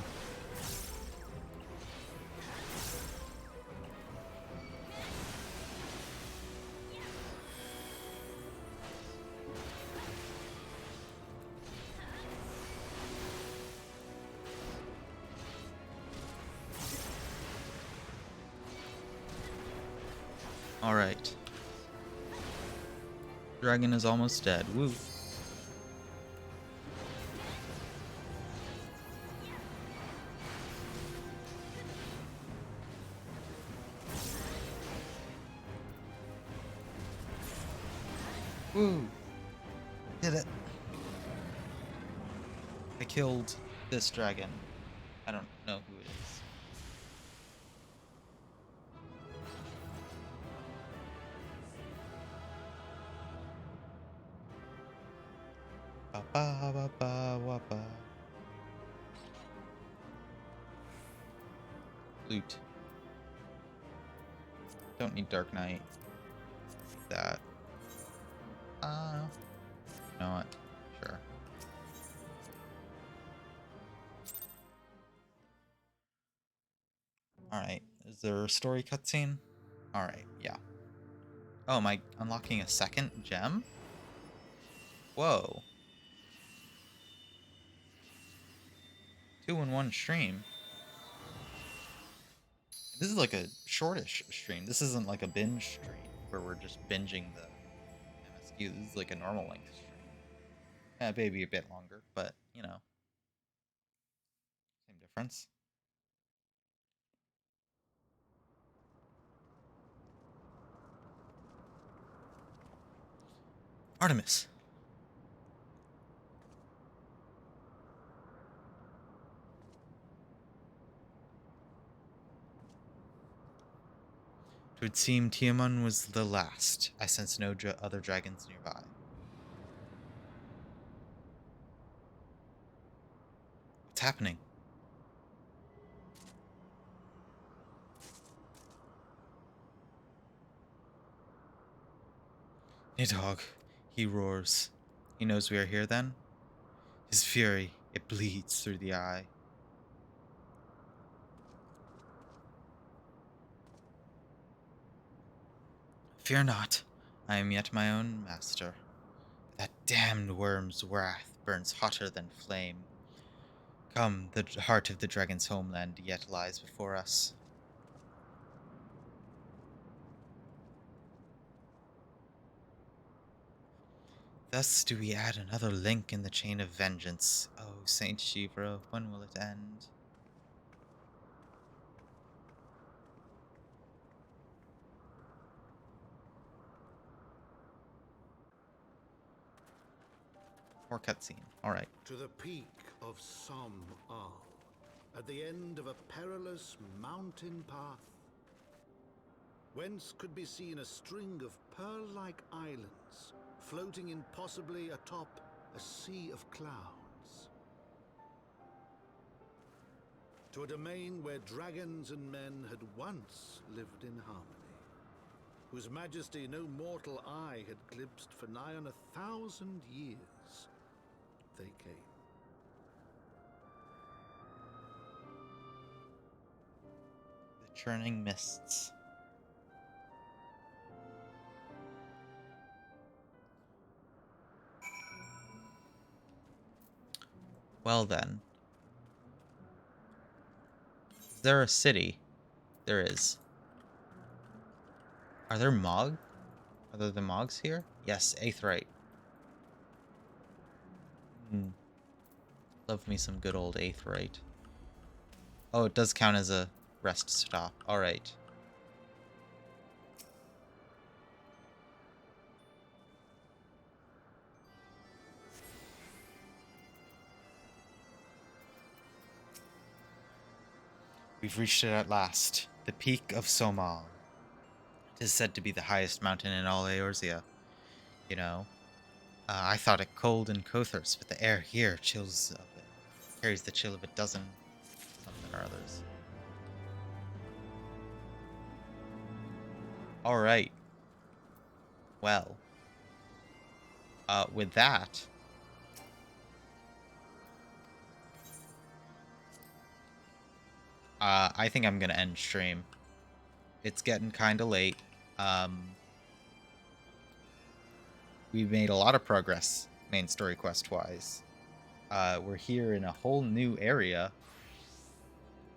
Speaker 1: All right. Dragon is almost dead. Woo. Woo. Did it. I killed this dragon. I don't know who it is. Ba ba ba ba wa ba. Loot. Don't need Dark Knight. That. You know what? Sure. Alright. Is there a story cutscene? Alright, yeah. Oh, am I unlocking a second gem? Whoa. 2-in-1 stream. This is like a shortish stream. This isn't like a binge stream where we're just binging the MSQ. This is like a normal length stream. Yeah, maybe a bit longer, but you know, same difference. Artemis. It would seem Tiamat was the last. I sense no other dragons nearby. What's happening? Nidhogg, he roars. He knows we are here then? His fury, it bleeds through the eye. Fear not, I am yet my own master. That damned worm's wrath burns hotter than flame. Come, the heart of the dragon's homeland yet lies before us. Thus do we add another link in the chain of vengeance. Oh, Saint Shivra, when will it end? More cutscene. Alright.
Speaker 6: To the peak of Som Al, at the end of a perilous mountain path, whence could be seen a string of pearl-like islands floating impossibly atop a sea of clouds. To a domain where dragons and men had once lived in harmony, whose majesty no mortal eye had glimpsed for nigh on 1,000 years. They came.
Speaker 1: The churning mists. Well then. Is there a city? There is. Are there Mog? Are there the Mogs here? Yes, Aetheryte. Love me some good old Aetheryte. Oh, it does count as a rest stop. Alright. We've reached it at last. The peak of Somal. It is said to be the highest mountain in all Eorzea. You know, I thought it cold in Kothers, but the air here chills of it. Carries the chill of a dozen something or others. Alright. Well. with that, I think I'm gonna end stream. It's getting kind of late. We've made a lot of progress main story quest wise. We're here in a whole new area.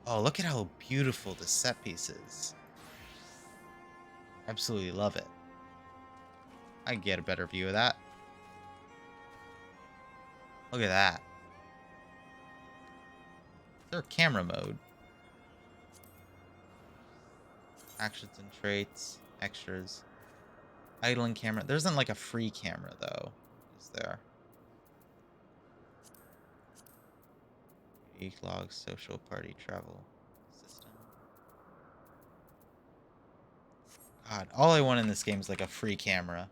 Speaker 1: Oh, look at how beautiful the set piece is. Absolutely love it. I can get a better view of that. Look at that. Is there camera mode? Actions and traits, extras. Idling camera. There isn't like a free camera though, is there? Unique logs, social party, travel, system. God, all I want in this game is like a free camera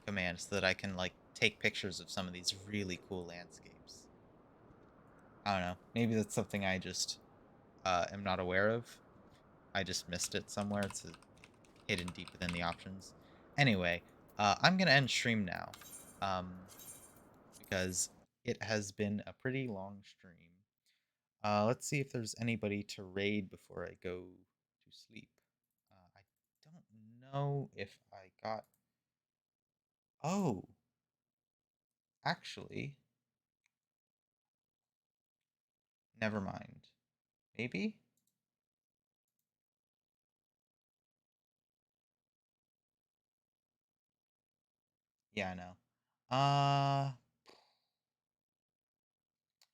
Speaker 1: command so that I can like take pictures of some of these really cool landscapes. I don't know. Maybe that's something I just am not aware of. I just missed it somewhere. It's hidden deep within the options. Anyway, I'm going to end stream now because it has been a pretty long stream. Let's see if there's anybody to raid before I go to sleep. I don't know if I got... Oh, actually, never mind. Maybe? Yeah, I know.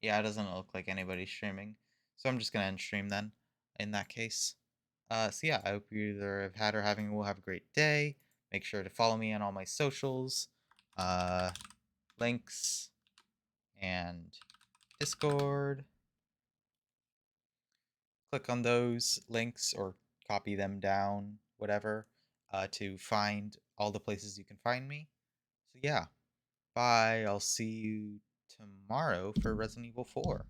Speaker 1: Yeah, it doesn't look like anybody's streaming. So I'm just gonna end stream then, in that case. So yeah, I hope you either have had or will have a great day. Make sure to follow me on all my socials, links, and Discord. Click on those links or copy them down, whatever, to find all the places you can find me. So yeah, bye. I'll see you tomorrow for Resident Evil 4.